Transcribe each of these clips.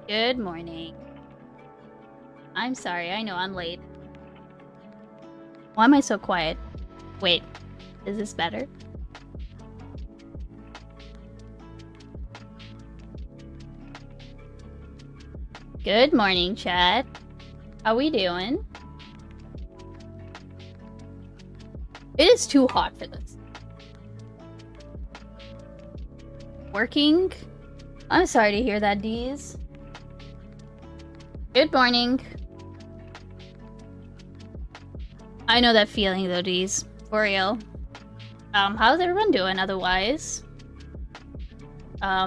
Good morning. I'm sorry, I know I'm late. Why am I so quiet? Wait, is this better? Good morning, chat. How we doing? It is too hot for this. Working? I'm sorry to hear that, Deez. Good morning. I know that feeling though, Deez. For real. How's everyone doing otherwise?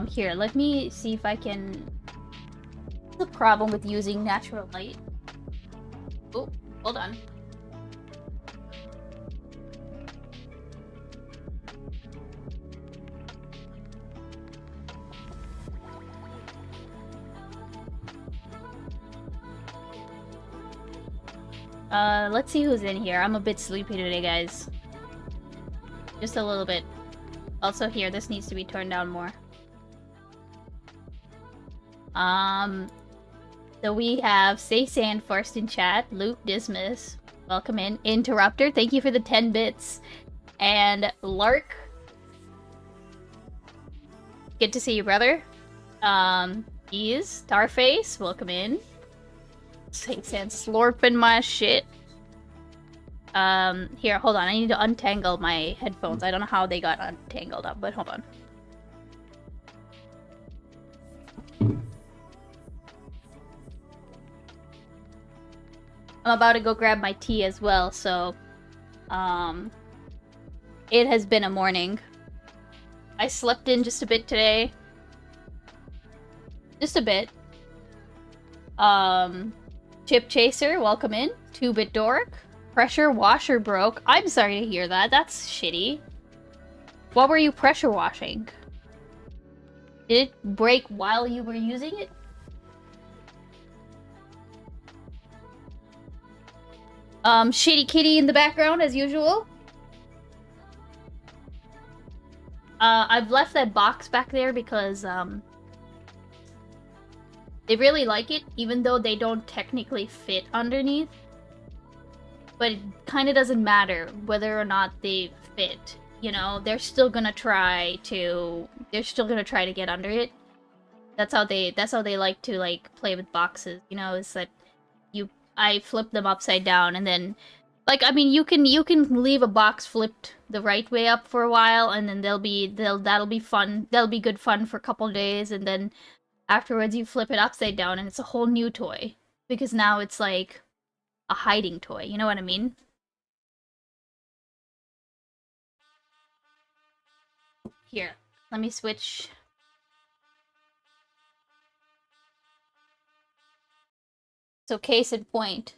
Here, let me see if I can... What's the problem with using natural light? Oh, hold on. Let's see who's in here. I'm a bit sleepy today, guys. Just a little bit. Also here, this needs to be turned down more. So we have Say Sand first in chat, Luke Dismiss, welcome in, Interrupter, thank you for the 10 bits, and Lark, good to see you, brother. Ease, Starface, welcome in. Say Sand slurping my shit. Here, hold on, I need to untangle my headphones. I don't know how they got untangled up, but hold on. I'm about to go grab my tea as well, so... It has been a morning. I slept in just a bit today. Just a bit. Chip Chaser, welcome in. 2-bit Dork. Pressure washer broke. I'm sorry to hear that. That's shitty. What were you pressure washing? Did it break while you were using it? Shitty kitty in the background, as usual. I've left that box back there because, they really like it, even though they don't technically fit underneath. But it kind of doesn't matter whether or not they fit, you know? They're still gonna try to get under it. That's how they like to, like, play with boxes, you know, is that I flip them upside down and then, like, I mean, you can leave a box flipped the right way up for a while and then that'll be fun. That'll be good fun for a couple days, and then afterwards you flip it upside down and it's a whole new toy because now it's like a hiding toy. You know what I mean? Here, let me switch. So case in point.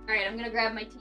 Alright, I'm gonna grab my tea.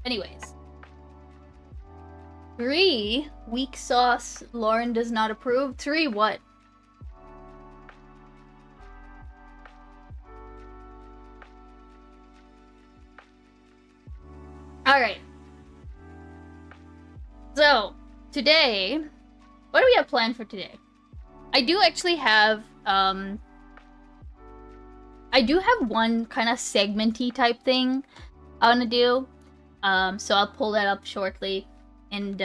Anyways. 3. Weak sauce. Lauren does not approve. 3 what? Alright. So, today, what do we have planned for today? I do actually have, I do have one kind of segmenty type thing I want to do. So I'll pull that up shortly. And,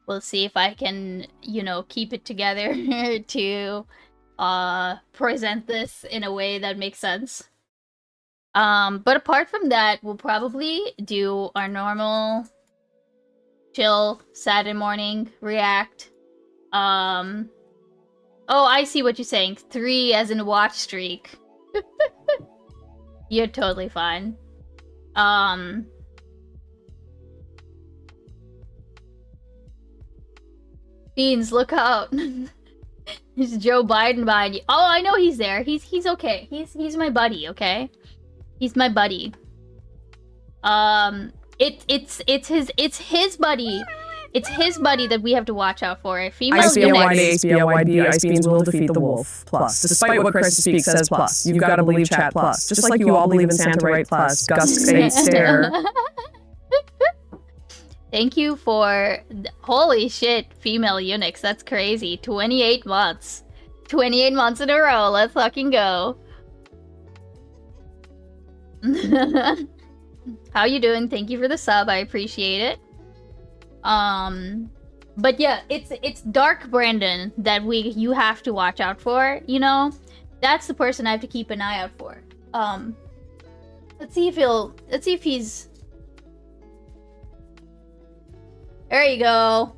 we'll see if I can, you know, keep it together to, present this in a way that makes sense. But apart from that, we'll probably do our normal chill Saturday morning react. Oh, I see what you're saying. 3 as in watch streak. You're totally fine. Beans, look out. There's Joe Biden behind you. Oh, I know he's there. He's okay. He's my buddy, okay? He's my buddy. It's his buddy. It's his buddy that we have to watch out for. Female icebeans will defeat the wolf. Plus, despite what Chris Speak says plus, you've got to believe chat plus. Just like you all believe in Santa right plus. Gus 8 stare. Thank you for... Holy shit, female eunuchs. That's crazy. 28 months. 28 months in a row. Let's fucking go. How you doing? Thank you for the sub. I appreciate it. But yeah, it's Dark Brandon that you have to watch out for, you know? That's the person I have to keep an eye out for. Let's see if he's... There you go.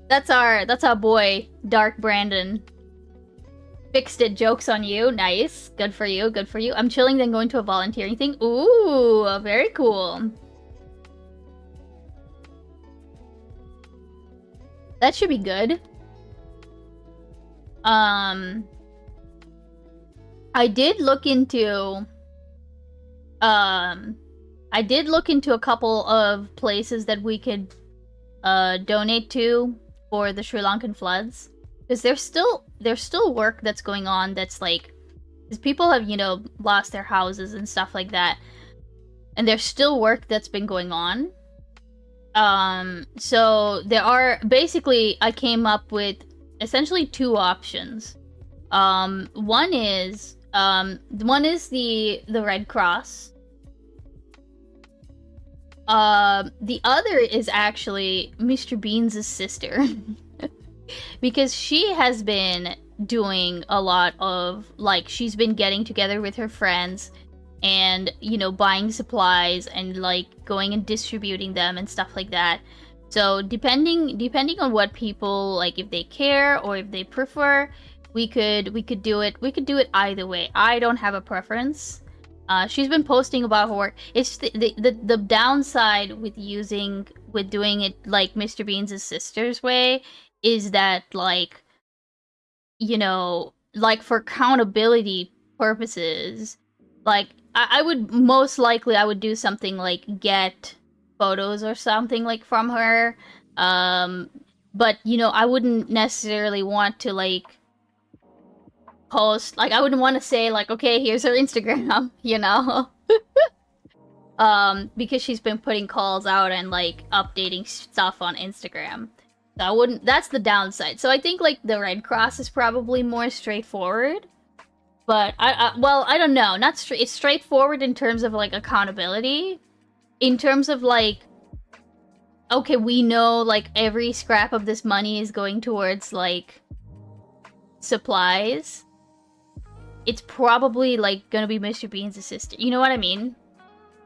That's our boy, Dark Brandon. Fixed it, joke's on you. Nice. Good for you, good for you. I'm chilling, then going to a volunteering thing. Ooh, very cool. That should be good. I did look into a couple of places that we could donate to for the Sri Lankan floods, because there's still work that's going on that's like, because people have, you know, lost their houses and stuff like that, and there's still work that's been going on. So there are, basically, I came up with essentially 2 options. One is the Red Cross. The other is actually Mr. Beans' sister. Because she has been doing a lot of, like, she's been getting together with her friends and, you know, buying supplies and, like, going and distributing them and stuff like that. So depending on what people, like, if they care or if they prefer, we could do it either way. I don't have a preference. She's been posting about her work. It's the downside with doing it like Mr. Beans' sister's way is that, like, you know, like, for accountability purposes, like, I would most likely do something like get photos or something like from her. But, you know, I wouldn't necessarily want to, like, post, like, I wouldn't want to say, like, okay, here's her Instagram, you know? Because she's been putting calls out and, like, updating stuff on Instagram. So I wouldn't, that's the downside. So I think, like, the Red Cross is probably more straightforward. But, I don't know. It's straightforward in terms of, like, accountability. In terms of, like, okay, we know, like, every scrap of this money is going towards, like, supplies. It's probably, like, gonna be Mr. Beans' sister. You know what I mean?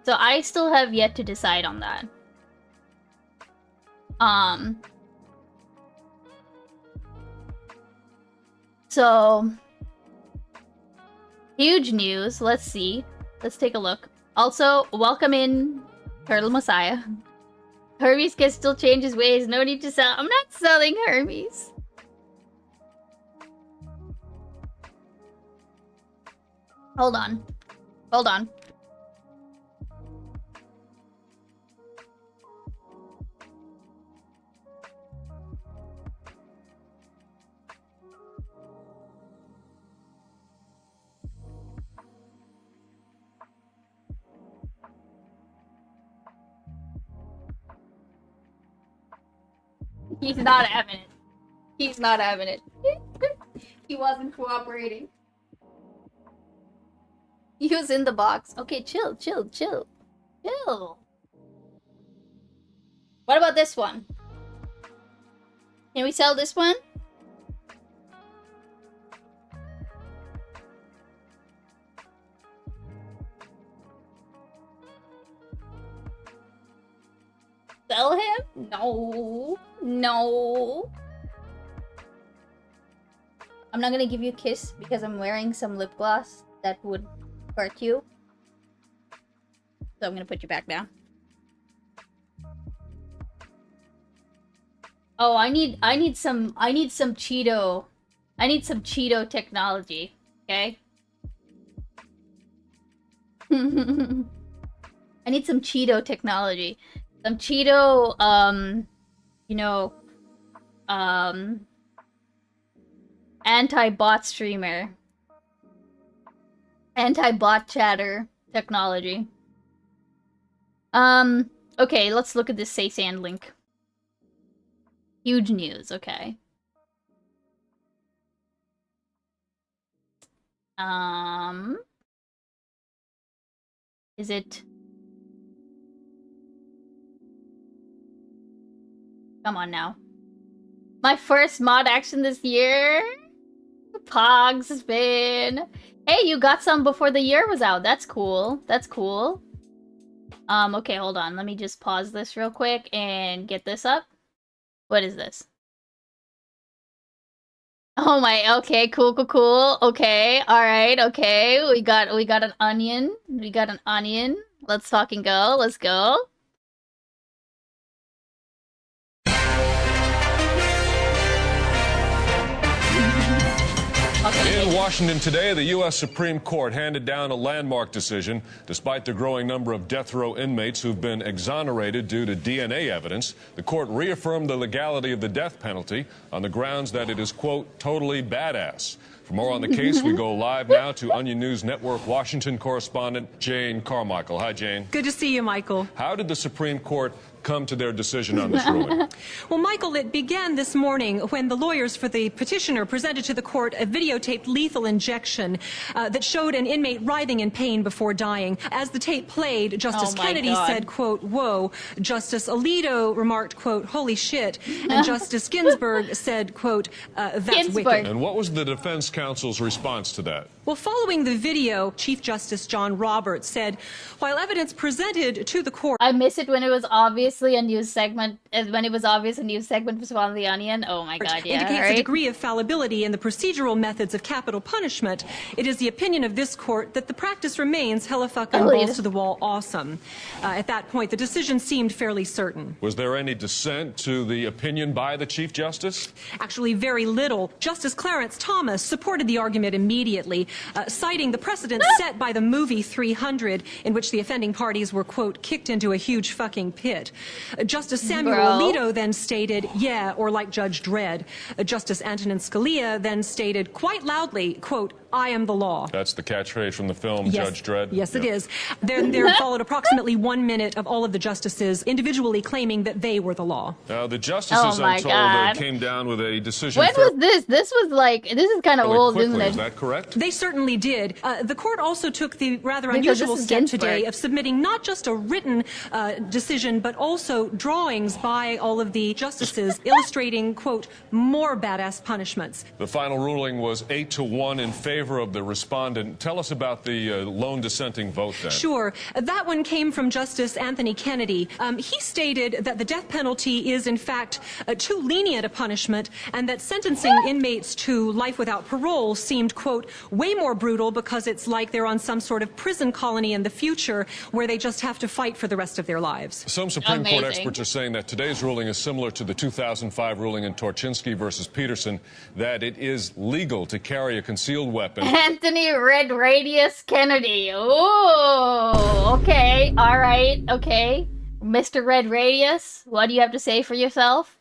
So I still have yet to decide on that. So, huge news. Let's see. Let's take a look. Also, welcome in Turtle Messiah. Hermes can still change his ways. No need to sell. I'm not selling Hermes. Hold on. Hold on. He's not having it. He's not having it. He wasn't cooperating. He was in the box. Okay, chill, chill, chill. Chill. What about this one? Can we sell this one? Sell him? No. No. I'm not gonna give you a kiss because I'm wearing some lip gloss that would hurt you. So I'm gonna put you back down. Oh, I need some Cheeto. I need some Cheeto technology, okay? I need some Cheeto technology. Some Cheeto, you know, anti-bot streamer. Anti-bot chatter technology. Okay, let's look at this Say Sand link. Huge news, okay. Is it... Come on now. My first mod action this year? Pogs has been... Hey, you got some before the year was out. That's cool. That's cool. Okay, hold on. Let me just pause this real quick and get this up. What is this? Oh my, okay, cool, cool, cool. Okay, alright, okay. We got an onion. We got an onion. Let's fucking go. Let's go. In Washington today, the U.S. Supreme Court handed down a landmark decision. Despite the growing number of death row inmates who've been exonerated due to DNA evidence, the court reaffirmed the legality of the death penalty on the grounds that it is, quote, totally badass. For more on the case, we go live now to Onion News Network Washington correspondent Jane Carmichael. Hi, Jane. Good to see you, Michael. How did the Supreme Court come to their decision on this ruling? Well, Michael, it began this morning when the lawyers for the petitioner presented to the court a videotaped lethal injection that showed an inmate writhing in pain before dying. As the tape played, Justice Kennedy said, quote, whoa. Justice Alito remarked, quote, holy shit. And Justice Ginsburg said, quote, that's wicked. And what was the defense counsel's response to that? Well, following the video, Chief Justice John Roberts said, while evidence presented to the court... I miss it when it was obviously a news segment, when it was obvious a news segment was on the Onion. Oh my god, yeah, indicates a degree of fallibility in the procedural methods of capital punishment. It is the opinion of this court that the practice remains hella fucking balls to the wall awesome. At that point, the decision seemed fairly certain. Was there any dissent to the opinion by the Chief Justice? Actually, very little. Justice Clarence Thomas supported the argument immediately, citing the precedent set by the movie 300, in which the offending parties were, quote, kicked into a huge fucking pit. Justice Samuel Alito then stated, yeah, or like Judge Dredd. Justice Antonin Scalia then stated quite loudly, quote, I am the law. That's the catchphrase from the film, Judge Dredd? Yes, it is. There followed approximately 1 minute of all of the justices individually claiming that they were the law. Now, the justices, I'm told, came down with a decision... When was this? This was like, this is kind of old, isn't it? Is that correct? They certainly did. The court also took the rather unusual step today of submitting not just a written decision, but also drawings by all of the justices illustrating, quote, more badass punishments. The final ruling was 8-1 in favor of the respondent. Tell us about the lone dissenting vote then. Sure. That one came from Justice Anthony Kennedy. He stated that the death penalty is, in fact, too lenient a punishment, and that sentencing inmates to life without parole seemed, quote, way more brutal because it's like they're on some sort of prison colony in the future where they just have to fight for the rest of their lives. Some Supreme Court experts are saying that today's ruling is similar to the 2005 ruling in Torchinsky versus Peterson, that it is legal to carry a concealed weapon. Anthony Red Radius Kennedy. Oh, okay. All right. Okay. Mr. Red Radius, what do you have to say for yourself?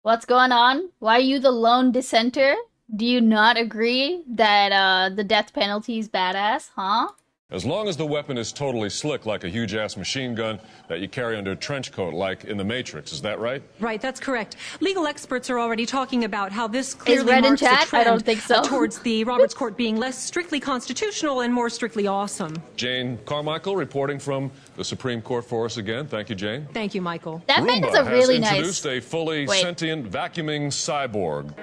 What's going on? Why are you the lone dissenter? Do you not agree that the death penalty is badass, huh? As long as the weapon is totally slick, like a huge-ass machine gun that you carry under a trench coat, like in The Matrix. Is that right? Right, that's correct. Legal experts are already talking about how this clearly Red in marks a chat? trend I don't think so. towards the Roberts Court being less strictly constitutional and more strictly awesome. Jane Carmichael reporting from the Supreme Court for us again. Thank you, Jane. Thank you, Michael. That man is Roomba a really has nice... introduced a fully Wait. sentient vacuuming cyborg.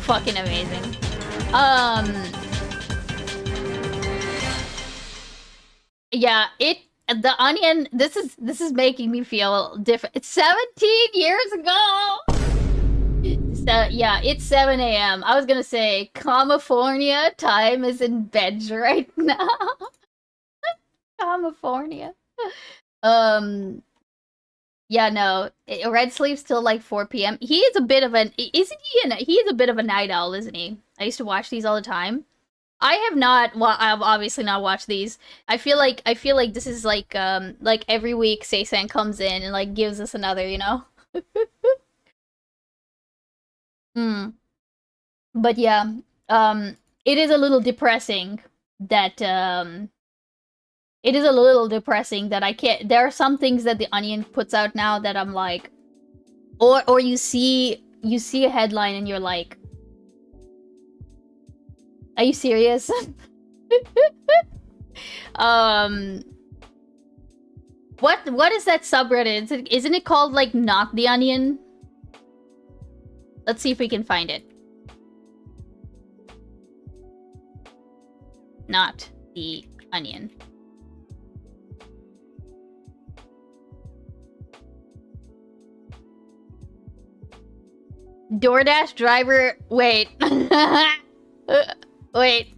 Fucking amazing. Yeah, the Onion, this is making me feel different. It's 17 years ago! So, yeah, it's 7 a.m. I was gonna say, California time is in bed right now. California. Yeah, no, Red sleeps till like 4 p.m. He is a bit of an, isn't he? He is a bit of a night owl, isn't he? I used to watch these all the time. I have not. Well, I've obviously not watched these. I feel like this is like every week Seisan comes in and like gives us another, you know. But yeah, it is a little depressing that it is a little depressing that I can't. There are some things that the Onion puts out now that I'm like, or you see a headline and you're like, are you serious? What is that subreddit? Isn't it called like Not the Onion? Let's see if we can find it. Not the Onion. DoorDash driver, wait. Wait.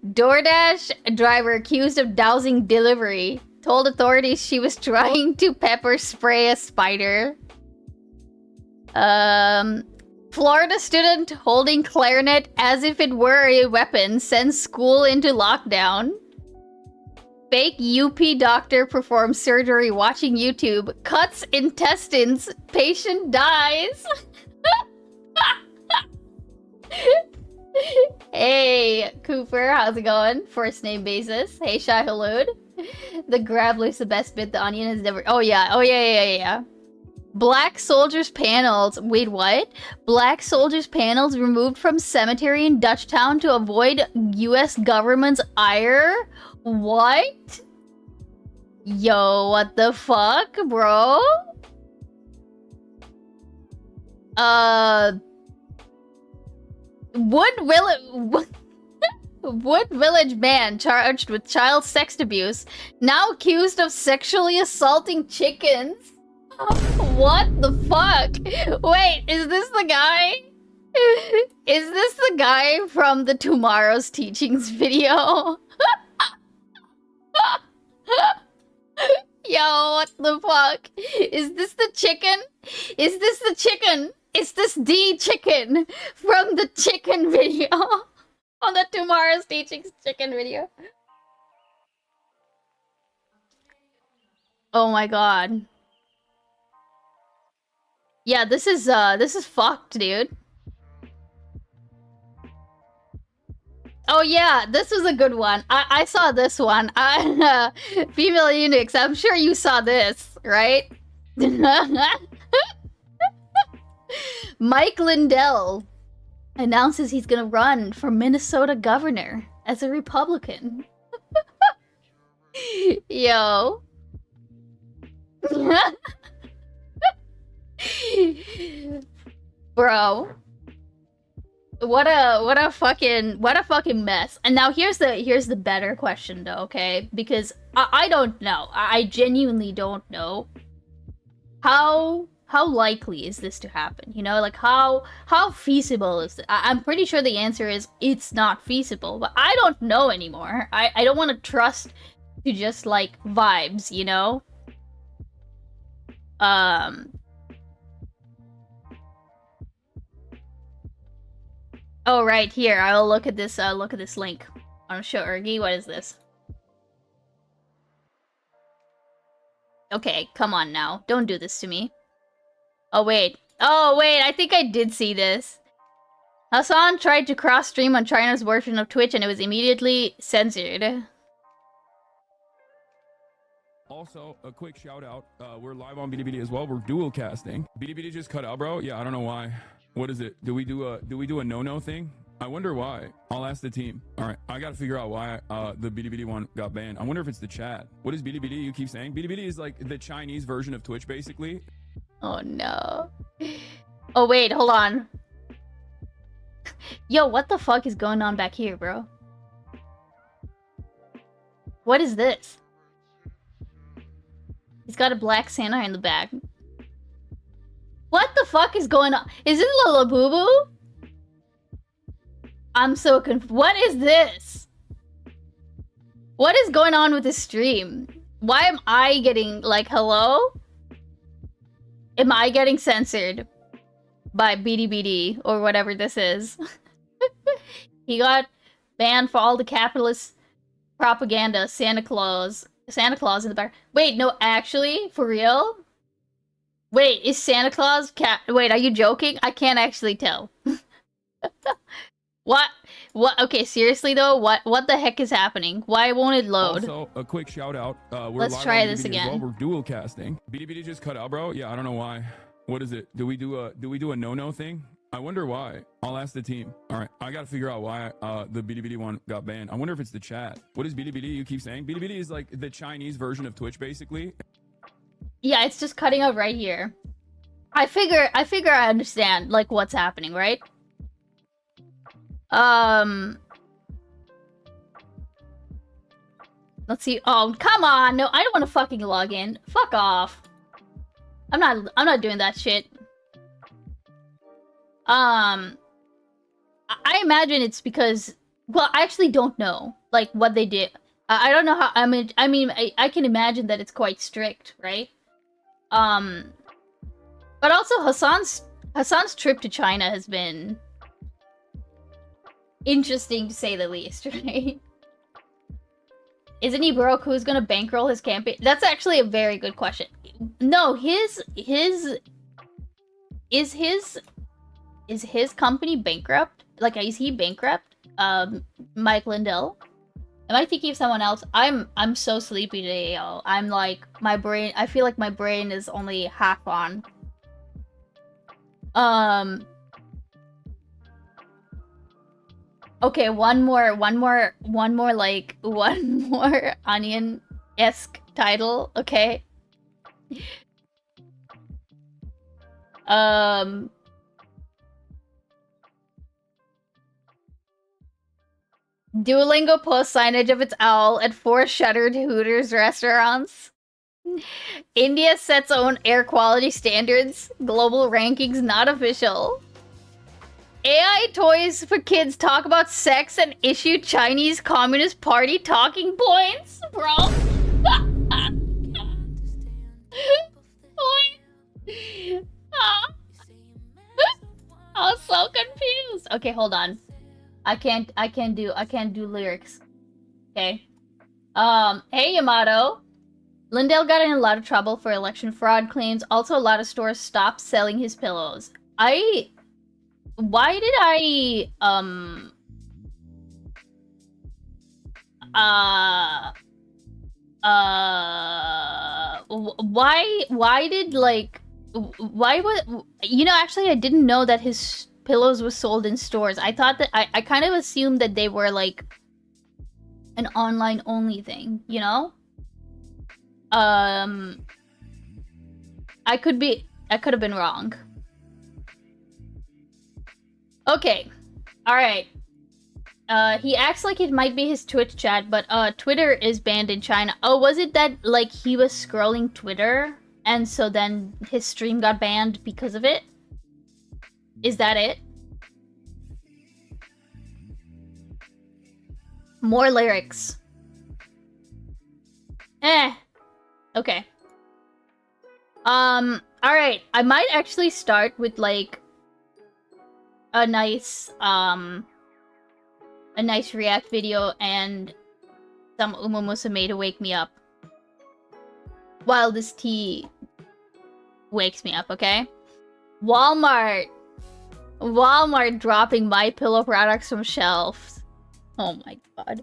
DoorDash driver accused of dousing delivery told authorities she was trying to pepper spray a spider. Florida student holding clarinet as if it were a weapon sends school into lockdown. Fake UP doctor performs surgery watching YouTube. Cuts intestines. Patient dies. Hey, Cooper, how's it going? First name basis. Hey, Shai Halud. The grab looks the best bit the Onion has never... Oh, yeah. Black soldiers panels. Wait, what? Black soldiers panels removed from cemetery in Dutchtown to avoid U.S. government's ire? What? Yo, what the fuck, bro? Wood Village man charged with child sex abuse, now accused of sexually assaulting chickens. What the fuck? Wait, is this the guy? Is this the guy from the Tomorrow's Teachings video? Yo, what the fuck? Is this the chicken? Is this the chicken? Is this the chicken from the chicken video? On the Tomorrow's Teachings chicken video. Oh my god. Yeah, this is fucked, dude. Oh yeah, this was a good one. I saw this one. Female Unix, I'm sure you saw this, right? Mike Lindell announces he's gonna run for Minnesota governor as a Republican. Yo. Bro. What a fucking mess. And now here's the better question though, okay? Because I don't know. I genuinely don't know. How likely is this to happen? You know, like how feasible is it? I'm pretty sure the answer is it's not feasible, but I don't know anymore. I don't want to trust to just like vibes, you know? Oh, right here. I'll look at this link. I'll show Ergi. What is this? Okay, come on now. Don't do this to me. Oh, wait. I think I did see this. Hassan tried to cross-stream on China's version of Twitch and it was immediately censored. Also, a quick shout out. We're live on BDBD as well. We're dual casting. BDBD just cut out, bro. Yeah, I don't know why. What is it? Do we do a no-no thing? I wonder why. I'll ask the team. All right, I gotta figure out why the BDBD one got banned. I wonder if it's the chat. What is BDBD? You keep saying BDBD is like the Chinese version of Twitch, basically. Oh no. Oh wait, hold on. Yo, what the fuck is going on back here, bro? What is this? He's got a black Santa in the back. What the fuck is going on? Is it Lalabubu? I'm so confused. What is this? What is going on with this stream? Why am I getting, like, hello? Am I getting censored by BDBD or whatever this is? He got banned for all the capitalist propaganda. Santa Claus in the back. Wait, no, actually, for real? Wait, is Santa Claus wait, are you joking? I can't actually tell. What? Okay, seriously though, what the heck is happening? Why won't it load? Also, a quick shout out. Let's try this again. Well. We're dual casting. BDBD just cut out, bro. Yeah, I don't know why. What is it? Do we do a no-no thing? I wonder why. I'll ask the team. All right, I gotta figure out why the BDBD one got banned. I wonder if it's the chat. What is BDBD? You keep saying BDBD is like the Chinese version of Twitch, basically. Yeah, it's just cutting out right here. I figure I understand like what's happening, right? Let's see. Oh, come on. No, I don't want to fucking log in. Fuck off. I'm not doing that shit. I imagine it's because, well, I actually don't know, like, what they did. I don't know how, I mean, I can imagine that it's quite strict, right? But also Hassan's trip to China has been interesting to say the least, right? Isn't he broke? Who's gonna bankroll his campaign? That's actually a very good question. No, is his company bankrupt? Like, is he bankrupt? Mike Lindell? Am I thinking of someone else? I'm so sleepy today, yo. I'm like, my brain, I feel like my brain is only half on. Okay, one more onion-esque title, okay? Duolingo posts signage of its owl at 4 shuttered Hooters restaurants. India sets own air quality standards. Global rankings not official. AI toys for kids talk about sex and issue Chinese Communist Party talking points, bro. I was so confused. Okay, hold on. I can't do lyrics. Okay. Hey Yamato. Lindell got in a lot of trouble for election fraud claims. Also, a lot of stores stopped selling his pillows. Why did I why would, you know, actually I didn't know that his pillows were sold in stores. I thought that I kind of assumed that they were like an online only thing, you know? I could have been wrong. Okay. Alright. He acts like it might be his Twitch chat, but Twitter is banned in China. Oh, was it that like he was scrolling Twitter and so then his stream got banned because of it? Is that it? More lyrics. Okay. Alright. I might actually start with like a nice react video and some Uma Musume to wake me up while this tea wakes me up, okay? Walmart Walmart dropping My Pillow products from shelves. Oh my god.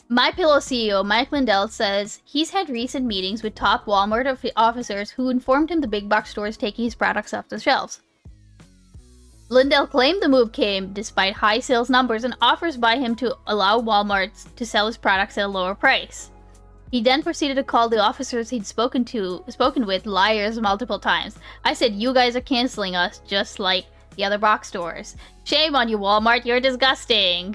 My Pillow CEO Mike Lindell says he's had recent meetings with top Walmart officers who informed him the big box store is taking his products off the shelves. Lindell claimed the move came despite high sales numbers and offers by him to allow Walmart to sell his products at a lower price. He then proceeded to call the officers he'd spoken with liars multiple times. I said, you guys are canceling us just like the other box stores. Shame on you, Walmart, you're disgusting.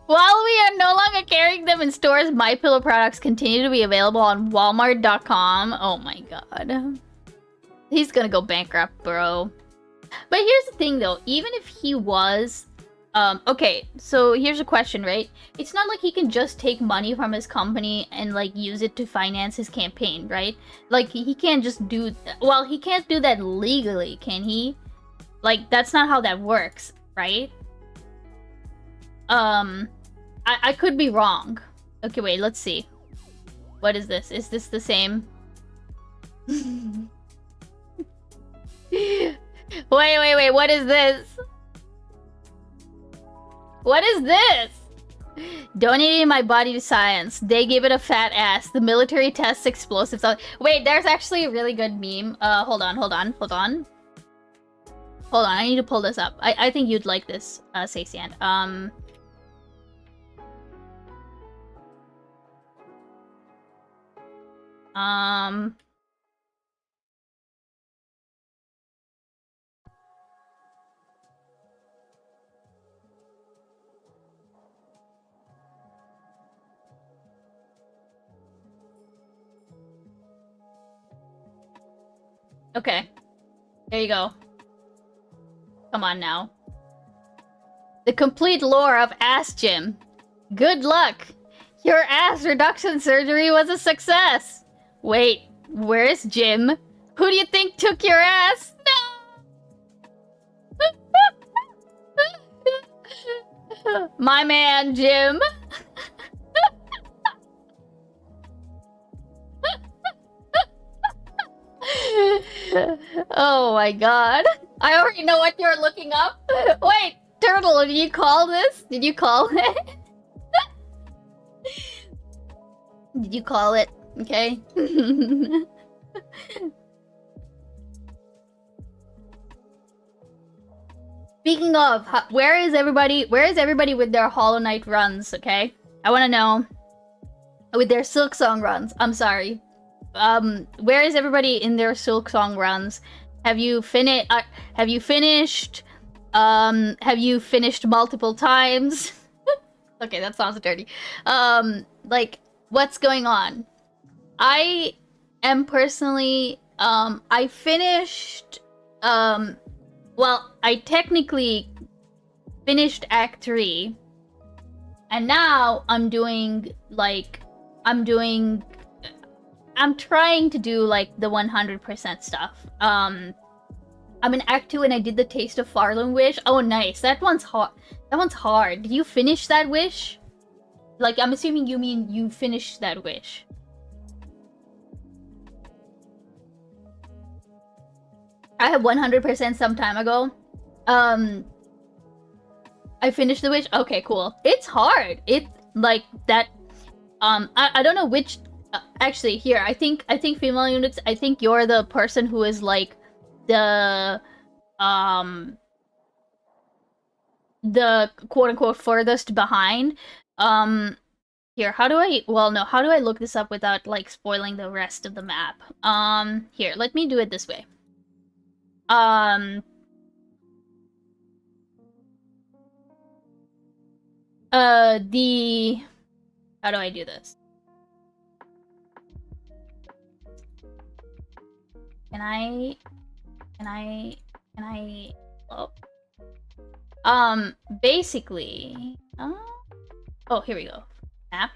While we are no longer carrying them in stores, My Pillow products continue to be available on Walmart.com. Oh my god. He's gonna go bankrupt, bro. But here's the thing, though. Even if he was... okay, so here's a question, right? It's not like he can just take money from his company and, like, use it to finance his campaign, right? Like, he can't just do... Well, he can't do that legally, can he? Like, that's not how that works, right? I could be wrong. Okay, wait, let's see. What is this? Is this the same? Wait, what is this? What is this? Donating my body to science. They give it a fat ass. The military tests explosives on... Wait, there's actually a really good meme. Hold on. Hold on, I need to pull this up. I think you'd like this, Sacian. Okay. There you go. Come on now. The complete lore of Ass Gym. Good luck! Your ass reduction surgery was a success! Wait, where's Jim? Who do you think took your ass? No! My man, Jim. Oh my god. I already know what you're looking up. Wait, Turtle, did you call this? Did you call it? Did you call it? Okay. Speaking of, where is everybody with their Hollow Knight runs, okay? I want to know. With their Silk Song runs. I'm sorry. Where is everybody in their Silk Song runs? Have you finished? Have you finished multiple times? Okay, that sounds dirty. Like, what's going on? I am personally, I finished, well, I technically finished Act 3, and now I'm trying to do, like, the 100% stuff. I'm in Act 2 and I did the Taste of Farland Wish. Oh, nice. That one's hard. That one's hard. Did you finish that wish? Like, I'm assuming you mean you finished that wish. I had 100% some time ago. I finished the wish. Okay, cool. It's hard. It's like that. I don't know which. Actually, here I think female units. I think you're the person who is like the quote unquote furthest behind. Here, how do I look this up without like spoiling the rest of the map? Here, let me do it this way. How do I do this? Can I basically, oh, here we go. Map.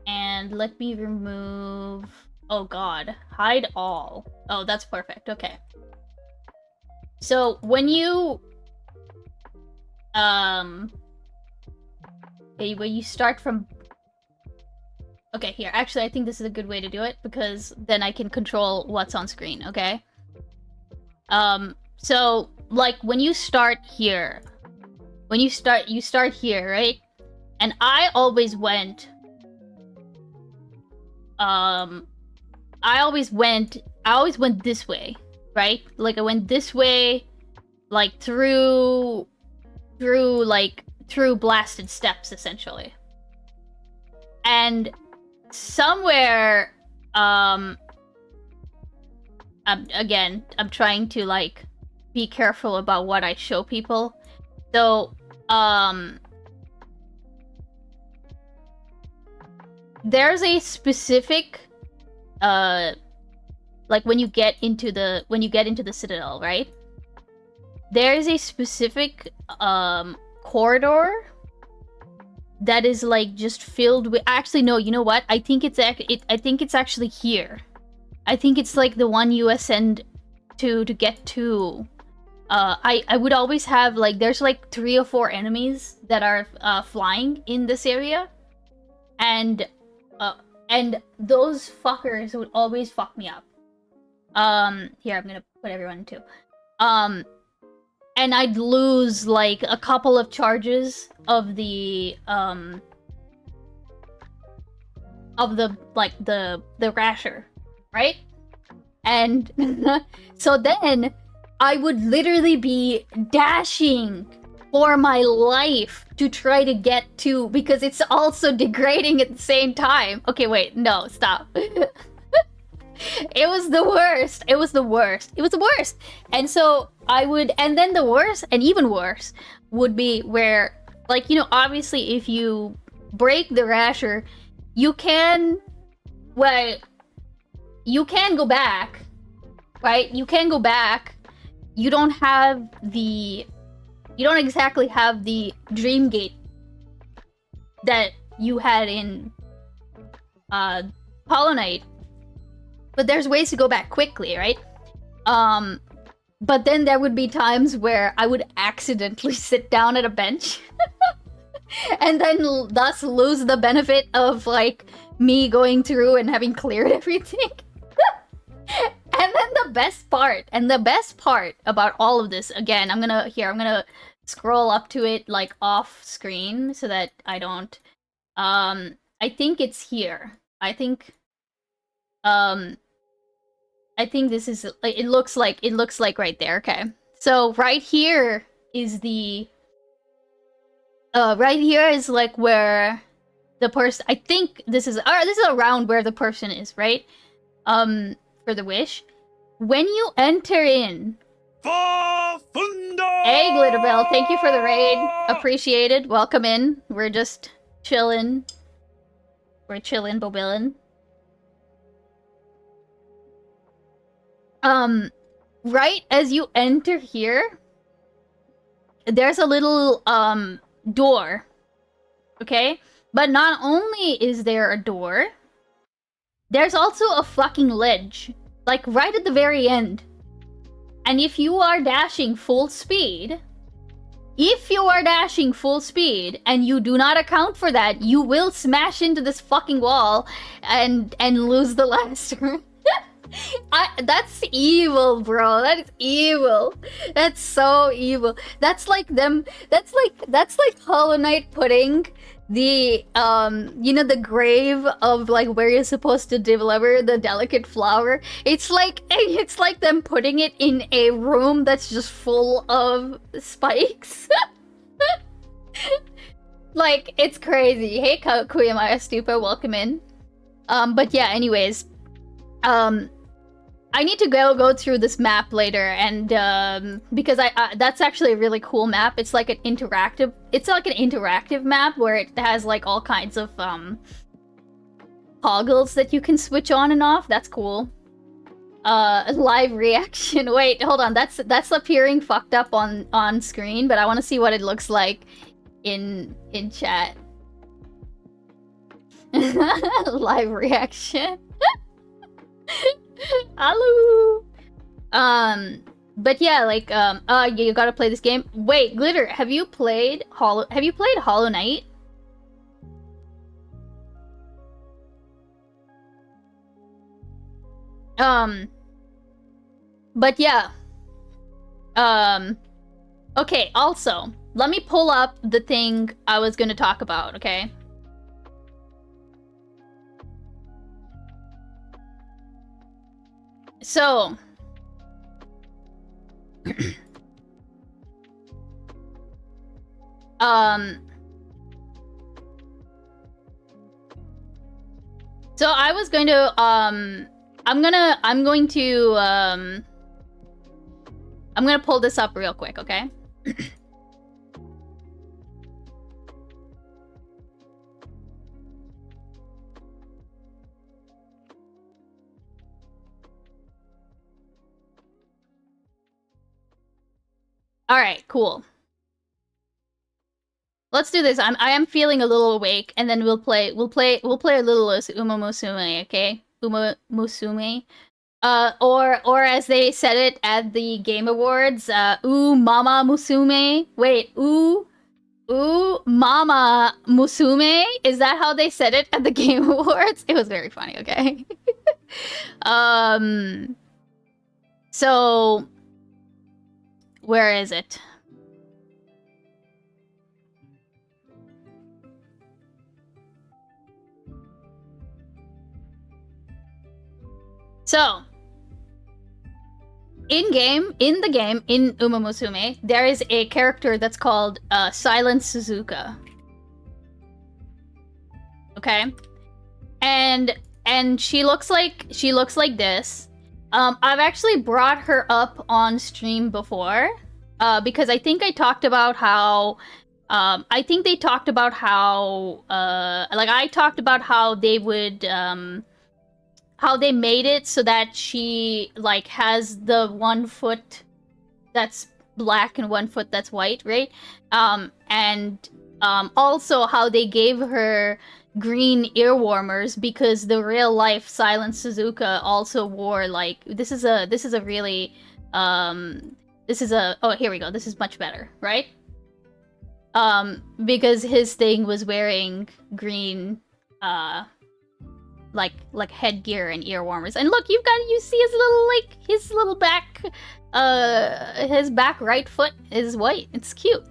And let me remove, oh god, hide all. Oh, that's perfect, okay. So, when you where you start from. Okay, here. Actually, I think this is a good way to do it because then I can control what's on screen. Okay. So like when you start here, you start here, right? And I always went. I always went this way, right? Like I went this way, like through blasted steps, essentially. And somewhere, I'm trying to like be careful about what I show people. So, there's a specific, like when you get into the Citadel, right? There is a specific corridor that is like just filled with. Actually, no. You know what? I think it's actually here. I think it's like the one you ascend to get to. I would always have like there's like 3 or 4 enemies that are flying in this area, and those fuckers would always fuck me up. Here I'm gonna put everyone too. And I'd lose like a couple of charges of the rasher, right? And so then I would literally be dashing for my life to try to get to, because it's also degrading at the same time. Okay, wait, no, stop. It was the worst. It was the worst. It was the worst. And so I would, and then the worst, and even worse, would be where, like, you know, obviously if you break the rasher, you can, well, you can go back, right? You can go back. You don't have the, you don't exactly have the dream gate that you had in Hollow Knight. But there's ways to go back quickly, right? But then there would be times where I would accidentally sit down at a bench and then thus lose the benefit of like me going through and having cleared everything. And then the best part about all of this, again, I'm gonna scroll up to it like off screen so that I don't, I think it's here. I think this is, it looks like right there. Okay, so right here is the right here is like where the person, I think this is around where the person is, right? For the wish, when you enter in. Hey Glitterbell, thank you for the raid, appreciated. Welcome in. We're just chilling, bobilin'. Right as you enter here, there's a little door, okay? But not only is there a door, there's also a fucking ledge, like right at the very end. And if you are dashing full speed, and you do not account for that, you will smash into this fucking wall and lose the last turn. That's evil, bro. That is evil. That's so evil. That's like Hollow Knight putting the you know, the grave of like where you're supposed to deliver the delicate flower. It's like them putting it in a room that's just full of spikes. Like, it's crazy. Hey Kuyamaya Stupa, welcome in. But yeah, anyways, I need to go through this map later, and because I that's actually a really cool map. It's like an interactive map where it has like all kinds of toggles that you can switch on and off. That's cool. Live reaction. Wait, hold on. That's appearing fucked up on screen, but I want to see what it looks like in chat. Live reaction. Hello. But yeah, like you gotta play this game. Wait, Glitter, have you played Hollow Knight? But yeah. Okay, also, let me pull up the thing I was gonna talk about, okay? So, so I was going to, I'm gonna pull this up real quick, okay? All right, cool. Let's do this. I am feeling a little awake, and then we'll play a little Uma Musume, okay? Uma Musume. Or as they said it at the Game Awards, Ooh Mama Musume. Wait, Ooh Mama Musume? Is that how they said it at the Game Awards? It was very funny, okay? So where is it? So, in the game, in Uma Musume, there is a character that's called Silent Suzuka. Okay? And she looks like this. I've actually brought her up on stream before, because I think I talked about how I talked about how they would how they made it so that she like has the one foot that's black and one foot that's white, right? And also how they gave her green ear warmers because the real life Silent Suzuka also wore like oh, here we go. This is much better, right? Because his thing was wearing green like headgear and ear warmers. And look, you see his little back his back right foot is white. It's cute.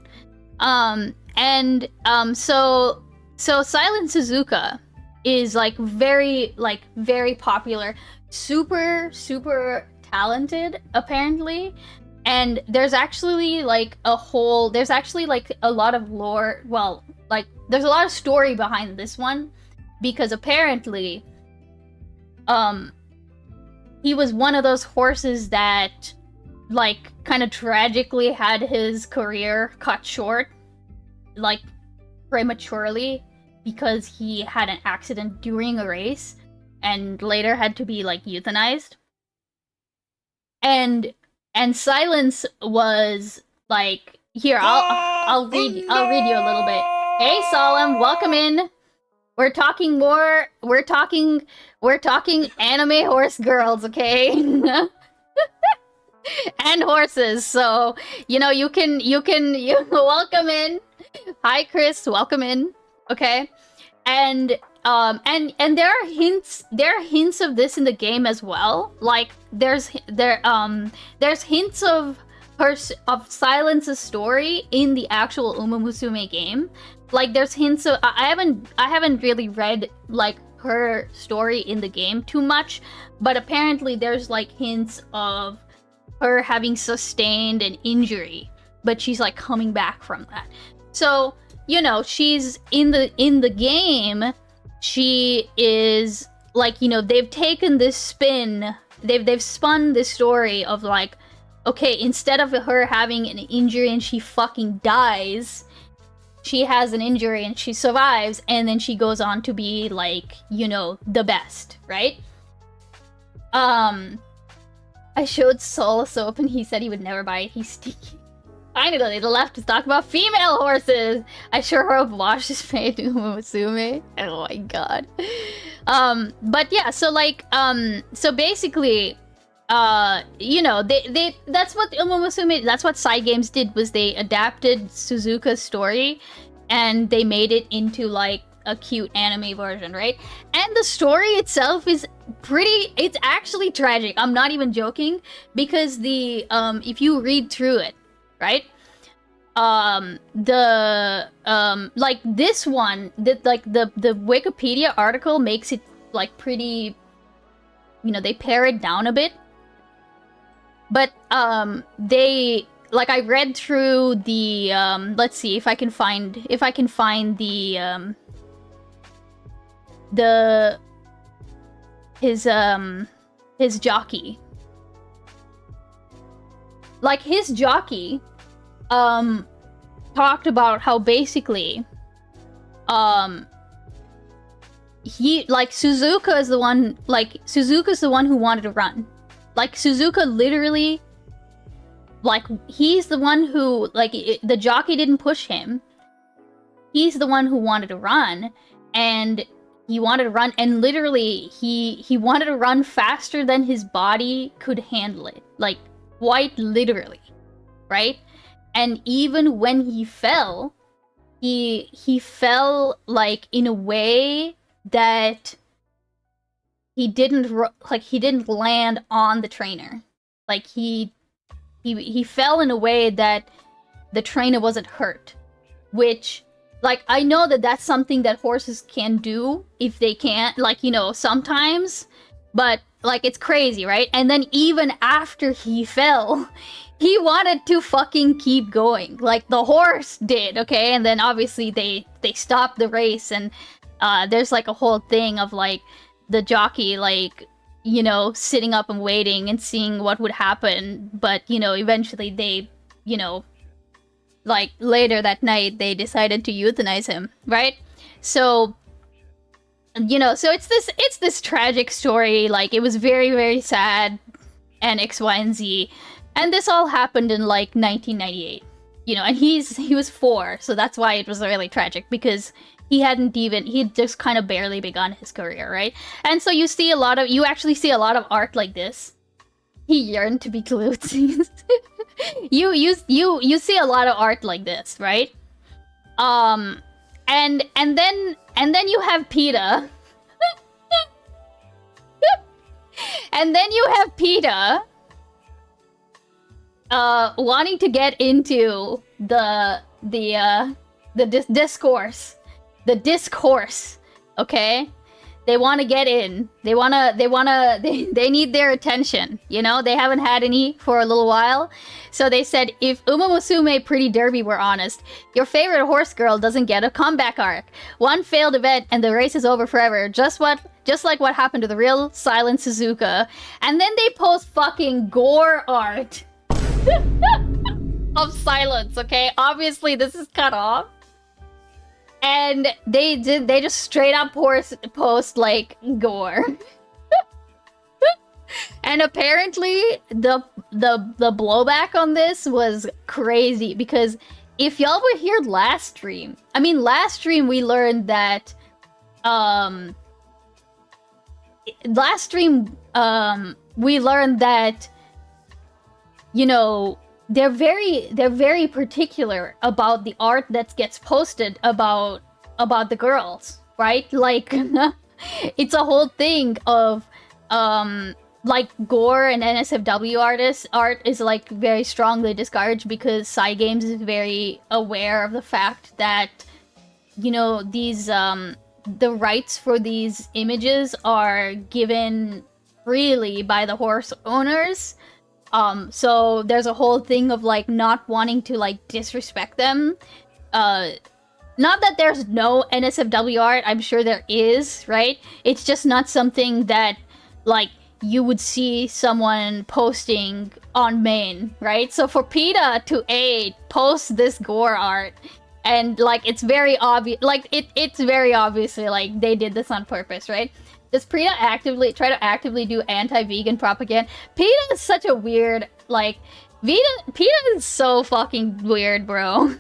So Silent Suzuka is very popular, super talented apparently. And there's actually a lot of lore, there's a lot of story behind this one, because apparently he was one of those horses that kind of tragically had his career cut short prematurely because he had an accident during a race and later had to be euthanized. And Silence was here, I'll read you a little bit. Hey Solemn, welcome in. We're talking anime horse girls, okay? And horses. So, you can welcome in. Hi Chris, welcome in. Okay? And there are hints of this in the game as well. There's hints of Silence's story in the actual Uma Musume game. There's hints of I haven't really read her story in the game too much, but apparently there's hints of her having sustained an injury, but she's coming back from that. So, she's in the game, she is they've taken this spin, they've spun this story of okay, instead of her having an injury and she fucking dies, she has an injury and she survives, and then she goes on to be the best, right? I showed Sol a soap and he said he would never buy it. He's stinky. Finally, the left is talking about female horses. I sure hope Wash is paid to Musume. Oh my god. But yeah, so so basically, you know, they that's what Umomusume, that's what Side Games did, was they adapted Suzuka's story and they made it into like a cute anime version, right? And the story itself is it's actually tragic. I'm not even joking, because the if you read through it, right? Like this one, the Wikipedia article makes it like pretty, you know, they pare it down a bit. But they, like, I read through the let's see if I can find his jockey. Like, his jockey talked about how basically he, like, Suzuka's the one who wanted to run. Like, Suzuka literally, like, he's the one who, like, the jockey didn't push him. He's the one who wanted to run, and he wanted to run, and literally, he wanted to run faster than his body could handle it. Like, quite literally, right? And even when he fell, he fell, like, in a way that he didn't land on the trainer. Like, he fell in a way that the trainer wasn't hurt. Which, like, I know that that's something that horses can do if they can't, like, you know, sometimes. But, like, it's crazy, right? And then even after he fell, he wanted to fucking keep going. Like, the horse did, okay? And then obviously they stopped the race, and there's, like, a whole thing of, like, the jockey, like, you know, sitting up and waiting and seeing what would happen. But, you know, eventually they, you know, like, later that night, they decided to euthanize him, right? So, you know, so it's this tragic story. Like, it was very, very sad, and X, Y, and Z. And this all happened in, like, 1998. You know, and he was 4, so that's why it was really tragic, because he'd just kind of barely begun his career, right? And so you actually see a lot of art like this. He yearned to be glued. you see a lot of art like this, right? And then you have PETA. And then you have PETA wanting to get into the discourse. The discourse, okay? They want to get in. They need their attention, you know? They haven't had any for a little while. So they said, if Umomusume Pretty Derby were honest, your favorite horse girl doesn't get a comeback arc. One failed event and the race is over forever. Just like what happened to the real Silent Suzuka. And then they post fucking gore art of silence, okay? Obviously this is cut off. And they just straight up post like gore. And apparently the blowback on this was crazy, we learned that you know, they're very particular about the art that gets posted about the girls, right? Like, it's a whole thing of like, gore and NSFW art is, like, very strongly discouraged, because Side Games is very aware of the fact that, you know, these the rights for these images are given freely by the horse owners. So there's a whole thing of, like, not wanting to, like, disrespect them. Not that there's no NSFW art, I'm sure there is, right? It's just not something that, like, you would see someone posting on main, right? So for PETA to post this gore art, and, like, it's very obvious, like, it's very obviously, like, they did this on purpose, right? Does PETA try to actively do anti-vegan propaganda? PETA is such a weird, like, PETA is so fucking weird, bro.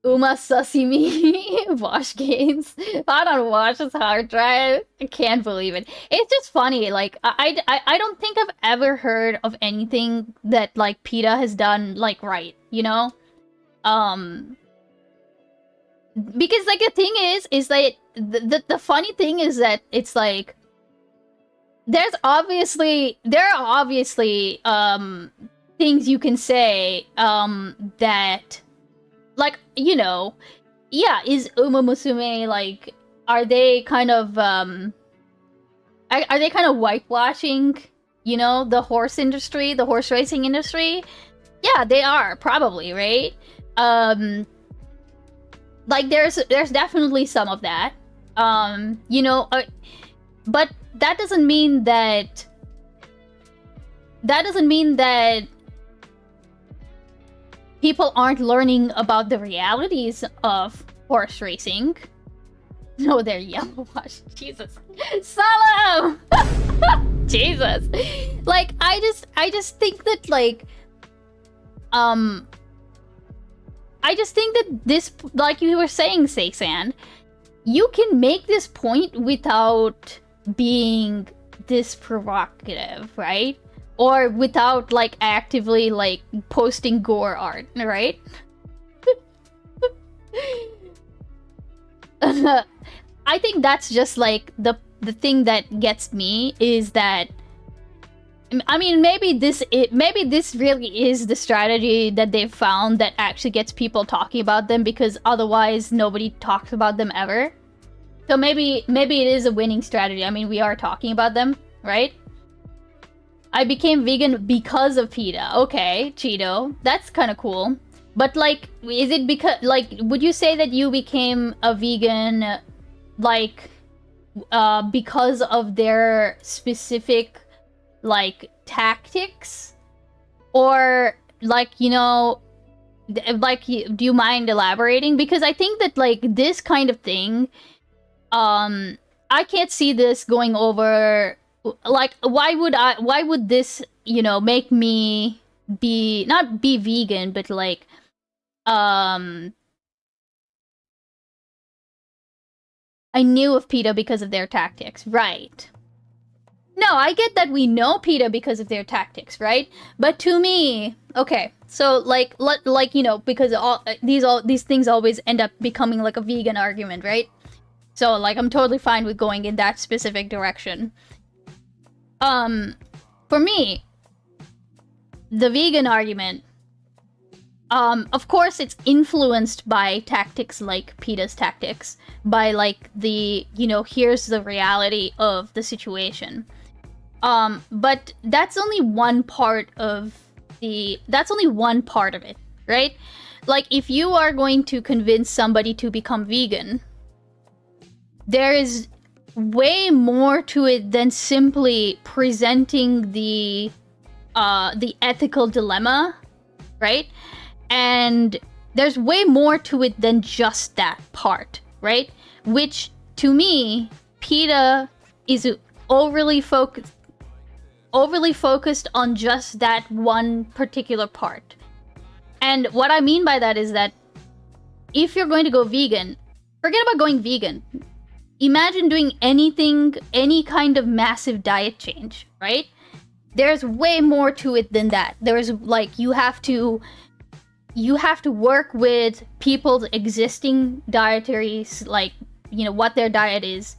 Uma Sasimi Wash games. Found on Wash's hard drive. I can't believe it. It's just funny. Like I don't think I've ever heard of anything that like PETA has done like right. You know, because like the thing is that the funny thing is that it's like there are obviously things you can say that. Like, you know, yeah, is Uma Musume, like, are they kind of whitewashing, you know, the horse industry, the horse racing industry? Yeah, they are, probably, right? Like, there's definitely some of that. You know, but that doesn't mean that people aren't learning about the realities of horse racing. No, they're yellow wash. Jesus. Salam! Jesus. Like, I just think that, like, I just think that this, like you were saying, Seisan, you can make this point without being this provocative, right? Or without, like, actively, like, posting gore art, right? I think that's just, like, the thing that gets me is that... I mean, maybe this really is the strategy that they've found that actually gets people talking about them, because otherwise nobody talks about them ever. So maybe it is a winning strategy. I mean, we are talking about them, right? I became vegan because of PETA. Okay, Cheeto. That's kind of cool. But, like, is it because... Like, would you say that you became a vegan, like, because of their specific, like, tactics? Or, like, you know... Like, do you mind elaborating? Because I think that, like, this kind of thing... I can't see this going over... Like, why would this, you know, make me not be vegan, but like, I knew of PETA because of their tactics, right? No, I get that we know PETA because of their tactics, right? But to me, okay, so like, you know, because these things always end up becoming like a vegan argument, right? So like, I'm totally fine with going in that specific direction. For me, the vegan argument, of course it's influenced by tactics like PETA's tactics, by like the, you know, here's the reality of the situation. But that's only one part of it, right? Like, if you are going to convince somebody to become vegan, there is way more to it than simply presenting the ethical dilemma, right? And there's way more to it than just that part, right? Which, to me, PETA is overly focused on just that one particular part. And what I mean by that is that if you're going to go vegan, forget about going vegan. Imagine doing anything, any kind of massive diet change, right? There's way more to it than that. There's like, you have to work with people's existing dietary, like, you know, what their diet is,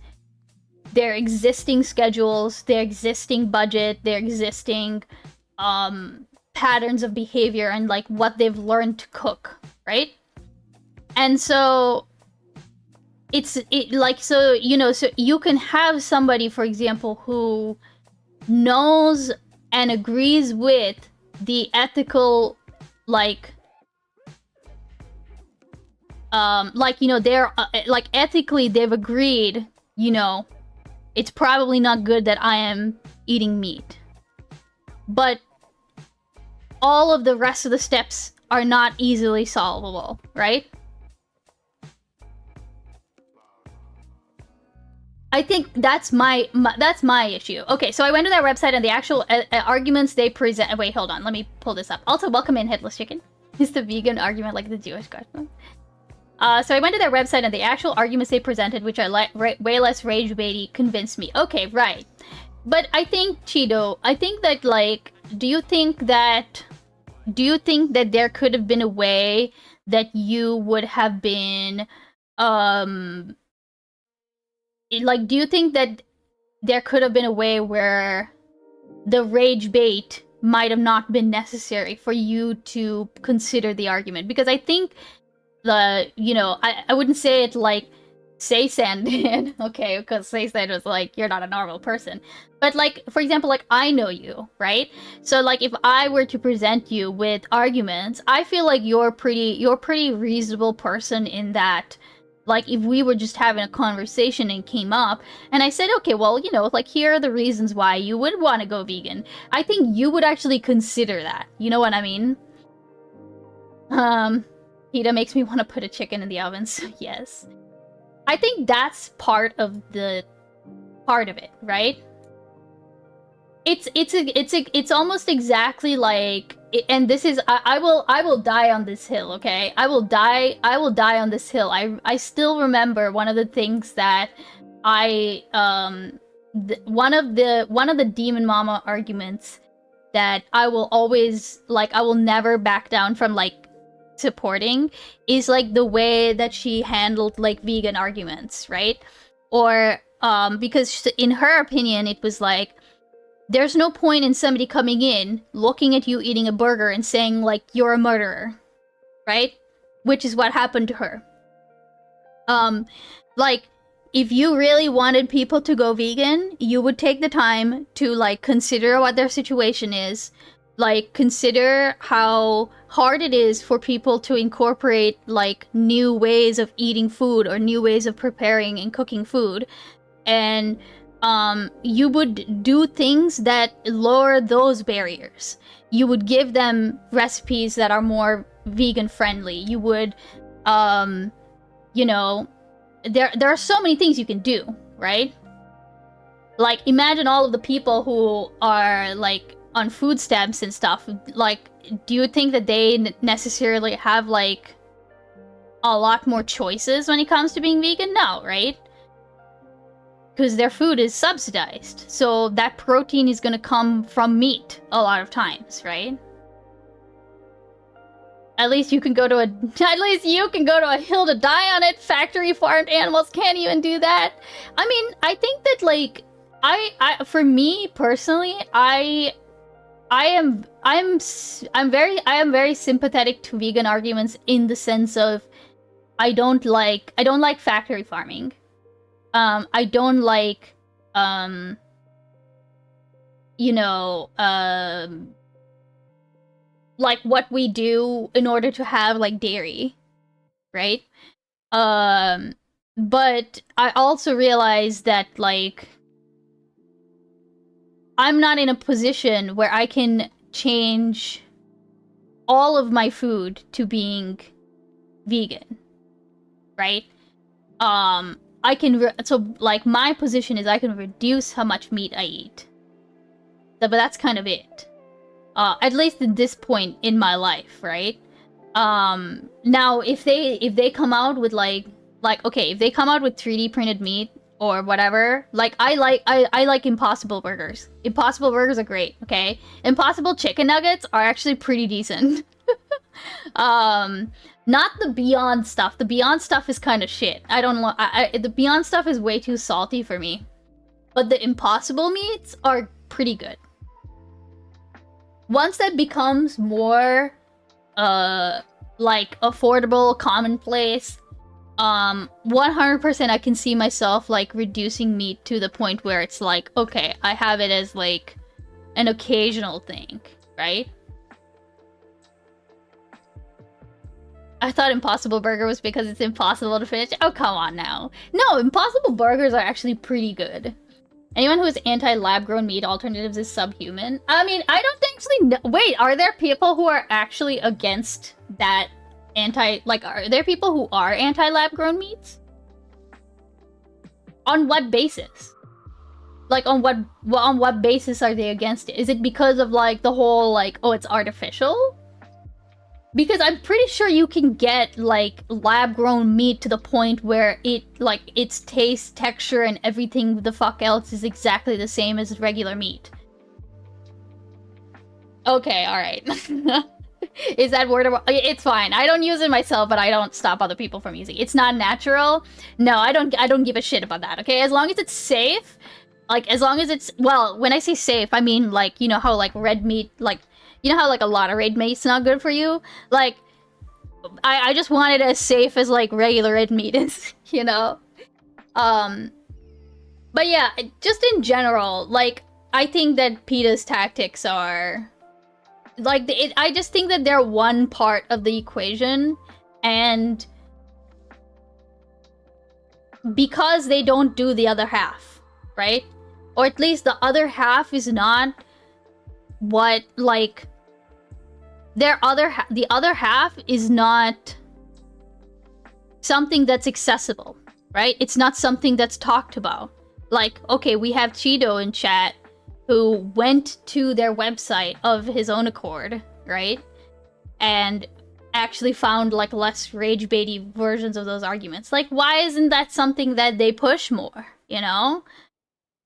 their existing schedules, their existing budget, their existing patterns of behavior, and like what they've learned to cook, right? And so so you can have somebody, for example, who knows and agrees with the ethical, like, you know, they're like, ethically they've agreed, you know, it's probably not good that I am eating meat, but all of the rest of the steps are not easily solvable, right? I think that's my issue. Okay, so I went to their website and the actual arguments they present... Wait, hold on. Let me pull this up. Also, welcome in, Headless Chicken. Is the vegan argument like the Jewish question? So I went to their website and the actual arguments they presented, which are way less rage baity, convinced me. Okay, right. But I think, Cheeto, I think that, like, do you think that there could have been a way that you would have been, like, do you think that there could have been a way where the rage bait might have not been necessary for you to consider the argument? Because I think I wouldn't say it like Seisan did, okay, because Seisan was like, you're not a normal person. But, like, for example, like, I know you, right? So, like, if I were to present you with arguments, I feel like you're pretty reasonable person in that, like, if we were just having a conversation and came up, and I said, okay, well, like, here are the reasons why you would want to go vegan, I think you would actually consider that. You know what I mean? Hita makes me want to put a chicken in the oven, so yes. I think that's part of it, right? It's almost exactly like, and this is, I will die on this hill, okay? I will die on this hill. I still remember one of the things that one of the Demon Mama arguments that I will always, like, I will never back down from, like, supporting is, like, the way that she handled, like, vegan arguments, right? Or because in her opinion it was like, there's no point in somebody coming in, looking at you eating a burger and saying, like, you're a murderer, right? Which is what happened to her. Like, if you really wanted people to go vegan, you would take the time to, like, consider what their situation is, like, consider how hard it is for people to incorporate, like, new ways of eating food or new ways of preparing and cooking food, and you would do things that lower those barriers. You would give them recipes that are more vegan friendly. You would, there are so many things you can do, right? Like, imagine all of the people who are, like, on food stamps and stuff. Like, do you think that they necessarily have, like, a lot more choices when it comes to being vegan? No, right? Because their food is subsidized, so that protein is gonna come from meat a lot of times, right? At least you can go to a hill to die on it. Factory farmed animals can't even do that. I mean, I think that, like, for me personally, I am very sympathetic to vegan arguments in the sense of I don't like factory farming. I don't like, like, what we do in order to have, like, dairy, right? But I also realize that, like, I'm not in a position where I can change all of my food to being vegan, right? So, like, my position is I can reduce how much meat I eat. But that's kind of it. At least at this point in my life, right? Now, if they come out with, like, okay, if they come out with 3D printed meat or whatever, like, I like Impossible Burgers. Impossible Burgers are great, okay? Impossible Chicken Nuggets are actually pretty decent. Not the Beyond stuff. The Beyond stuff is kind of shit. I don't want. The Beyond stuff is way too salty for me. But the Impossible meats are pretty good. Once that becomes more, like, affordable, commonplace, 100% I can see myself, like, reducing meat to the point where it's like, okay, I have it as, like, an occasional thing, right? I thought Impossible Burger was because it's impossible to finish. Oh, come on now. No, Impossible Burgers are actually pretty good. Anyone who is anti-lab-grown meat alternatives is subhuman. I mean, I don't actually know. Wait, are there people who are actually against that are there people who are anti-lab-grown meats? On what basis? Like, on what basis are they against it? Is it because of, like, the whole, like, oh, it's artificial? Because I'm pretty sure you can get, like, lab-grown meat to the point where it, like, its taste, texture, and everything the fuck else is exactly the same as regular meat. Okay, alright. Is that word of... It's fine. I don't use it myself, but I don't stop other people from using it. It's not natural. No, I don't give a shit about that, okay? As long as it's safe, like, as long as it's... Well, when I say safe, I mean, like, you know how, like, red meat, like... You know how, like, a lot of red meat's not good for you? Like, I just want it as safe as, like, regular red meat is, you know? But yeah, just in general, like, I think that PETA's tactics are... Like, I just think that they're one part of the equation, and... Because they don't do the other half, right? Or at least the other half is not what, like... The other half is not something that's accessible, right? It's not something that's talked about. Like, okay, we have Cheeto in chat who went to their website of his own accord, right? And actually found, like, less rage-baity versions of those arguments. Like, why isn't that something that they push more, you know?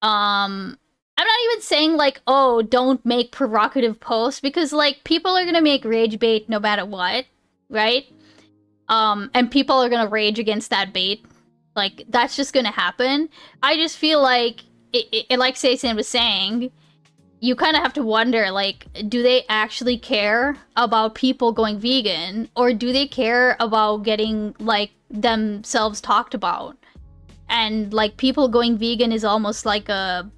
I'm not even saying, like, oh, don't make provocative posts, because, like, people are gonna make rage bait no matter what, right? And people are gonna rage against that bait. Like, that's just gonna happen. I just feel like, like Seisan was saying, you kind of have to wonder, like, do they actually care about people going vegan? Or do they care about getting, like, themselves talked about? And, like, people going vegan is almost like a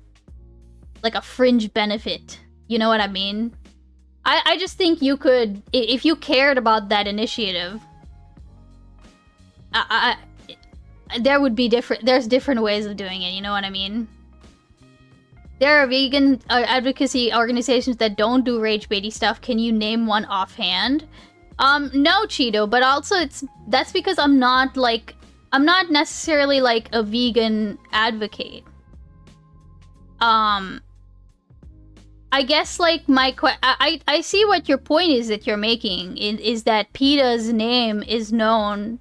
fringe benefit. You know what I mean? I just think you could, if you cared about that initiative, there would be there's different ways of doing it, you know what I mean? There are vegan advocacy organizations that don't do rage-baity stuff. Can you name one offhand? No, Cheeto, but also that's because I'm not necessarily, like, a vegan advocate. I guess, like, I see what your point is that you're making, is that PETA's name is known,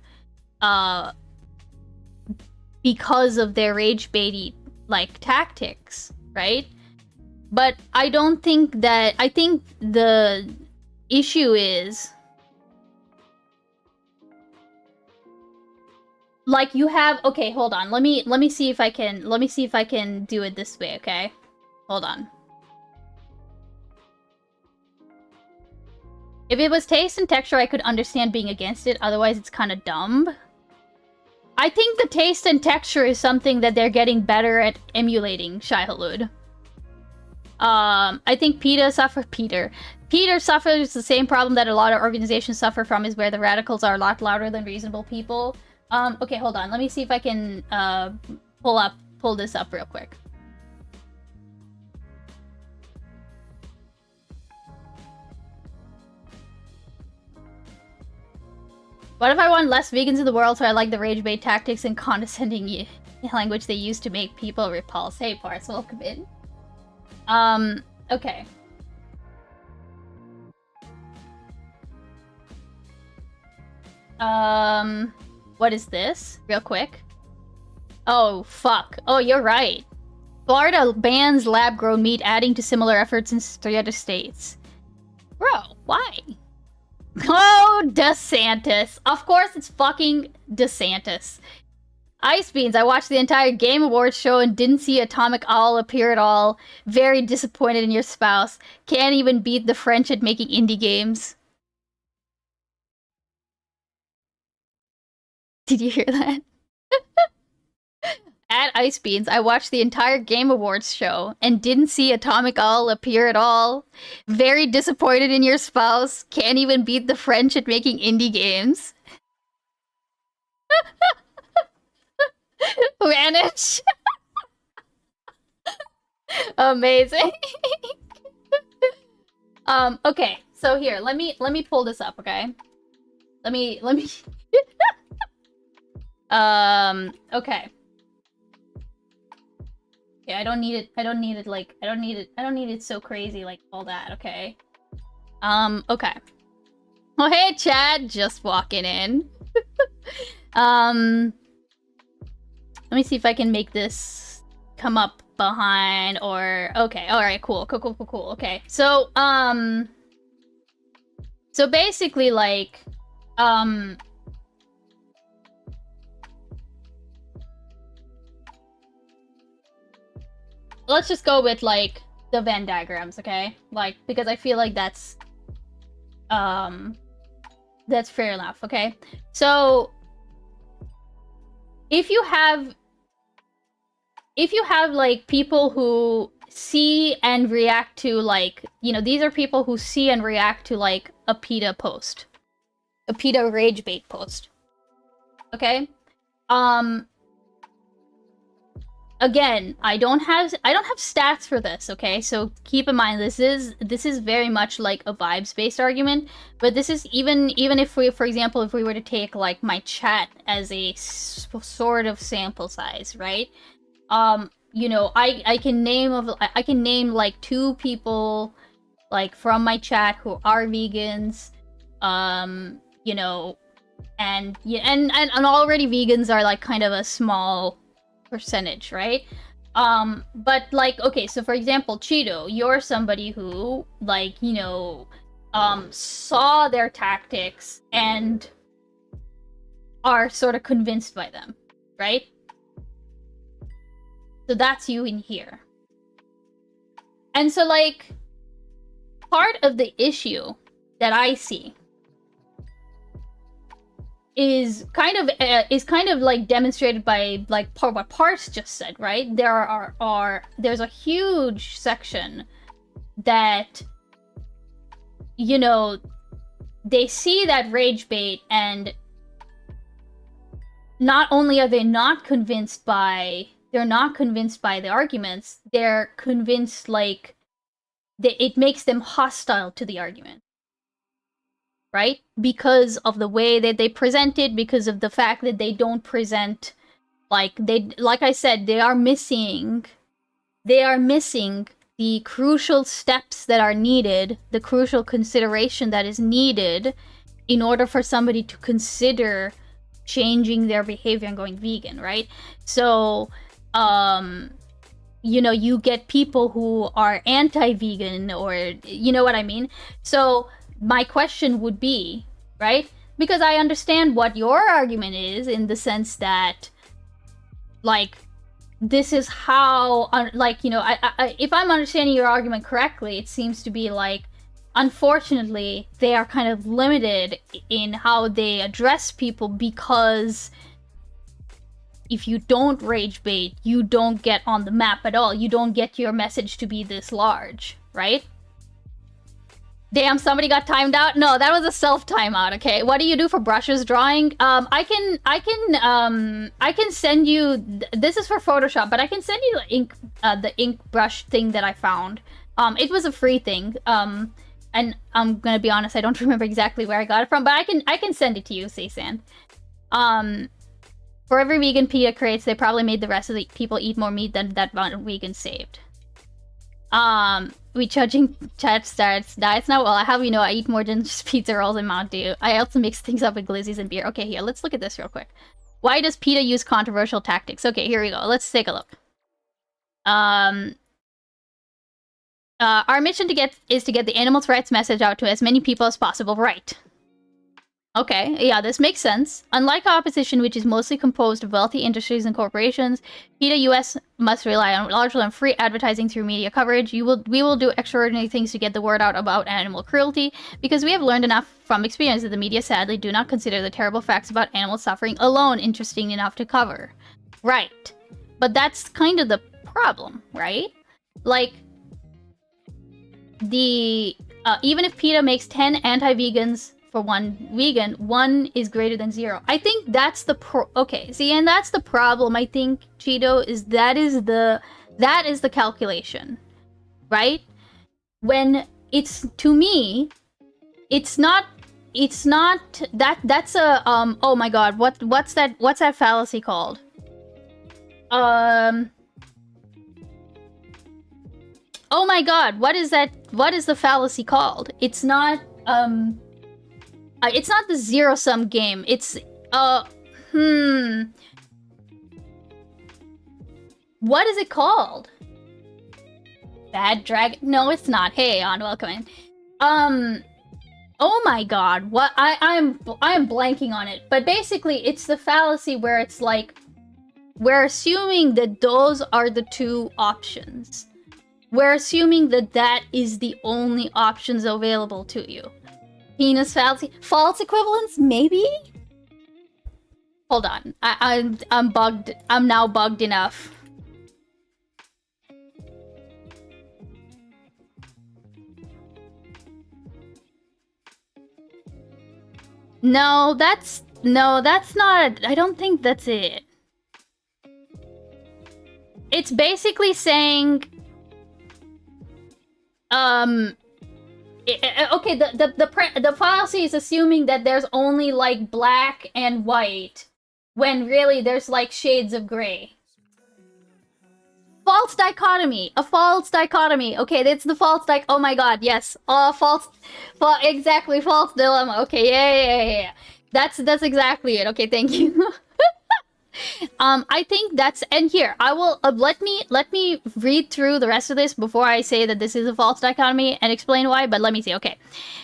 because of their rage-baity, like, tactics, right? But I don't think that... I think the issue is... Like, you have... Okay, hold on. Let me see if I can do it this way, okay? Hold on. If it was taste and texture, I could understand being against it. Otherwise, it's kind of dumb. I think the taste and texture is something that they're getting better at emulating, Shai Halud. I think PETA suffers the same problem that a lot of organizations suffer from, is where the radicals are a lot louder than reasonable people. Okay, hold on. Let me see if I can pull this up real quick. What if I want less vegans in the world, so I like the rage bait tactics and condescending language they use to make people repulse? Hey, Parts, welcome in. Okay. What is this? Real quick. Oh, fuck. Oh, you're right. Florida bans lab-grown meat, adding to similar efforts in 3 other states. Bro, why? Oh, DeSantis. Of course it's fucking DeSantis. Icebeans, I watched the entire Game Awards show and didn't see Atomic Owl appear at all. Very disappointed in your spouse. Can't even beat the French at making indie games. Did you hear that? At Icebeans, I watched the entire Game Awards show and didn't see Atomic Owl appear at all. Very disappointed in your spouse. Can't even beat the French at making indie games. Vanish. Amazing. Okay, so here, let me pull this up, okay? Let me okay. Okay, I don't need it so crazy like all that, okay? Okay. Oh, hey, Chad, just walking in. Let me see if I can make this come up behind or... Okay, alright, cool. Okay, so basically, like, let's just go with, like, the Venn diagrams, okay? Like, because I feel like that's fair enough, okay? So, if you have, like, people who see and react to, like, you know, these are people who see and react to, like, a PETA post. A PETA rage bait post. Okay? Again, I don't have stats for this, okay? So keep in mind this is very much like a vibes-based argument, but this is even if we, for example, if we were to take like my chat as a sort of sample size, right? You know, I can name like 2 people like from my chat who are vegans, you know, and already vegans are like kind of a small percentage, right? But like, okay, so for example, Cheeto, you're somebody who, like, you know, saw their tactics and are sort of convinced by them, right? So that's you in here. And so, like, part of the issue that I see is kind of like demonstrated by like what Parse just said, right? There's a huge section that, you know, they see that rage bait, and not only are they not convinced by the arguments, they're convinced, like, it makes them hostile to the argument. Right? Because of the way that they present it, because of the fact that they don't present, like I said, they are missing the crucial steps that are needed, the crucial consideration that is needed in order for somebody to consider changing their behavior and going vegan, right? So, you know, you get people who are anti-vegan, or, you know what I mean? So, my question would be, right? Because I understand what your argument is, in the sense that, like, this is how, like, you know, I if I'm understanding your argument correctly, it seems to be like, unfortunately, they are kind of limited in how they address people, because if you don't rage bait, you don't get on the map at all. You don't get your message to be this large, right? Damn, somebody got timed out? No, that was a self timeout, okay? What do you do for brushes drawing? I can send you, this is for Photoshop, but I can send you the ink brush thing that I found. It was a free thing. And I'm gonna be honest, I don't remember exactly where I got it from, but I can send it to you, Saysand. For every vegan PETA creates, they probably made the rest of the people eat more meat than that one vegan saved. We judging chat starts diets now. Well, I have, you know, I eat more than just pizza rolls and Mountain Dew. I also mix things up with glizzies and beer. Okay, here, let's look at this real quick. Why does PETA use controversial tactics? Okay, here we go. Let's take a look. Our mission is to get the animals' rights message out to as many people as possible. Right. Okay, yeah, this makes sense. Unlike opposition, which is mostly composed of wealthy industries and corporations, PETA US must rely largely on free advertising through media coverage. We will do extraordinary things to get the word out about animal cruelty, because we have learned enough from experience that the media sadly do not consider the terrible facts about animal suffering alone interesting enough to cover. Right. But that's kind of the problem, right? Like, even if PETA makes 10 anti-vegans for one vegan, 1 is greater than 0. I think that's the okay, see, and that's the problem, I think, Cheeto, is that is the calculation, right? When it's, to me, it's not that's a oh my god, what's that fallacy called? Oh my god, what is the fallacy called? It's not It's not the zero-sum game. It's, what is it called? Bad Dragon? No, it's not. Hey, on, welcome in. Oh my god, what? I am blanking on it. But basically, it's the fallacy where it's like, we're assuming that those are the two options. We're assuming that that is the only options available to you. Penis fallacy? False equivalence? Maybe? Hold on. I'm bugged. I'm now bugged enough. No, that's not. I don't think that's it. It's basically saying, okay, the fallacy is assuming that there's only like black and white, when really there's like shades of gray. False dichotomy. A false dichotomy. Okay, that's the false oh my god, yes. Exactly, false dilemma. Okay, yeah. That's exactly it. Okay, thank you. I think that's, and here, I will, let me read through the rest of this before I say that this is a false dichotomy and explain why, but let me see, okay.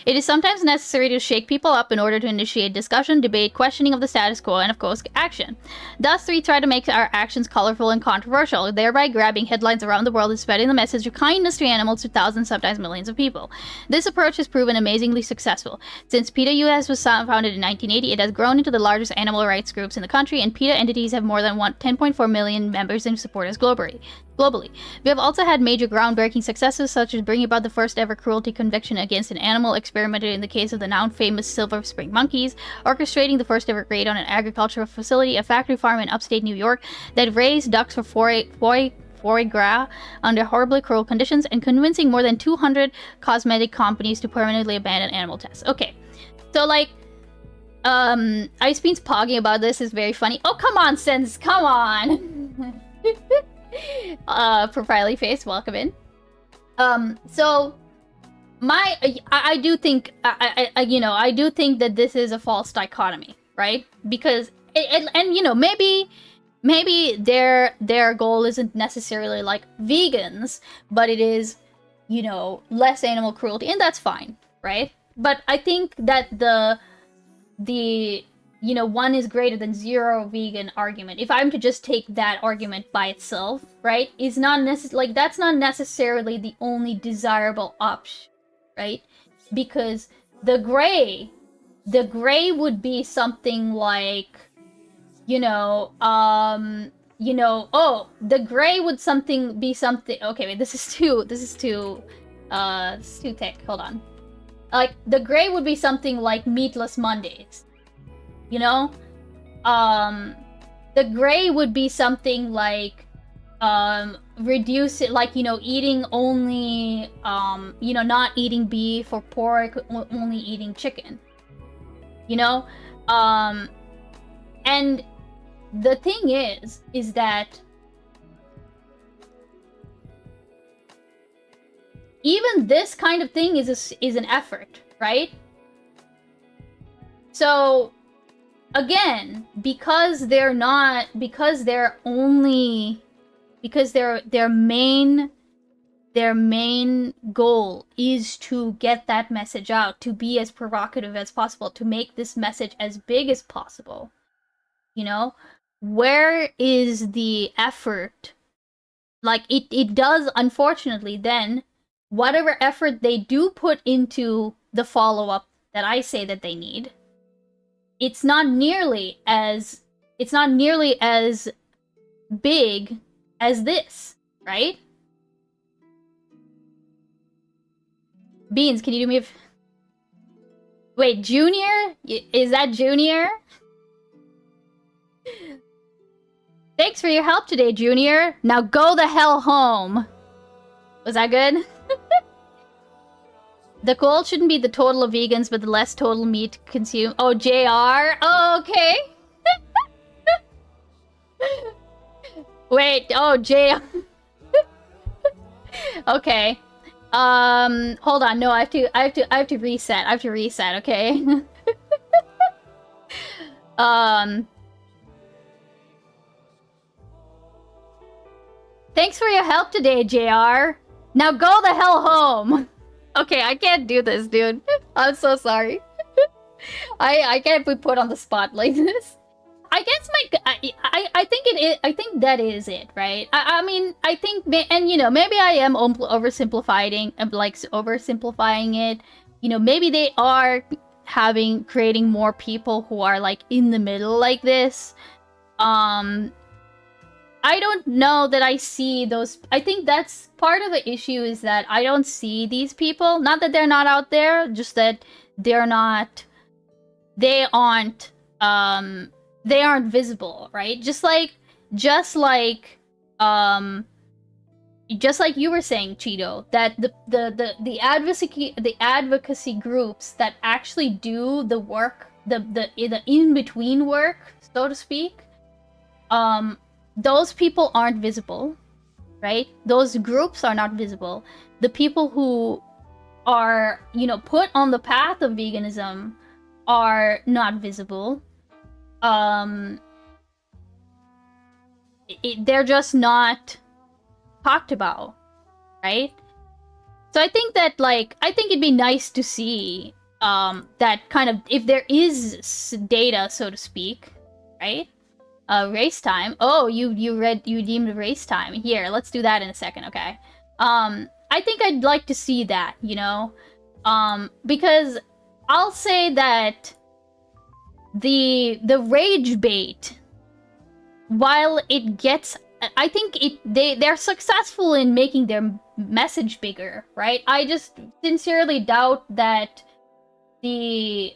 It is sometimes necessary to shake people up in order to initiate discussion, debate, questioning of the status quo, and of course, action. Thus, we try to make our actions colorful and controversial, thereby grabbing headlines around the world and spreading the message of kindness to animals to thousands, sometimes millions of people. This approach has proven amazingly successful. Since PETA US was founded in 1980, it has grown into the largest animal rights groups in the country, and PETA entities have more than 10.4 million members and supporters globally. We have also had major groundbreaking successes, such as bringing about the first ever cruelty conviction against an animal experimented in the case of the now famous Silver Spring monkeys, orchestrating the first ever raid on an agricultural facility, a factory farm in upstate New York, that raised ducks for foie gras under horribly cruel conditions, and convincing more than 200 cosmetic companies to permanently abandon animal tests. Okay, so like, icebeans pogging about this is very funny. Oh, come on, Sens, come on! Proprietary face, welcome in. So, I do think, I do think that this is a false dichotomy, right? Because, and you know, maybe their goal isn't necessarily like vegans, but it is, you know, less animal cruelty, and that's fine, right? But I think that the you know, one is greater than zero vegan argument, if I'm to just take that argument by itself, right, is not like, that's not necessarily the only desirable option, right? Because the gray would be something like, you know, oh, the gray would be something, okay, wait, this is too thick, hold on. Like, the gray would be something like Meatless Mondays, you know? The gray would be something like, reduce it, like, you know, eating only, you know, not eating beef or pork, only eating chicken, you know? And the thing is that even this kind of thing is an effort, right? So again, because their main goal is to get that message out, to be as provocative as possible, to make this message as big as possible, you know, where is the effort? Like, it does, unfortunately, then whatever effort they do put into the follow-up that I say that they need, it's not nearly as big as this, right? Beans, can you do me wait, Junior? Is that Junior? Thanks for your help today, Junior. Now go the hell home. Was that good? The goal shouldn't be the total of vegans, but the less total meat consumed. Oh, JR? Oh, okay. Wait, oh, JR. Okay. Hold on. No, I have to reset. Okay. Thanks for your help today, JR. Now go the hell home. Okay, I can't do this, dude. I'm so sorry. I can't be put on the spot like this. I guess I think it is. I think that is it, right? I mean, I think, and you know, maybe I am oversimplifying, oversimplifying it. You know, maybe they are creating more people who are like in the middle like this. I don't know that I see those. I think that's part of the issue, is that I don't see these people. Not that they're not out there, just that they're not. They aren't visible, right? Just like you were saying, Cheeto, that the advocacy groups that actually do the work, the in between work, so to speak, those people aren't visible, right? Those groups are not visible. The people who are, you know, put on the path of veganism are not visible. They're just not talked about, right? So I think that, like, I think it'd be nice to see that kind of, if there is data, so to speak, right? Race time. Oh, you deemed race time. Here, let's do that in a second, okay? I think I'd like to see that, you know? Because I'll say that the rage bait, while it gets, I think they're successful in making their message bigger, right? I just sincerely doubt that the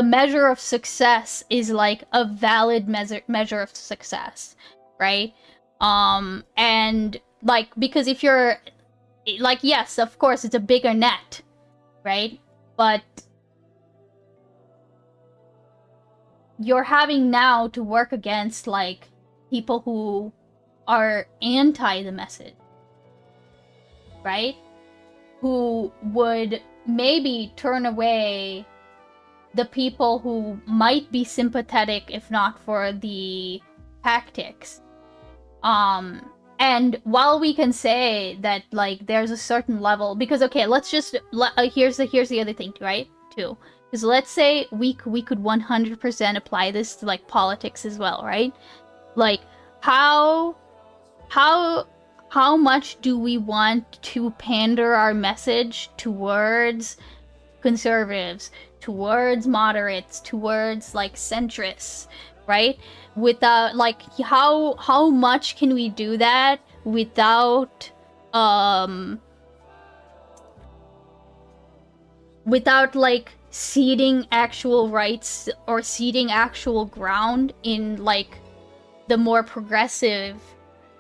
measure of success is like a valid measure of success, right? And like, because if you're like, yes, of course it's a bigger net, right? But you're having now to work against like people who are anti the message, right? Who would maybe turn away the people who might be sympathetic, if not for the tactics. And while we can say that, like, there's a certain level, because okay, let's just here's the other thing, right? Too, because let's say we could 100% apply this to like politics as well, right? Like, how much do we want to pander our message towards conservatives, towards moderates, towards like centrists, right? Without like, how much can we do that without like ceding actual rights or ceding actual ground in like the more progressive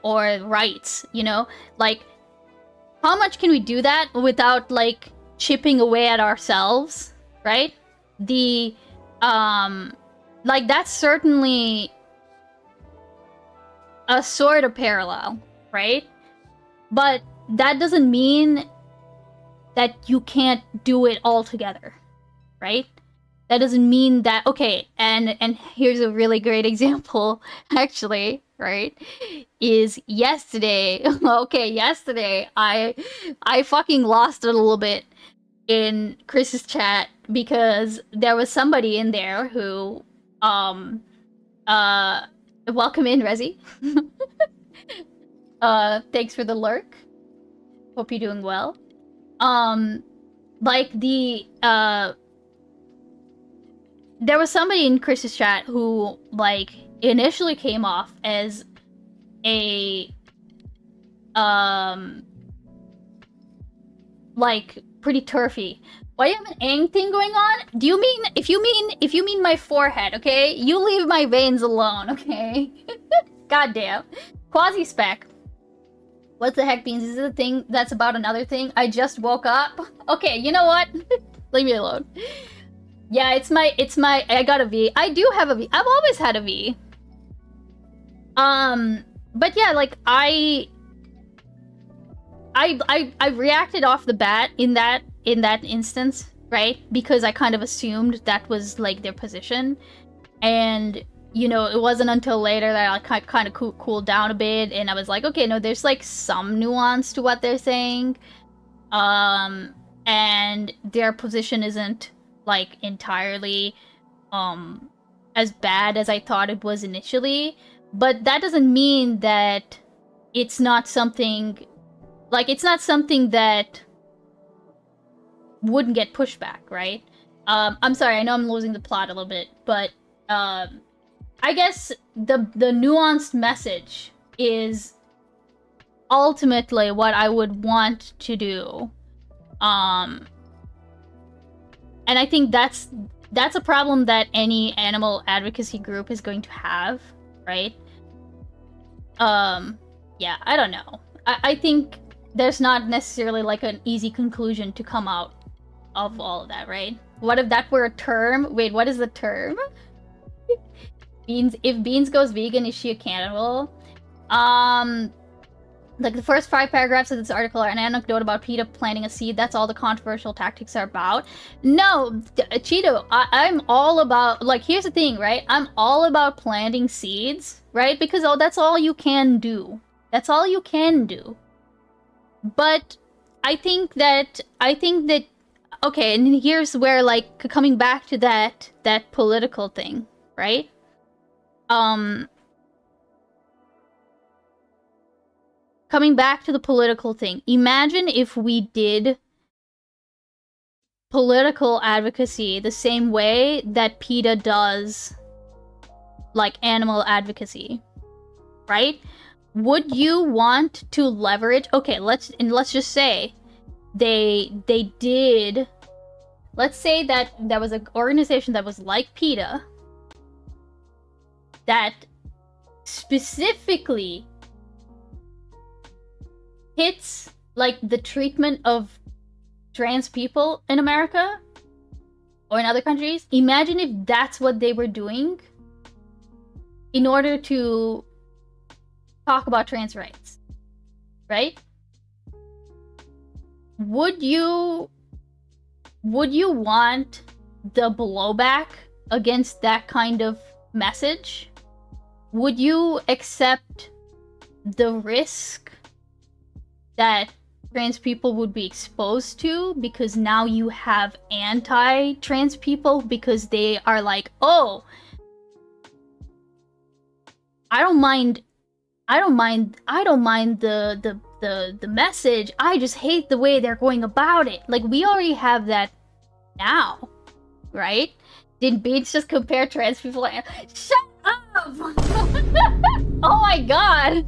or rights, you know? Like, how much can we do that without like chipping away at ourselves, right? Like, that's certainly a sort of parallel, right? But that doesn't mean that you can't do it all together, right? That doesn't mean that, okay, and here's a really great example, actually, right? Is yesterday, okay, yesterday, I fucking lost it a little bit in Chris's chat because there was somebody in there who, welcome in, Rezi. Thanks for the lurk. Hope you're doing well. Like there was somebody in Chris's chat who, like, initially came off as a, like, pretty turfy. Why do you have an ang thing going on? Do you mean, if you mean my forehead, okay? You leave my veins alone, okay? Goddamn. Quasi-spec. What the heck, Beans? Is this a thing that's about another thing? I just woke up. Okay, you know what? Leave me alone. Yeah, it's my, I got a V. I do have a V. I've always had a V. But yeah, like, I reacted off the bat in that instance, right? Because I kind of assumed that was, like, their position. And you know, it wasn't until later that I kind of cooled down a bit, and I was like, okay, no, there's like some nuance to what they're saying, and their position isn't like entirely as bad as I thought it was initially. But that doesn't mean that it's not something that wouldn't get pushed back, right? I'm sorry, I know I'm losing the plot a little bit, but I guess the nuanced message is ultimately what I would want to do. And I think that's a problem that any animal advocacy group is going to have, right? Yeah, I don't know. I think there's not necessarily like an easy conclusion to come out of all of that, right? What if that were a term? Wait, what is the term? Beans. If Beans goes vegan, is she a cannibal? Like the first 5 paragraphs of this article are an anecdote about PETA planting a seed. That's all the controversial tactics are about. No, Cheeto, I'm all about, like, here's the thing, right? I'm all about planting seeds, right? Because that's all you can do. That's all you can do. But I think that, okay, and here's where, like, coming back to that political thing, right? Coming back to the political thing, imagine if we did political advocacy the same way that PETA does, like, animal advocacy, right? Would you want to leverage? Okay, let's just say they did. Let's say that there was an organization that was like PETA that specifically hits like the treatment of trans people in America or in other countries. Imagine if that's what they were doing in order to talk about trans rights, right? Would you want the blowback against that kind of message? Would you accept the risk that trans people would be exposed to because now you have anti-trans people because they are like, oh, I don't mind the message. I just hate the way they're going about it. Like, we already have that now, right? Did Beats just compare trans people? Shut up! Oh my god!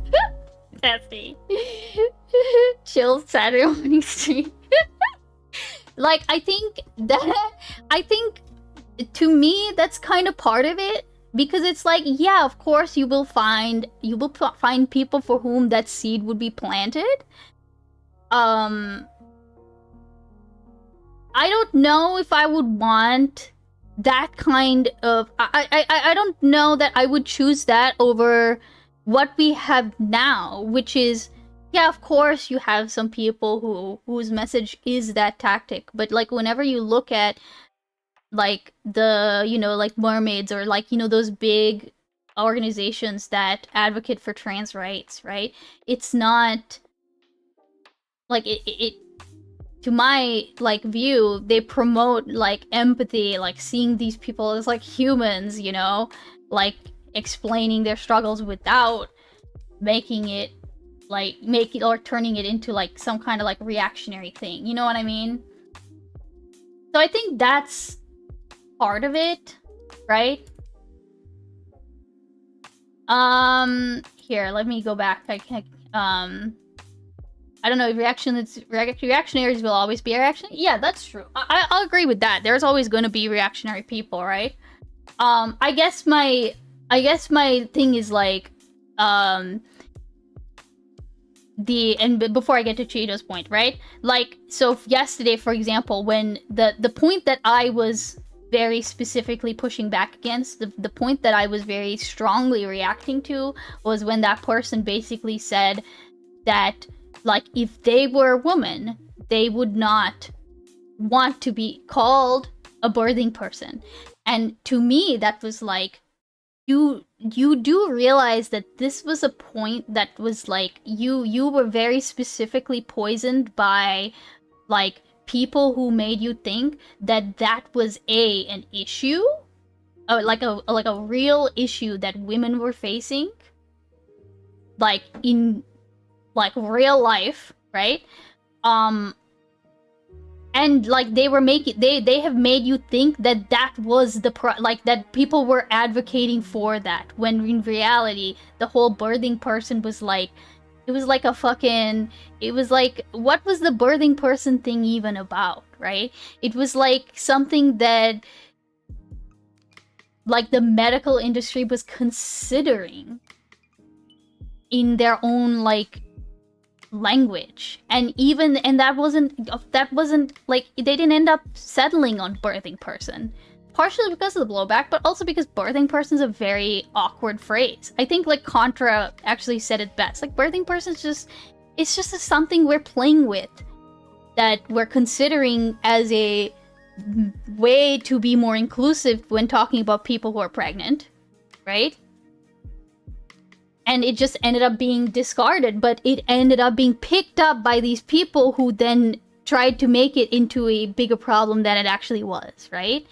Testy. Chill Saturday morning stream. Like, I think to me that's kind of part of it, because it's like, yeah, of course you will find people for whom that seed would be planted. I don't know if I would want that kind of, I don't know that I would choose that over what we have now, which is, yeah, of course you have some people whose message is that tactic, but like whenever you look at like the, you know, like mermaids or like, you know, those big organizations that advocate for trans rights, right? It's not like it to my like view, they promote like empathy, like seeing these people as like humans, you know, like explaining their struggles without making it or turning it into like some kind of like reactionary thing, you know what I mean? So I think that's part of it, right? Here, let me go back. I don't know, reactionaries will always be a reaction. Yeah, that's true. I'll agree with that. There's always going to be reactionary people, right? I guess my thing is like, before I get to Cheeto's point, right? Like, so yesterday, for example, when the point that I was very specifically pushing back against, the point that I was very strongly reacting to, was when that person basically said that, like, if they were a woman, they would not want to be called a birthing person. And to me, that was like, you do realize that this was a point that was like you were very specifically poisoned by like people who made you think that that was an issue, like a real issue that women were facing, like in like real life, right? And like they have made you think that that was like that people were advocating for that, when in reality the whole birthing person was like, it was like what was the birthing person thing even about, right? It was like something that like the medical industry was considering in their own like language, and that wasn't like, they didn't end up settling on birthing person, partially because of the blowback, but also because birthing person is a very awkward phrase. I think like Contra actually said it best, like birthing person is just, it's just something we're playing with, that we're considering as a way to be more inclusive when talking about people who are pregnant, right? And it just ended up being discarded, but it ended up being picked up by these people who then tried to make it into a bigger problem than it actually was, right?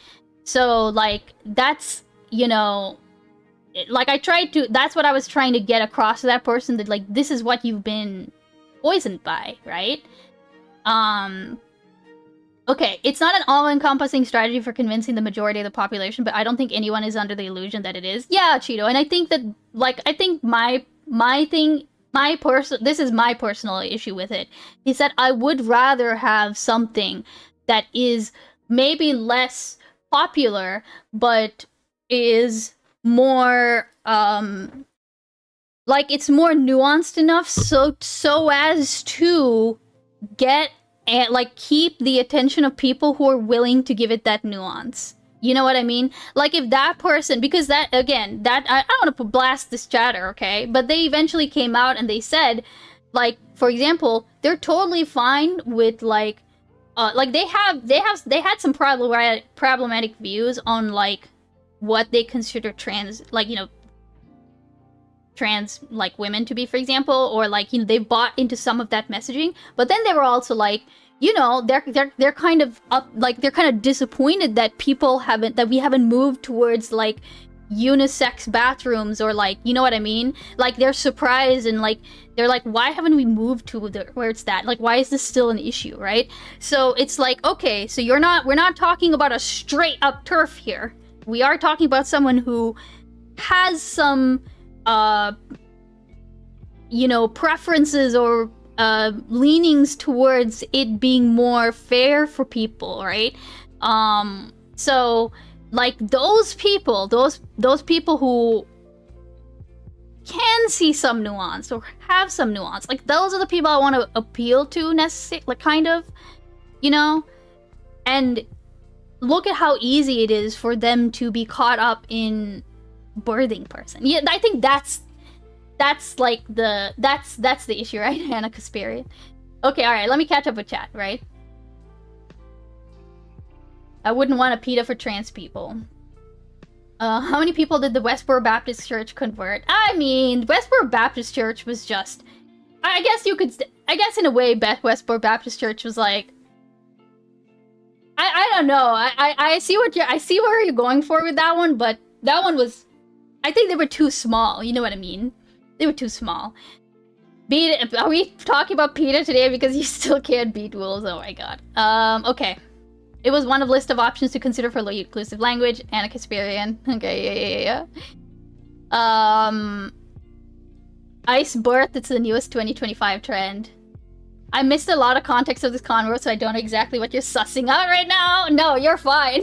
So, like, that's, you know, like that's what I was trying to get across to that person, that, like, this is what you've been poisoned by, right? Okay, it's not an all-encompassing strategy for convincing the majority of the population, but I don't think anyone is under the illusion that it is. Yeah, Cheeto, and I think that, like, I think this is my personal issue with it, is that I would rather have something that is maybe less popular, but is more, like, it's more nuanced enough so as to get and like keep the attention of people who are willing to give it that nuance. You know what I mean? Like if that person, because that, again, that I don't want to blast this chatter, okay? But they eventually came out and they said, like, for example, they're totally fine with like they had some problematic views on like what they consider trans, like, you know, trans like women to be, for example, or like, you know, they bought into some of that messaging, but then they were also like, you know, they're kind of up, like they're kind of disappointed that we haven't moved towards like unisex bathrooms, or like, you know what I mean, like they're surprised and like they're like, why haven't we moved to where it's that, like why is this still an issue, right? So it's like, okay, so we're not talking about a straight up turf here, we are talking about someone who has some you know, preferences or leanings towards it being more fair for people, right? So like those people who can see some nuance or have some nuance, like those are the people I want to appeal to, necessarily, like kind of, you know. And look at how easy it is for them to be caught up in birthing person. Yeah, I think that's like that's the issue, right? Hannah Kasparian. Okay, alright, let me catch up with chat, right? I wouldn't want a PETA for trans people. How many people did the Westboro Baptist Church convert? I mean, Westboro Baptist Church was just, I guess in a way Westboro Baptist Church was like, I don't know. I see where you're going for with that one, but that one was, I think they were too small. You know what I mean? They were too small. Are we talking about PETA today because you still can't beat wolves? Oh my god. Okay. It was one of list of options to consider for inclusive language. Anna Kasparian. Okay, yeah. Ice birth, it's the newest 2025 trend. I missed a lot of context of this convo, so I don't know exactly what you're sussing out right now. No, you're fine.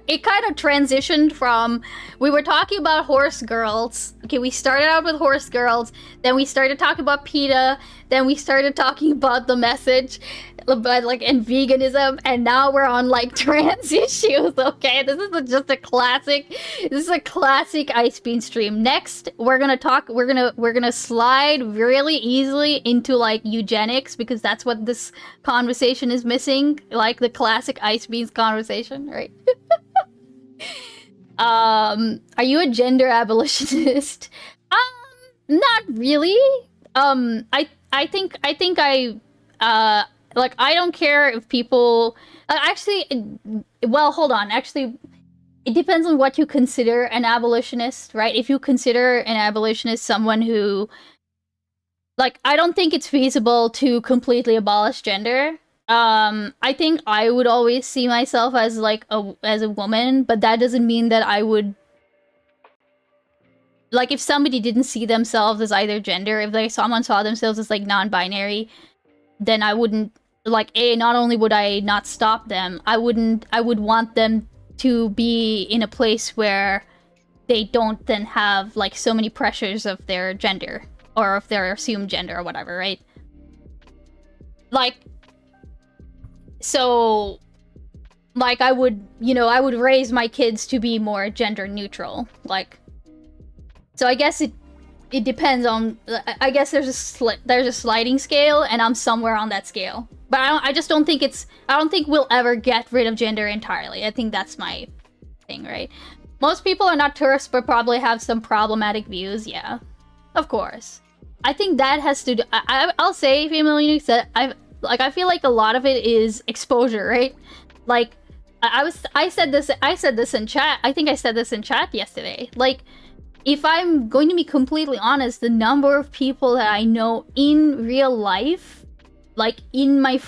It kind of transitioned from, we were talking about horse girls. Okay, we started out with horse girls, then we started talking about PETA, then we started talking about the message, about like, and veganism, and now we're on like trans issues. Okay, this is just a classic. This is a classic Ice Bean stream. Next, we're gonna slide really easily into like eugenics, because that's what this conversation is missing, like the classic Ice Beans conversation, right? Are you a gender abolitionist? Not really. Like, I don't care if people well, hold on. Actually, it depends on what you consider an abolitionist, right? If you consider an abolitionist someone who, like, I don't think it's feasible to completely abolish gender. I think I would always see myself as like as a woman, but that doesn't mean that I would, like, if somebody didn't see themselves as either gender, if like someone saw themselves as like non-binary, then I wouldn't, like, not only would I not stop them, I would want them to be in a place where they don't then have like so many pressures of their gender or of their assumed gender or whatever, right? Like, so, like, I would raise my kids to be more gender neutral, like. So I guess it depends on. I guess there's a sliding scale, and I'm somewhere on that scale. But I just don't think it's. I don't think we'll ever get rid of gender entirely. I think that's my thing, right? Most people are not tourists, but probably have some problematic views. Yeah, of course. I think that has to do. I'll say, female unique, that I feel like a lot of it is exposure, right? Like, I said this in chat. I think I said this in chat yesterday. Like, if I'm going to be completely honest, the number of people that I know in real life, like in my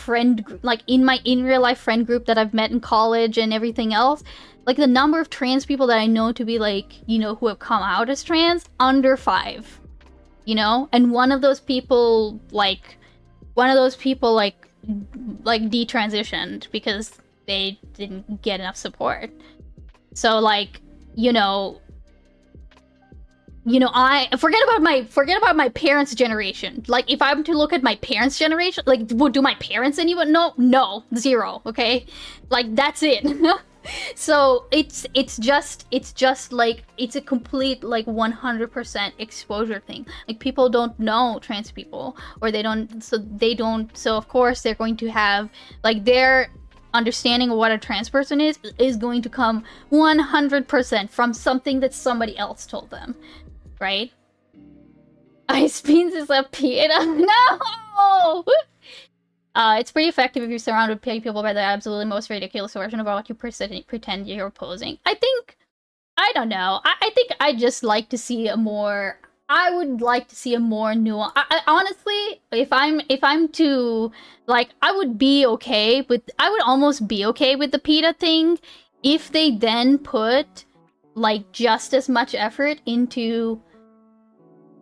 in real life friend group that I've met in college and everything else, like the number of trans people that I know to be like, who have come out as trans, under 5, and one of those people detransitioned because they didn't get enough support. So like, I forget about my parents' generation. Like, if I'm to look at my parents' generation, like, do my parents anyone know? No, 0. Okay, like, that's it. So it's just like, it's a complete like 100% exposure thing. Like, people don't know trans people, or they don't. So of course they're going to have like their understanding of what a trans person is going to come 100% from something that somebody else told them. Right? Icebeans is a PETA. No! It's pretty effective if you're surrounded with people by the absolutely most ridiculous version of what you pretend you're opposing. I don't know. I think I'd just like to see a more... I would like to see a more nuance. Honestly, if I'm to... Like, I would almost be okay with the PETA thing if they then put, like, just as much effort into...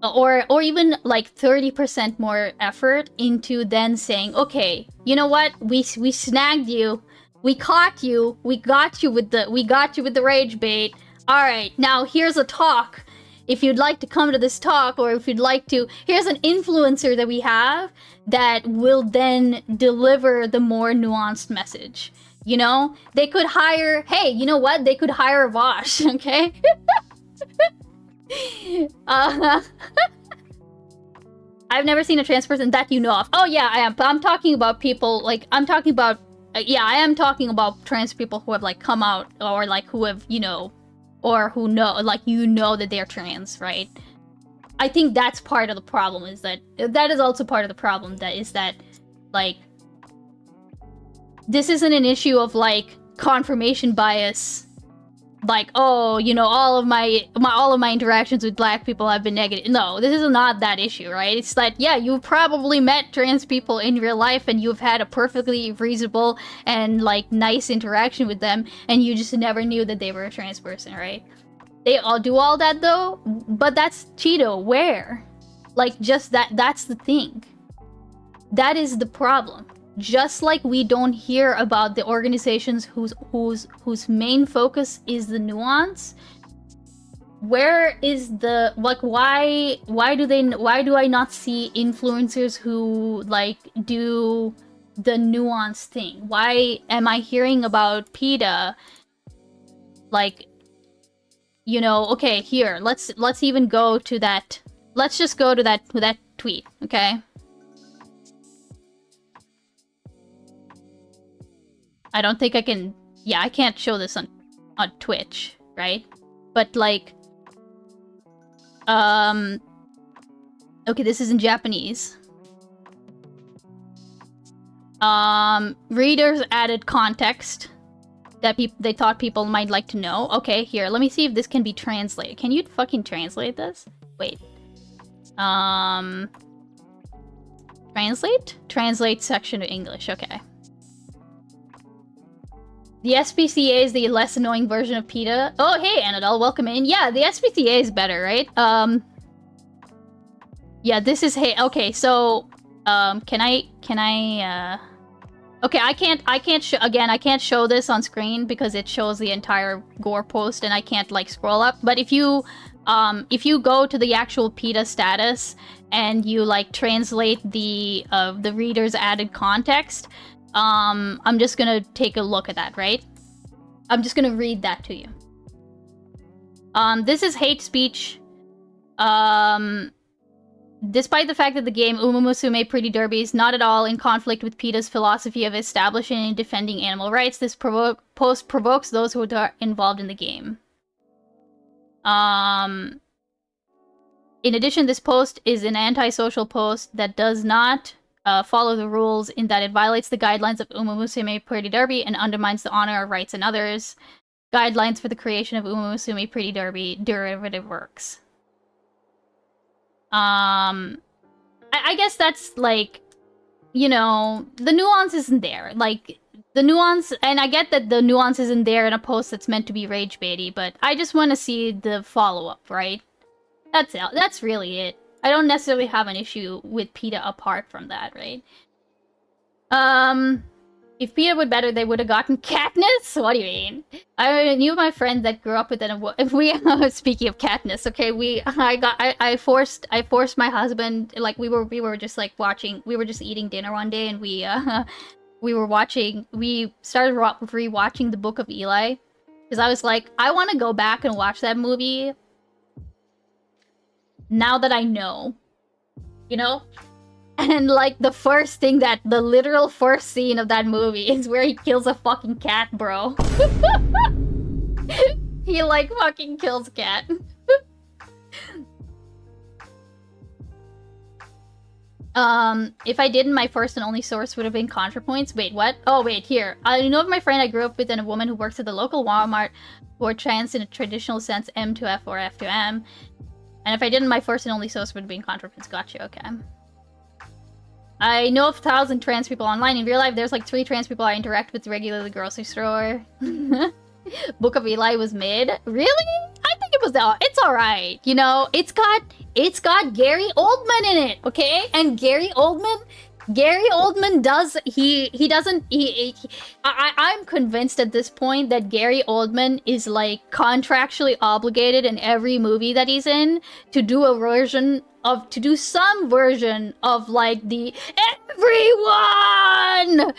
Or even like 30% more effort into then saying, okay, you know what? We snagged you, we caught you, we got you with the rage bait. All right, now here's a talk. If you'd like to come to this talk, or if you'd like to, here's an influencer that we have that will then deliver the more nuanced message. They could hire. Hey, you know what? They could hire Vosh. Okay. I've never seen a trans person that you know of. Oh yeah, I am. But I'm talking about people, like, I am talking about trans people who have, like, come out, or, like, who have, or who know, like, that they're trans, right? I think that's part of the problem, is that is also part of the problem, that, like, this isn't an issue of, like, confirmation bias. Like, oh, all of my interactions with black people have been negative. No, this is not that issue, right? It's that, yeah, you've probably met trans people in real life, and you've had a perfectly reasonable and, like, nice interaction with them, and you just never knew that they were a trans person, right? They all do all that, though, but that's Cheeto. Where? Like, just that's the thing. That is the problem. Just like we don't hear about the organizations whose main focus is the nuance. Where is the, like, why do I not see influencers who, like, do the nuance thing? Why am I hearing about PETA? Like, okay, here, let's even go to that. Let's just go to that tweet, okay? I don't think I can... Yeah, I can't show this on Twitch, right? But like, okay, this is in Japanese. Readers added context that they thought people might like to know. Okay, here, let me see if this can be translated. Can you fucking translate this? Wait. Translate? Translate section to English, okay. The SPCA is the less annoying version of PETA. Oh, hey, Anadol, welcome in. Yeah, the SPCA is better, right? Yeah, this is, hey, okay, so, can I, okay, I can't show this on screen because it shows the entire gore post and I can't, like, scroll up. But if you go to the actual PETA status and you, like, translate the reader's added context, I'm just gonna take a look at that, right? I'm just gonna read that to you. This is hate speech. Despite the fact that the game Uma Musume Pretty Derby is not at all in conflict with PETA's philosophy of establishing and defending animal rights, this post provokes those who are involved in the game. In addition, this post is an antisocial post that does not follow the rules in that it violates the guidelines of Uma Musume Pretty Derby and undermines the honor of rights and others. Guidelines for the creation of Uma Musume Pretty Derby derivative works. I guess that's, like, you know, the nuance isn't there. Like, the nuance, and I get that the nuance isn't there in a post that's meant to be rage baity, but I just want to see the follow-up, right? That's it. That's really it. I don't necessarily have an issue with PETA apart from that, right? If PETA would better, they would have gotten Katniss? What do you mean? I knew my friend that grew up with an... speaking of Katniss, okay, I forced my husband, like, we were just, like, watching... We were just eating dinner one day, and we started rewatching the Book of Eli. Because I was like, I want to go back and watch that movie now that I know. You know? And, like, the literal first scene of that movie is where he kills a fucking cat, bro. He, like, fucking kills a cat. If I didn't, my first and only source would have been ContraPoints. Wait, what? Oh, wait, here. I know of my friend I grew up with and a woman who works at the local Walmart who are trans in a traditional sense, M to F or F to M. And if I didn't, my first and only source would have been ContraPoints. Gotcha, okay. I know of 1,000 trans people online. In real life, there's like 3 trans people I interact with regularly at the grocery store. Book of Eli was mid. Really? I think it was. It's all right. You know, it's got Gary Oldman in it. Okay, and Gary Oldman does. I'm convinced at this point that Gary Oldman is like contractually obligated in every movie that he's in to do some version of like the everyone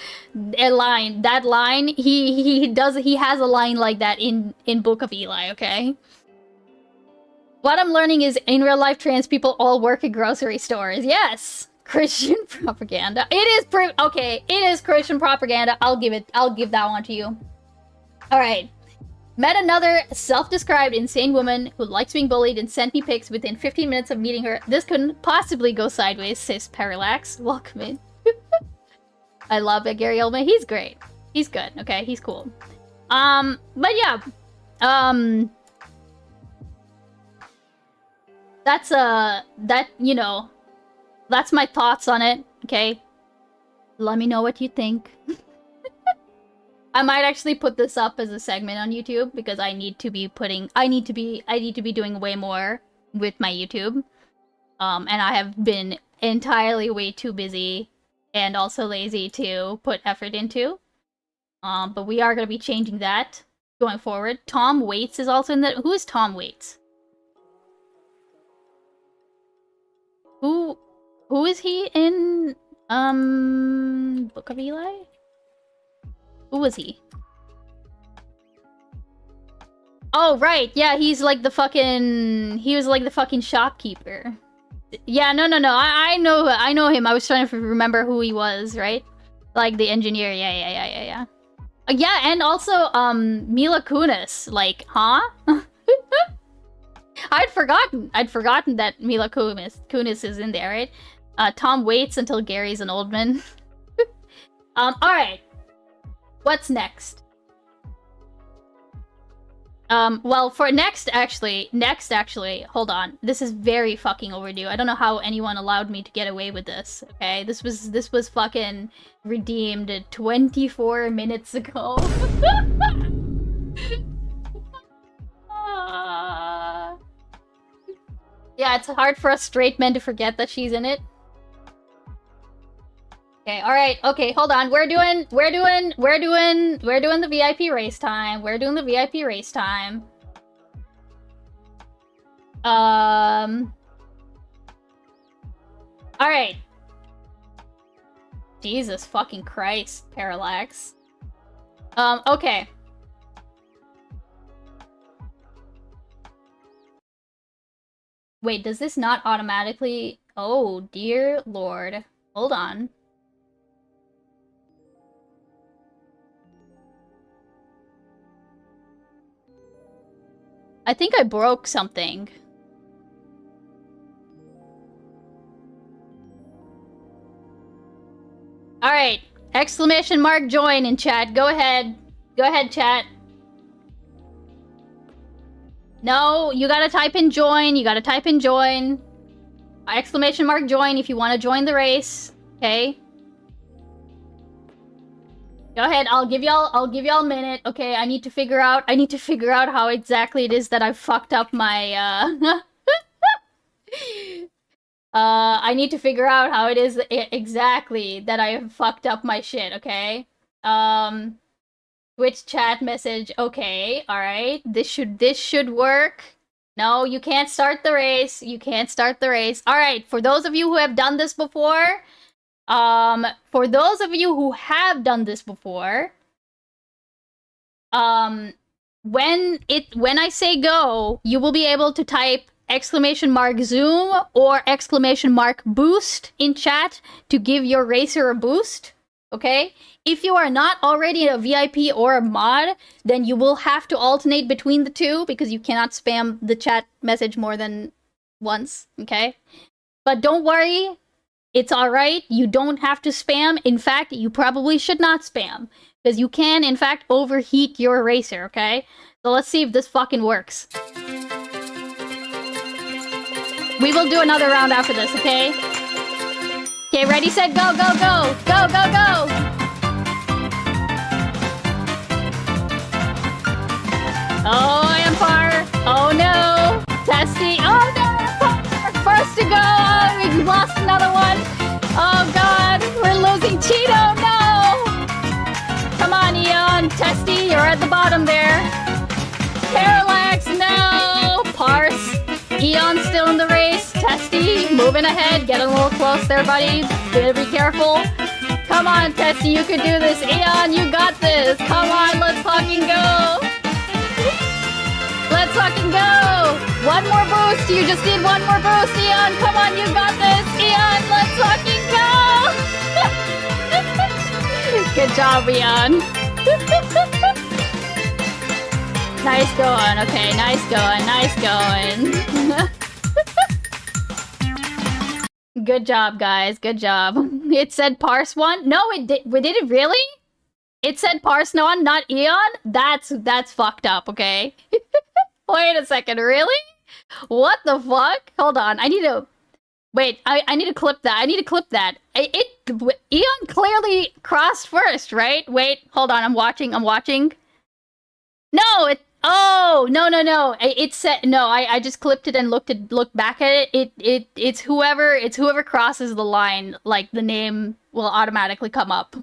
line. That line, he has a line like that in Book of Eli, okay? What I'm learning is in real life trans people all work at grocery stores. Yes. Christian propaganda. It is Christian propaganda. I'll give that one to you. Alright. Met another self-described insane woman who likes being bullied and sent me pics within 15 minutes of meeting her. This couldn't possibly go sideways, sis Parallax. Welcome in. I love Gary Oldman. He's great. He's good, okay? He's cool. But yeah. That's my thoughts on it, okay? Let me know what you think. I might actually put this up as a segment on YouTube because I need to be doing way more with my YouTube. And I have been entirely way too busy and also lazy to put effort into. But we are going to be changing that going forward. Tom Waits is also in that. Who is Tom Waits? Who is he in, Book of Eli? Who was he? Oh, right, yeah, he was like the fucking shopkeeper. Yeah, no, I know him. I was trying to remember who he was, right? Like, the engineer, yeah. Yeah, and also, Mila Kunis, like, huh? I'd forgotten that Mila Kunis is in there, right? Tom waits until Gary's an old man. Alright. What's next? Well, for next actually, hold on. This is very fucking overdue. I don't know how anyone allowed me to get away with this, okay? This was fucking redeemed 24 minutes ago. Yeah, it's hard for us straight men to forget that she's in it. Okay, alright, okay, hold on. We're doing the VIP race time. We're doing the VIP race time. Alright. Jesus fucking Christ, Parallax. Okay. Wait, does this not automatically... Oh, dear lord. Hold on. I think I broke something. Alright. Exclamation mark join in chat. Go ahead. Go ahead, chat. No, you gotta type in join. You gotta type in join. Exclamation mark join if you want to join the race. Okay. Go ahead. I'll give y'all a minute. Okay, I need to figure out how exactly it is that I fucked up my I need to figure out how it is exactly that I fucked up my shit, okay? Which chat message? Okay, alright. This should work. No, you can't start the race. You can't start the race. Alright, for those of you who have done this before, when I say go, you will be able to type exclamation mark zoom or exclamation mark boost in chat to give your racer a boost, okay? If you are not already a VIP or a mod, then you will have to alternate between the two because you cannot spam the chat message more than once, okay? But don't worry, it's alright, you don't have to spam. In fact, you probably should not spam because you can, in fact, overheat your racer, okay? So let's see if this fucking works. We will do another round after this, okay? Okay, ready, set, go, go, go! Go, go, go! Oh, Empire! Oh no! Testy! Oh no, Empire! First to go! Oh, we lost another one! Oh god! We're losing Cheeto! No! Come on, Eon! Testy, you're at the bottom there! Parallax, no! Parse! Eon still in the race. Testy, moving ahead. Get a little close there, buddy. Better be careful. Come on, Testy, you can do this. Eon, you got this. Come on, let's fucking go. Let's fucking go. One more boost. You just need one more boost, Eon. Come on, you got this. Eon, let's fucking go. Good job, Eon. Nice going, okay, nice going, nice going. Good job, guys, good job. It said parse one? No, it did it really? It said parse one, not Eon? That's fucked up, okay? Wait a second, really? What the fuck? Hold on, I need to... Wait, I need to clip that, Eon clearly crossed first, right? Wait, hold on, I'm watching. No, oh, no. It said no. I just clipped it and looked back at it. It's whoever crosses the line. Like the name will automatically come up.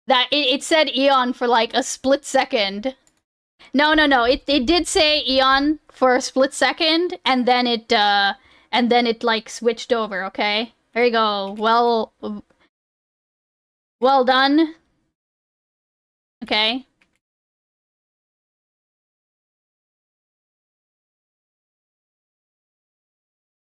That it said Eon for like a split second. No. It did say Eon for a split second, and then it like switched over. Okay, there you go. Well done. Okay.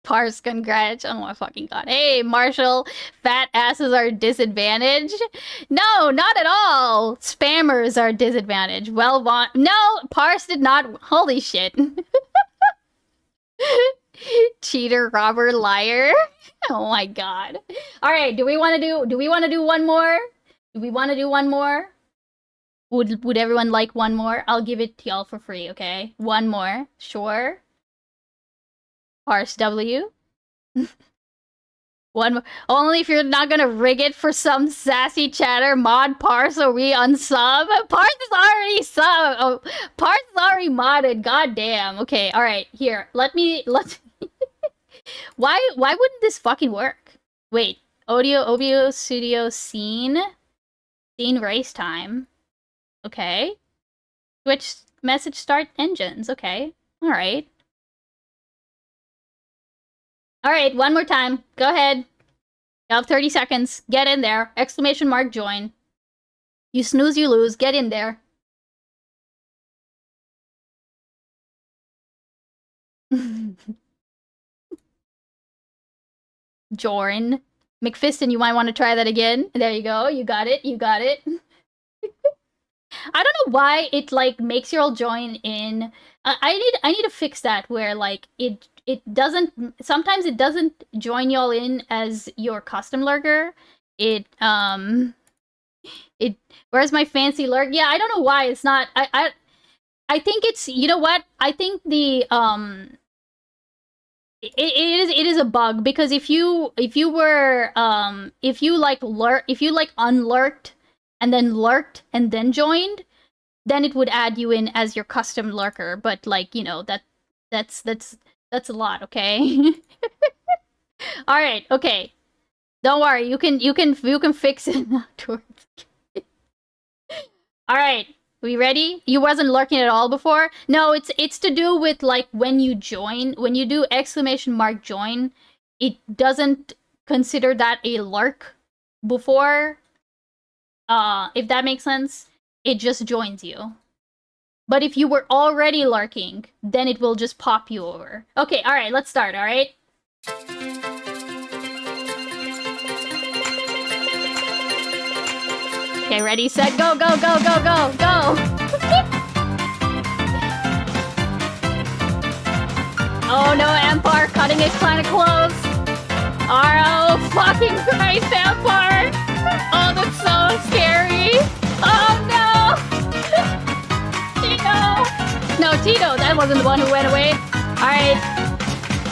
Parse, congrats. Oh my fucking god. Hey, Marshall, fat asses are disadvantaged? No, not at all. Spammers are disadvantaged. Well, no, Parse did not. Holy shit. Cheater, robber, liar. Oh my god. All right, do we want to do one more? Do we want to do one more? Would everyone like one more? I'll give it to y'all for free, okay? One more. Sure. Parse W. One more. Only if you're not gonna rig it for some sassy chatter. Mod Parse or we unsub. Parse is already sub. Oh, Parse is already modded. God damn. Okay, alright. Here. Let Why wouldn't this fucking work? Wait. OBO Studio Scene race time. Okay. Switch message start engines. Okay. Alright. Alright, one more time. Go ahead. You have 30 seconds. Get in there. Exclamation mark join. You snooze, you lose. Get in there. Join. McFiston, you might want to try that again. There you go. You got it. You got it. I don't know why it like makes you all join in. I need to fix that where like it doesn't, sometimes it doesn't join y'all in as your custom lurker. Where's my fancy lurk? Yeah, I don't know why it's not. I think it's, you know what? I think the it is a bug because if you unlurked and then lurked and then joined, then it would add you in as your custom lurker. But like, you know, that's a lot, okay? All right, okay. Don't worry, you can fix it afterwards. All right, we ready? You wasn't lurking at all before? No, it's to do with like when you join, when you do exclamation mark join, it doesn't consider that a lurk before. If that makes sense, it just joins you. But if you were already lurking, then it will just pop you over. Okay, all right, let's start, all right? Okay, ready, set, go, go, go, go, go, go! Oh no, Empire, cutting it kinda close. Oh, fucking Christ, Empire! Oh, that's so scary! Oh no! Tito! No, Tito, that wasn't the one who went away. Alright.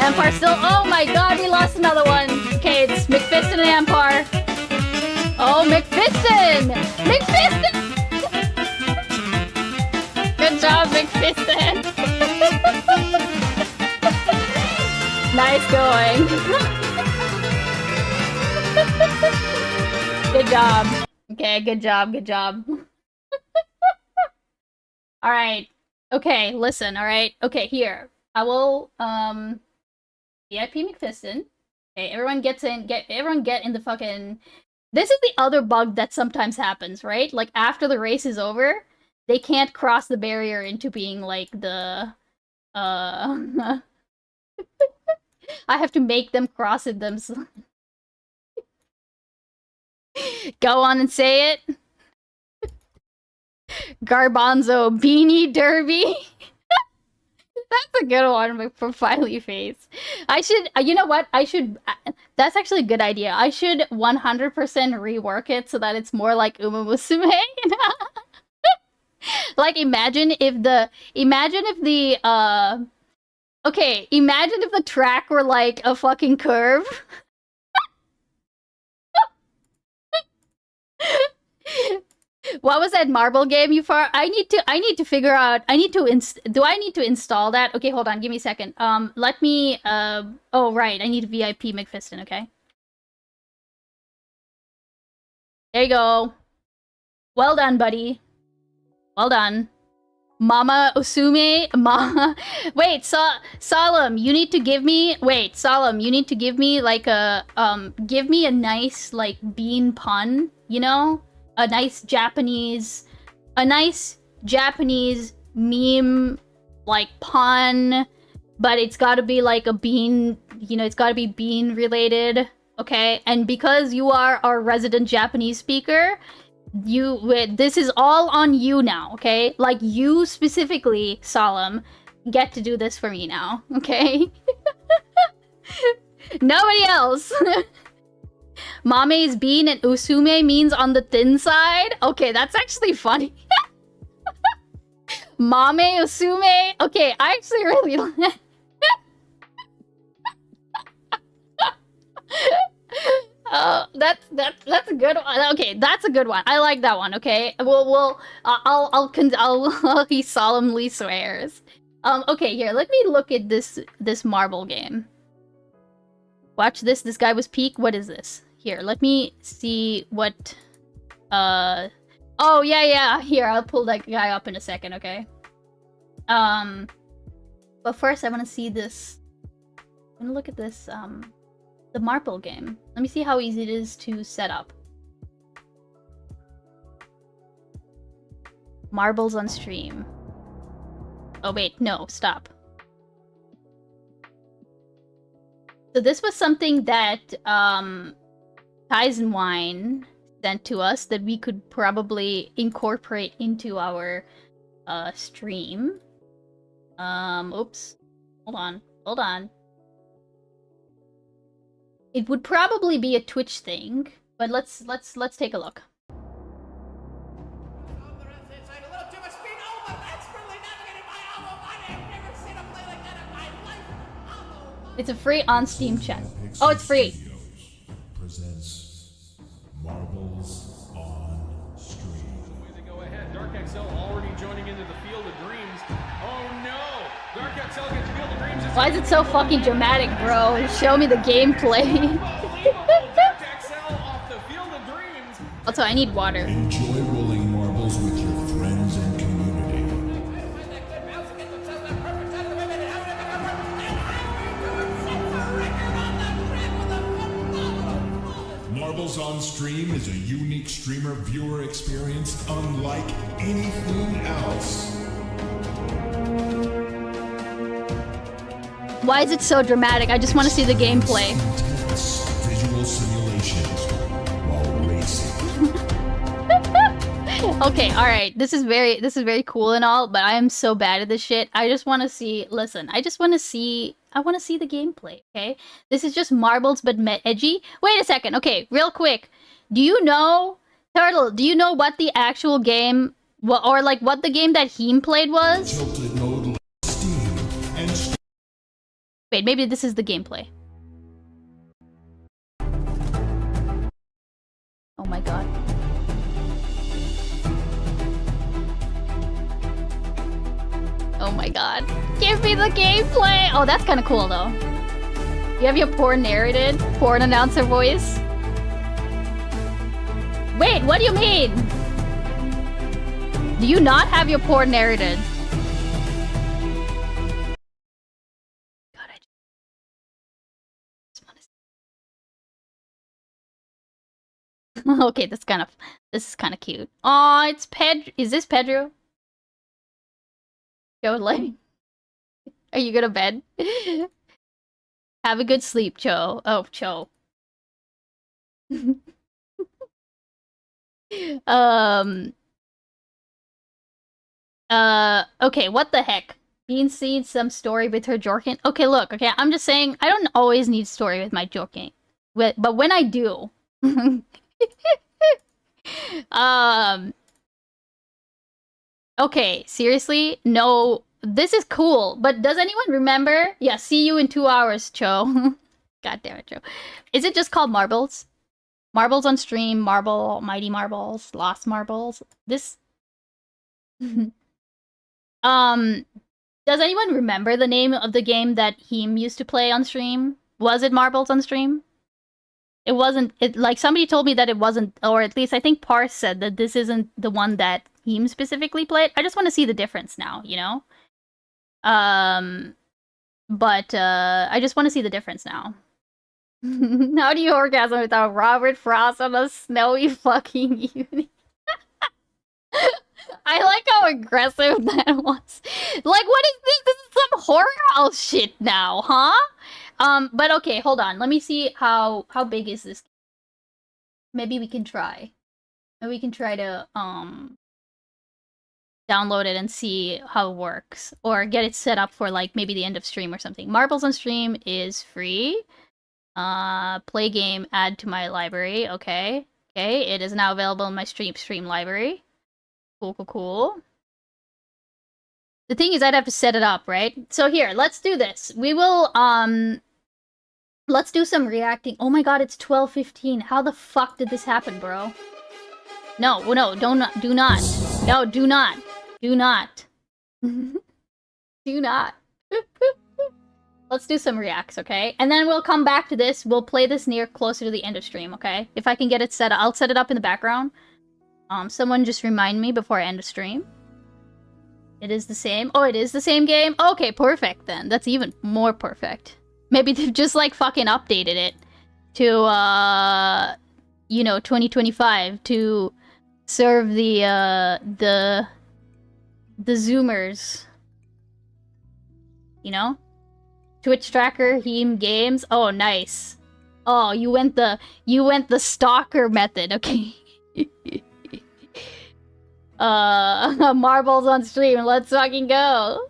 Empire still. Oh my god, we lost another one. Okay, it's McFiston and Empire. Oh, McFiston! McFiston! Good job, McFiston! Nice going. Good job. Okay, good job, good job. Alright. Okay, listen, alright? Okay, here. I will, VIP McFiston. Okay, everyone gets in, everyone get in the fucking... This is the other bug that sometimes happens, right? Like, after the race is over, they can't cross the barrier into being, like, the, I have to make them cross it themselves. Go on and say it. Garbanzo Beanie Derby. That's a good one for Filey Face. I should, you know what? I should, that's actually a good idea. I should 100% rework it so that it's more like Uma Musume. Like, imagine if the track were like a fucking curve. What was that marble game you far? I need to figure out. Do I need to install that? Okay, hold on. Give me a second. Let me. Oh right, I need a VIP McFiston. Okay. There you go. Well done, buddy. Well done, Mama Usume. Wait, Solemn. You need to give me. Wait, Solemn. You need to give me like a Give me a nice like bean pun. You know. A nice Japanese meme, like, pun, but it's gotta be like a bean you know, it's got to be bean related, okay? And because you are our resident Japanese speaker, this is all on you now, okay? Like, you specifically, Solemn, get to do this for me now, okay? Nobody else. Mame is bean and usume means on the thin side? Okay, that's actually funny. Mame, usume? Okay, I actually really like... that's a good one. Okay, that's a good one. I like that one. Okay, he solemnly swears. Okay, here, let me look at this marble game. Watch this. This guy was peak. What is this? Here, let me see what. Oh yeah. Here, I'll pull that guy up in a second. Okay. But first, I want to see this. I'm gonna look at this. The marble game. Let me see how easy it is to set up. Marbles on stream. Oh wait, no, stop. So this was something that Kaizenwine sent to us that we could probably incorporate into our stream. Oops. Hold on. It would probably be a Twitch thing, but let's take a look. It's a free on Steam chat. Oh, it's free. Presents Marbles on Stream. Way to go ahead. Dark XL already joining into the Field of Dreams. Oh no! Dark XL gets Field of Dreams. Why is it so fucking dramatic, bro? Show me the gameplay. Dark XL off the Field of Dreams. Also, I need water. Enjoy rolling marbles with your friends and community. Marbles on Stream is a unique streamer viewer experience unlike anything else. Why is it so dramatic? I just want to see the gameplay. Intense visual simulations while racing. Okay, alright. This is very cool and all, but I am so bad at this shit. I just want to see... Listen, I want to see the gameplay, okay? This is just marbles, but edgy. Wait a second. Okay, real quick. Do you know... Turtle, do you know what the actual game... Or, like, what the game that Heem played was? Tilted mode, Steam, and Wait, maybe this is the gameplay. Oh my god. Oh my god. Give me the gameplay! Oh, that's kind of cool, though. You have your porn narrated? Porn announcer voice? Wait, what do you mean? Do you not have your porn narrated? God, I just want to see. Okay, this is kind of cute. Aw, it's Pedro. Is this Pedro? Totally. Are you gonna bed? Have a good sleep, Cho. Oh, Cho. Okay, what the heck? Bean seen some story with her joking. Okay, look, okay, I'm just saying, I don't always need story with my joking. But when I do... Okay, seriously? No, this is cool, but does anyone remember? Yeah, see you in 2 hours, Cho. God damn it, Cho. Is it just called Marbles? Marbles on Stream, Mighty Marbles, Lost Marbles. This... Does anyone remember the name of the game that Heem used to play on stream? Was it Marbles on Stream? It wasn't. Like, somebody told me that it wasn't, or at least I think Parse said that this isn't the one that Heem specifically played. I just want to see the difference now, you know? But I just want to see the difference now. How do you orgasm without Robert Frost on a snowy fucking evening? I like how aggressive that was. Like, what is this? This is some horror house shit now, huh? But okay, hold on. Let me see how big is this. Maybe we can try. Maybe we can try to download it and see how it works, or get it set up for like maybe the end of stream or something. Marbles on Stream is free. Play game, add to my library. Okay. Okay, it is now available in my stream library. Cool. The thing is, I'd have to set it up, right? So here, let's do this. We will, let's do some reacting. Oh my god, it's 12:15. How the fuck did this happen, bro? No, do not. No, do not. Do not. Do not. Let's do some reacts, okay? And then we'll come back to this. We'll play this near closer to the end of stream, okay? If I can get it set up, I'll set it up in the background. Someone just remind me before I end the stream. It is the same. Oh, it is the same game? Okay, perfect then. That's even more perfect. Maybe they've just like fucking updated it to, you know, 2025 to serve the Zoomers. You know? Twitch tracker, Heem games. Oh, nice. Oh, you went the stalker method. Okay. Marbles on Stream. Let's fucking go.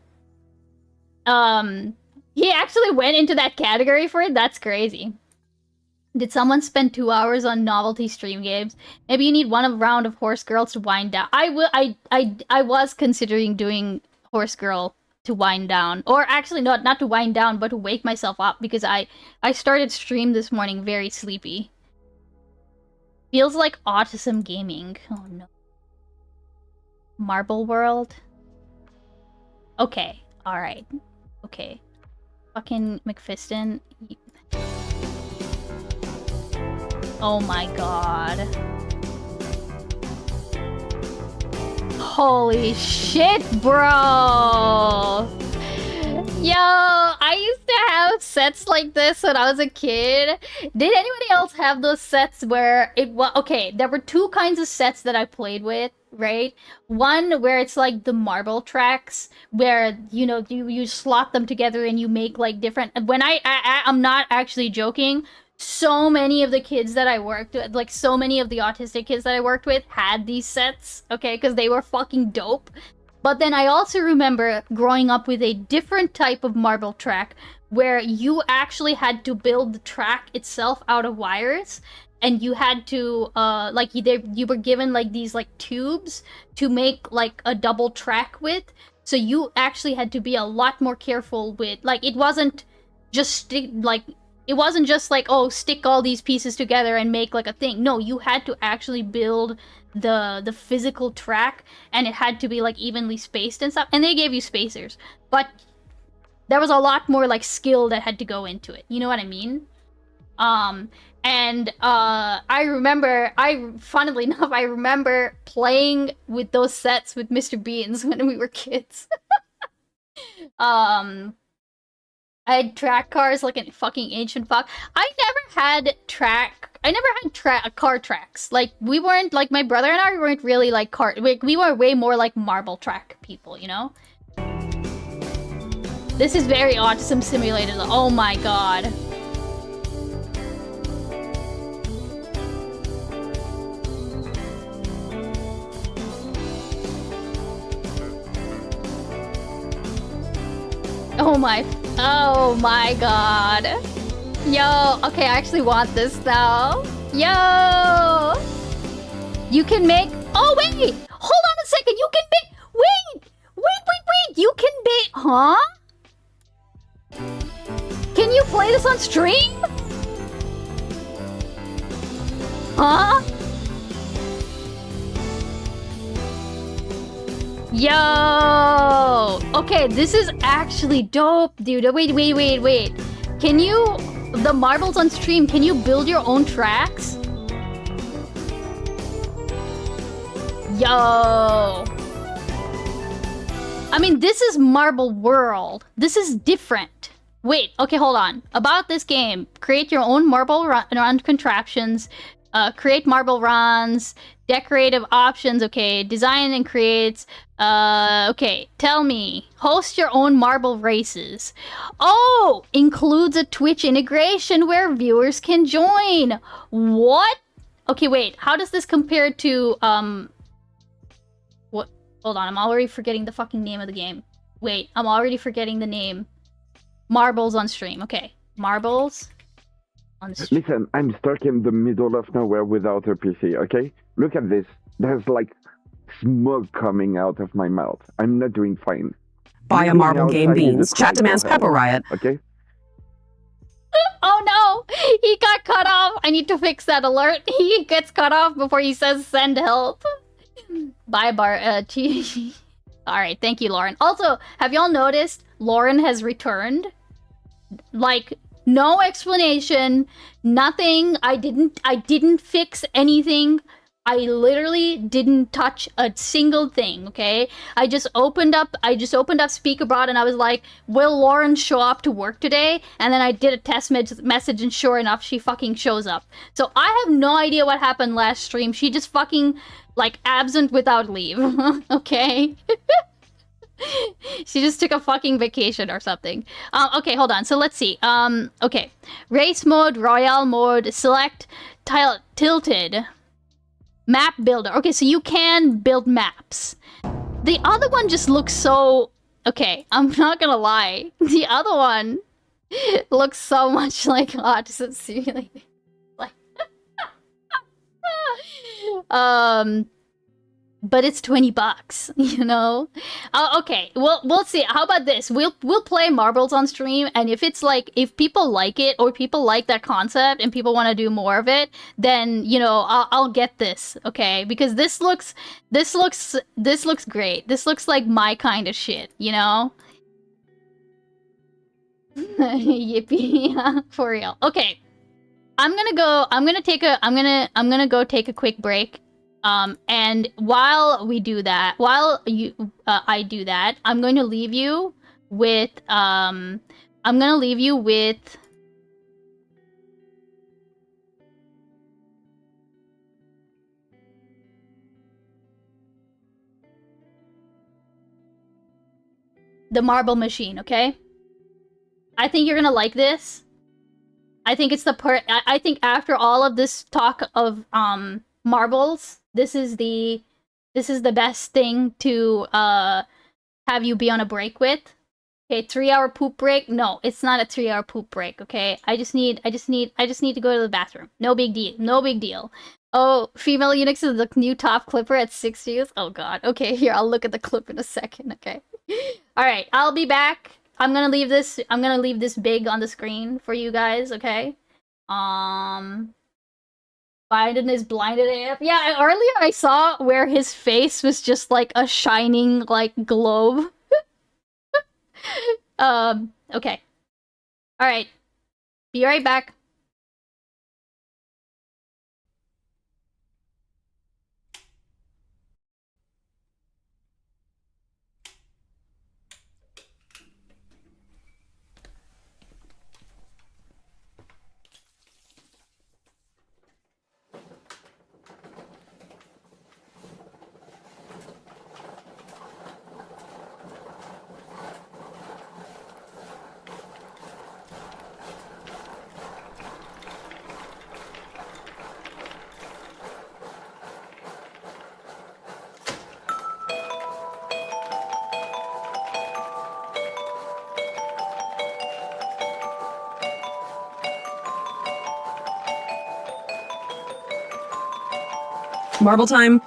He actually went into that category for it. That's crazy. Did someone spend 2 hours on novelty stream games? Maybe you need one round of Horse Girls to wind down. I was considering doing Horse Girl to wind down, or actually not to wind down, but to wake myself up, because I started stream this morning very sleepy. Feels like autism gaming. Oh no. Marble World. Okay, all right, okay. Fucking McFiston. Oh my god. Holy shit, bro! Yo, I used to have sets like this when I was a kid. Did anybody else have those sets where it was... Okay, there were two kinds of sets that I played with, right? One where it's like the marble tracks, where, you know, you slot them together and you make like different... When I'm not actually joking, so many of the kids that I worked with, like so many of the autistic kids that I worked with had these sets, okay, because they were fucking dope. But then I also remember growing up with a different type of marble track where you actually had to build the track itself out of wires, and you had to like you were given like these like tubes to make like a double track with. So you actually had to be a lot more careful with, like, it wasn't just like, oh, stick all these pieces together and make like a thing. No, you had to actually build the physical track, and it had to be like evenly spaced and stuff. And they gave you spacers, but there was a lot more like skill that had to go into it. You know what I mean? I remember, funnily enough, I remember playing with those sets with Mr. Beans when we were kids. I had track cars like a fucking ancient fuck. I never had car tracks. Like, we weren't, like, my brother and I weren't really like we were way more like marble track people, you know? This is very autism simulated. Oh my god. Oh my god. Yo, okay, I actually want this now. Yo! You can make... Oh, wait! Hold on a second, you can make... Wait! You can make... Huh? Can you play this on stream? Huh? Yo! Okay, this is actually dope, dude. Wait. Can you... The marbles on stream, can you build your own tracks? Yo! I mean, this is Marble World. This is different. Wait, okay, hold on. About this game, create your own marble run contraptions Create marble runs, decorative options, okay, design and creates, okay, tell me, host your own marble races. Oh, includes a Twitch integration where viewers can join. What? Okay, wait, how does this compare to, what? Hold on, I'm already forgetting the fucking name of the game. Wait, I'm already forgetting the name. Marbles on stream, okay. Marbles on stream. Listen, I'm stuck in the middle of nowhere without a PC, okay? Look at this. There's like smoke coming out of my mouth. I'm not doing fine. Buy a marble game Outside is beans. a Chat cry demands for help, Pepper Riot. Okay? Oh no! He got cut off! I need to fix that alert. He gets cut off before he says send help. Bye, Alright, thank you, Lauren. Also, have y'all noticed Lauren has returned? Like, no explanation, nothing. I didn't fix anything. I literally didn't touch a single thing, okay? I just opened up Speakerbot and I was like, will Lauren show up to work today? And then I did a test message and sure enough, she fucking shows up. So I have no idea what happened last stream. She just fucking, like, absent without leave, okay? She just took a fucking vacation or something. Okay, hold on. So let's see. Okay. Race mode, royale mode, select, tilted. Map builder. Okay, so you can build maps. The other one just looks so... Okay, I'm not gonna lie. The other one looks so much like Autism Simulator. Like... But it's $20, you know? Okay, well, we'll see. How about this? We'll play Marbles on stream, and if it's like, if people like it, or people like that concept, and people want to do more of it, then, you know, I'll get this, okay? Because this looks great. This looks like my kind of shit, you know? Yippee, yeah, for real. Okay, I'm gonna go take a quick break. And while we do that, I do that, I'm going to leave you with, the marble machine, okay? I think you're gonna like this. I think it's I think after all of this talk of, marbles, this is the best thing to have you be on a break with. Okay, 3-hour poop break. No, it's not a 3-hour poop break. Okay, I just need to go to the bathroom. No big deal. No big deal. Oh, female Unix is the new top clipper at 6 views. Oh god. Okay, here, I'll look at the clip in a second. Okay. All right, I'll be back. I'm gonna leave this big on the screen for you guys. Okay. Biden is blinded AF. Yeah, earlier I saw where his face was just like a shining, like, globe. Okay. Alright. Be right back. Marble time.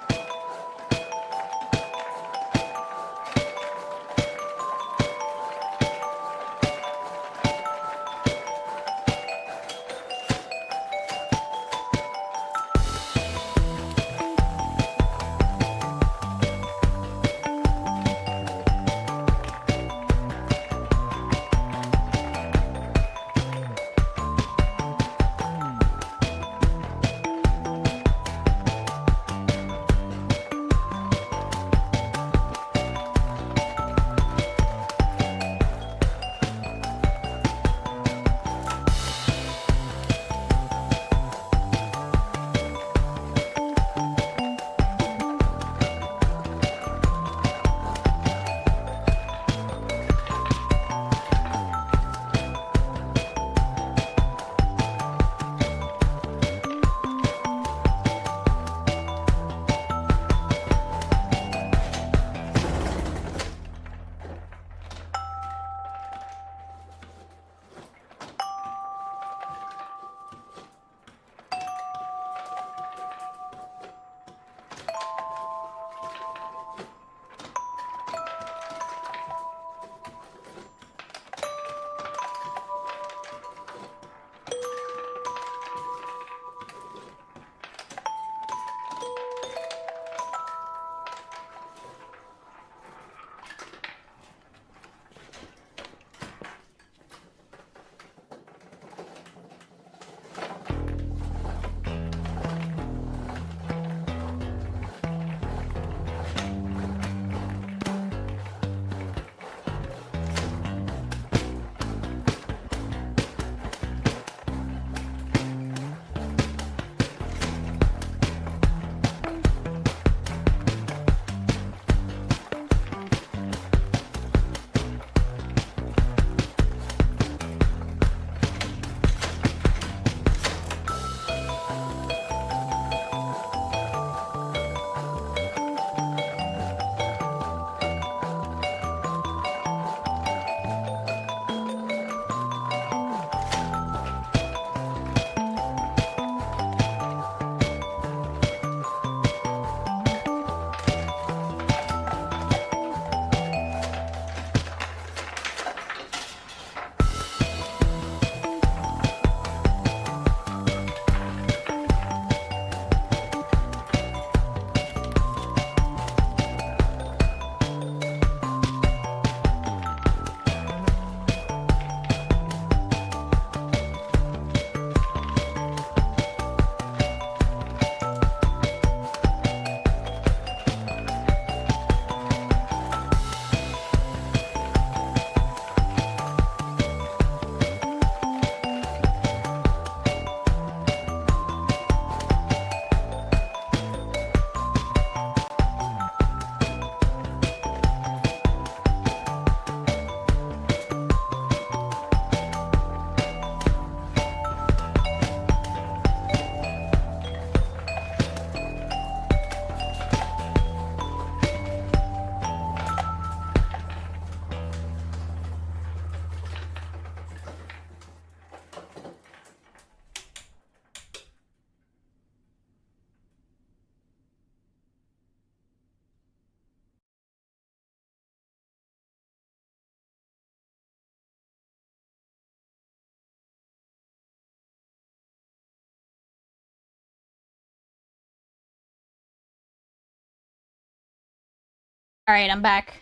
Alright, I'm back.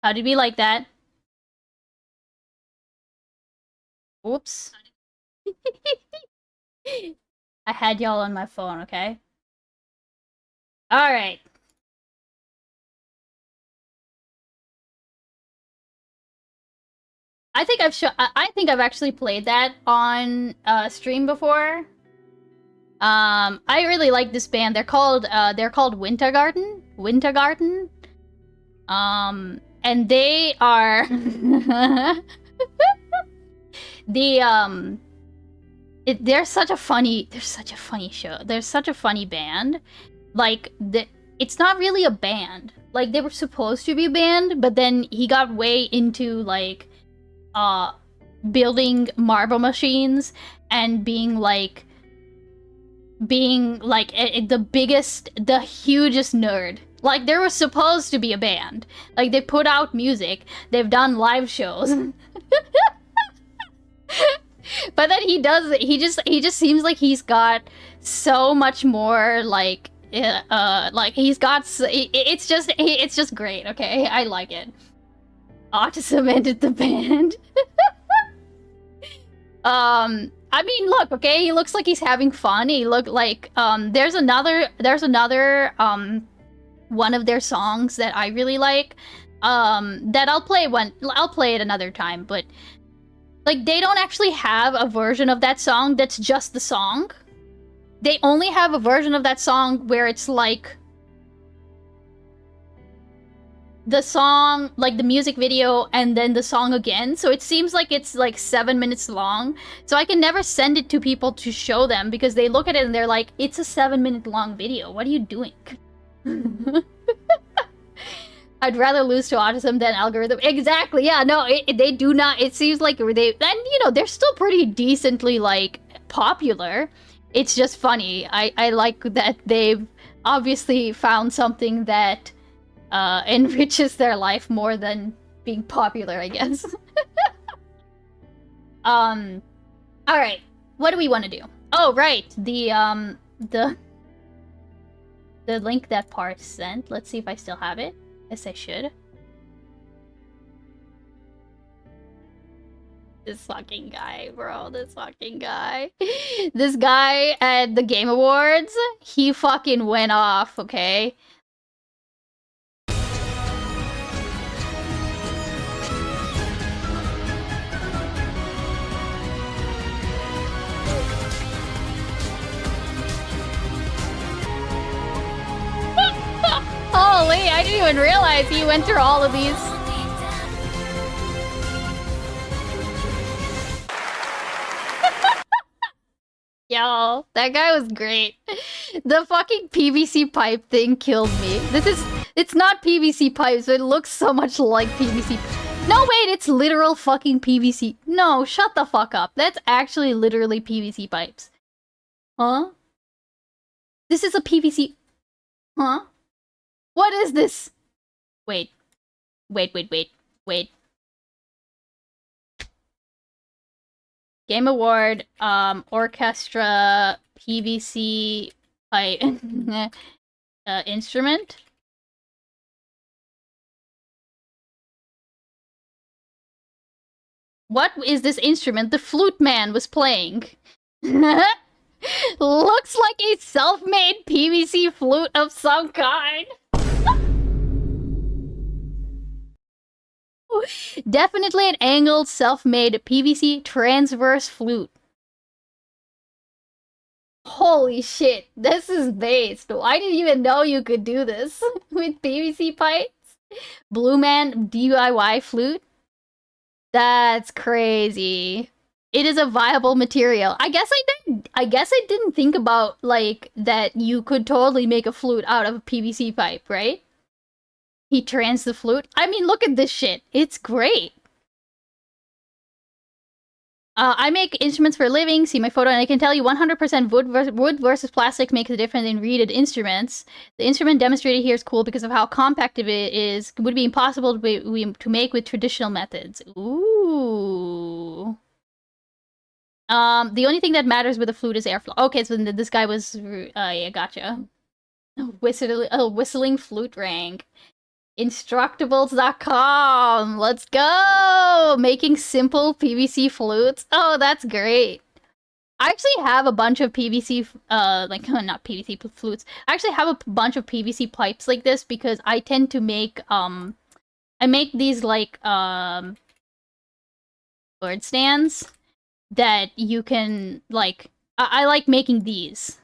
How did we like that? Oops. I had y'all on my phone, okay? Alright. I think I've actually played that on stream before. I really like this band. They're called Wintergarten. Wintergarten. And they are they're such a funny show. They're such a funny band. Like it's not really a band. Like they were supposed to be a band, but then he got way into like building marble machines and being like the hugest nerd. Like they were supposed to be a band. Like they put out music, they've done live shows. But then he just seems like he's got so much more like he's got it's just great, okay? I like it. Autism ended the band. I mean, look, okay, he looks like he's having fun. He looked like there's another one of their songs that I really like that I'll play it another time, but like they don't actually have a version of that song that's just the song. They only have a version of that song where it's like the song, like the music video, and then the song again. So it seems like it's like 7 minutes long. So I can never send it to people to show them because they look at it and they're like, it's a 7-minute long video. What are you doing? I'd rather lose to autism than algorithm. Exactly. Yeah, no, they do not. It seems like they're still pretty decently like popular. It's just funny. I like that they've obviously found something that enriches their life more than being popular, I guess. All right. What do we want to do? Oh, right. The link that Parth sent. Let's see if I still have it. Yes, I should. This fucking guy, bro. This fucking guy. This guy at the Game Awards, he fucking went off, okay? Holy, I didn't even realize he went through all of these. Yo, that guy was great. The fucking PVC pipe thing killed me. It's not PVC pipes, but it looks so much like PVC. No, wait, it's literal fucking PVC. No, shut the fuck up. That's actually literally PVC pipes. Huh? This is a PVC... Huh? What is this? Wait. Game Award, orchestra, PVC pipe, instrument. What is this instrument the flute man was playing? Looks like a self-made PVC flute of some kind. Definitely an angled, self-made PVC transverse flute. Holy shit, this is based. I didn't even know you could do this with PVC pipes. Blue Man DIY flute? That's crazy. It is a viable material. I guess I didn't think about like that you could totally make a flute out of a PVC pipe, right? He trans the flute. I mean, look at this shit. It's great. I make instruments for a living. See my photo, and I can tell you 100% wood versus plastic makes a difference in reeded instruments. The instrument demonstrated here is cool because of how compact it is. It would be impossible to make with traditional methods. Ooh. The only thing that matters with a flute is airflow. Okay, so this guy was... yeah, gotcha. Whistling flute rank. Instructables.com. Let's go! Making simple PVC flutes. Oh, that's great. I actually have a bunch of PVC, like, not PVC flutes. I actually have a bunch of PVC pipes like this because I tend to make, I make these, like, bird stands that you can, like, I like making these,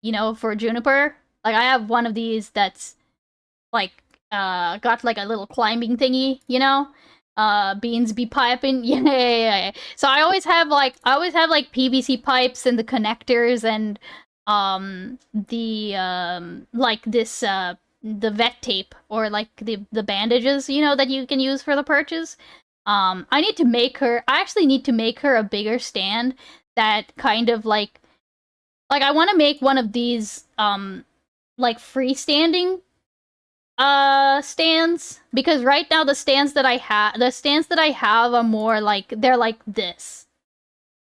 you know, for juniper. Like, I have one of these that's, like, got, like, a little climbing thingy, you know? Beans be piping. Yeah. So I always have like PVC pipes and the connectors and like this the vet tape or like the bandages, you know, that you can use for the perches. I actually need to make her a bigger stand that kind of like I want to make one of these like freestanding stands, because right now the stands that I have are more like, they're like this,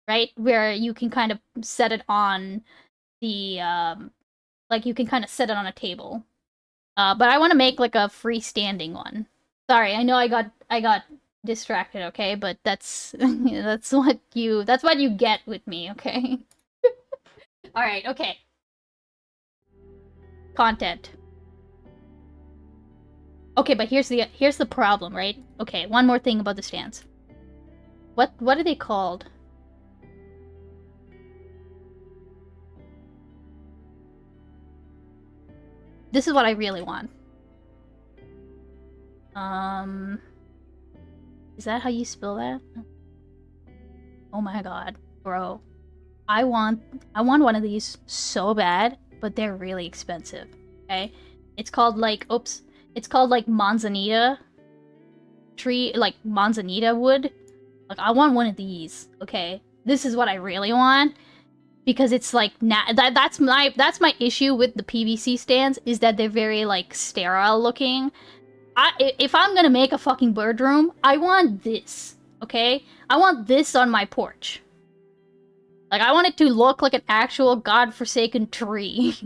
right, where you can kind of set it on the like you can kind of set it on a table, but I want to make like a freestanding one. Sorry, I know I got distracted, okay, but that's that's what you get with me, okay. All right, okay. Content. Okay, but here's the problem, right? Okay, one more thing about the stands. What are they called? This is what I really want. Is that how you spell that? Oh my god, bro. I want one of these so bad, but they're really expensive. Okay? It's called like manzanita tree, like manzanita wood. Like, I want one of these, okay? This is what I really want, because it's like that's my issue with the PVC stands, is that they're very like sterile looking. If I'm gonna make a fucking bird room, I want this, okay? I want this on my porch. Like, I want it to look like an actual godforsaken tree.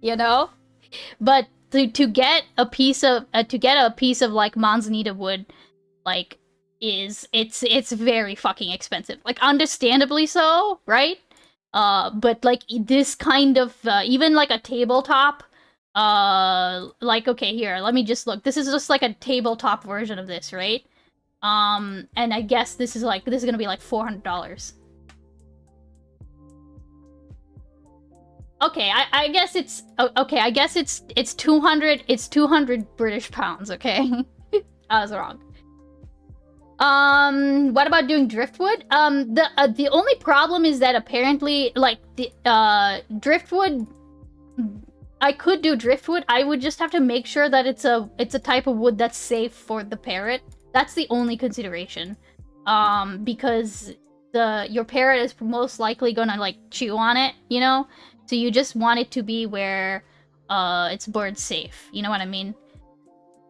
You know? But to get a piece of like manzanita wood, like, it's very fucking expensive. Like, understandably so, right? But like this kind of even like a tabletop, like, okay, here, let me just look. This is just like a tabletop version of this, right? And I guess this is gonna be like $400. Okay, I guess it's okay. I guess it's 200. It's 200 British pounds. Okay, I was wrong. What about doing driftwood? The only problem is that apparently, like, the driftwood, I could do driftwood. I would just have to make sure that it's a type of wood that's safe for the parrot. That's the only consideration. Because your parrot is most likely gonna like chew on it, you know. So you just want it to be where it's bird safe. You know what I mean?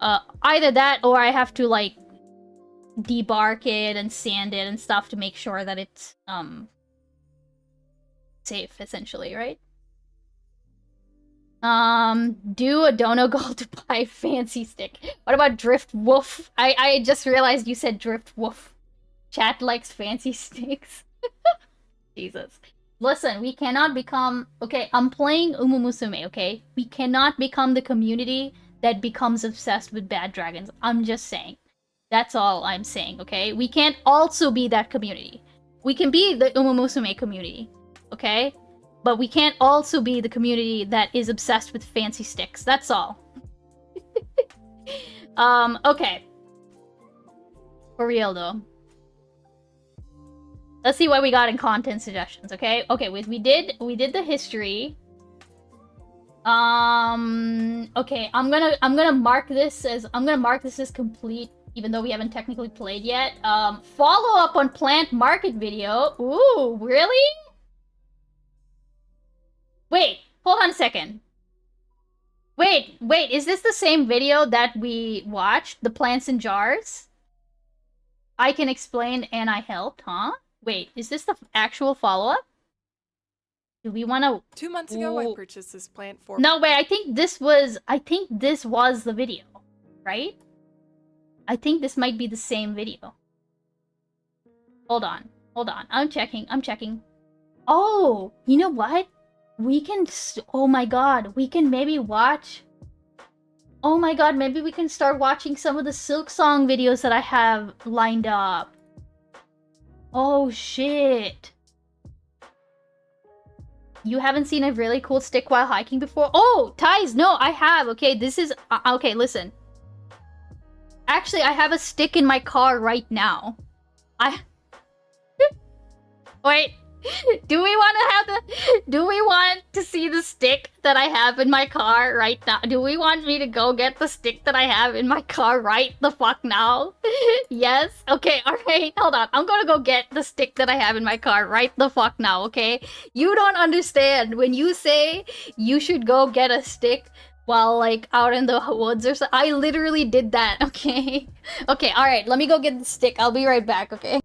Either that, or I have to like debark it and sand it and stuff to make sure that it's safe, essentially, right? Do a dono goal to buy a fancy stick. What about drift woof? I just realized you said drift woof. Chat likes fancy sticks. Jesus. Listen, we cannot become... Okay, I'm playing Umumusume, okay? We cannot become the community that becomes obsessed with bad dragons. I'm just saying. That's all I'm saying, okay? We can't also be that community. We can be the Umumusume community, okay? But we can't also be the community that is obsessed with fancy sticks. That's all. Okay. For real, though. Let's see what we got in content suggestions, okay? Okay, we did the history. Okay, I'm gonna mark this as complete, even though we haven't technically played yet. Follow up on plant market video. Ooh, really? Wait, hold on a second. Wait, is this the same video that we watched? The plants in jars? I can explain and I helped, huh? Wait, is this the actual follow-up? Do we want to... 2 months ago, I purchased this plant for... No, wait, I think this was the video. right? I think this might be the same video. Hold on. I'm checking. Oh, you know what? We can, oh my god, we can maybe watch, oh my god, maybe we can start watching some of the Silk Song videos that I have lined up. Oh shit. You haven't seen a really cool stick while hiking before? Oh, Ties, no, I have. Okay, this is, okay, listen. Actually, I have a stick in my car right now. Wait. Do we want to see the stick that I have in my car right now? Do we want me to go get the stick that I have in my car right the fuck now? Yes? Okay, alright, hold on. I'm gonna go get the stick that I have in my car right the fuck now, okay? You don't understand. When you say you should go get a stick while, like, out in the woods or something, I literally did that, okay? Okay, alright, let me go get the stick. I'll be right back, okay?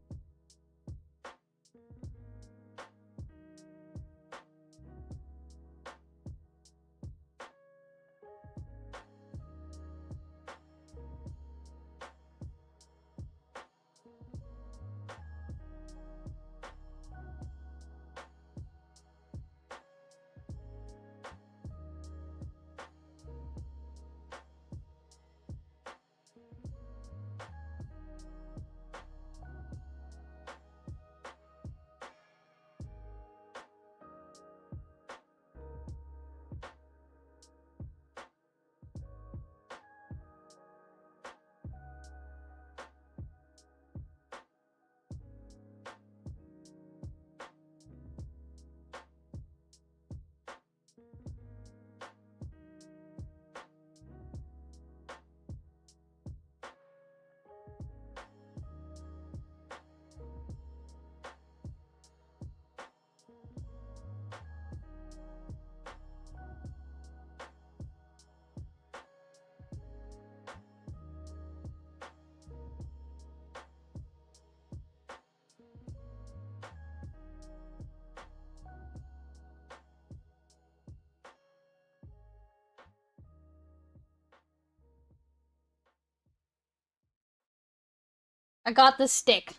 I got the stick.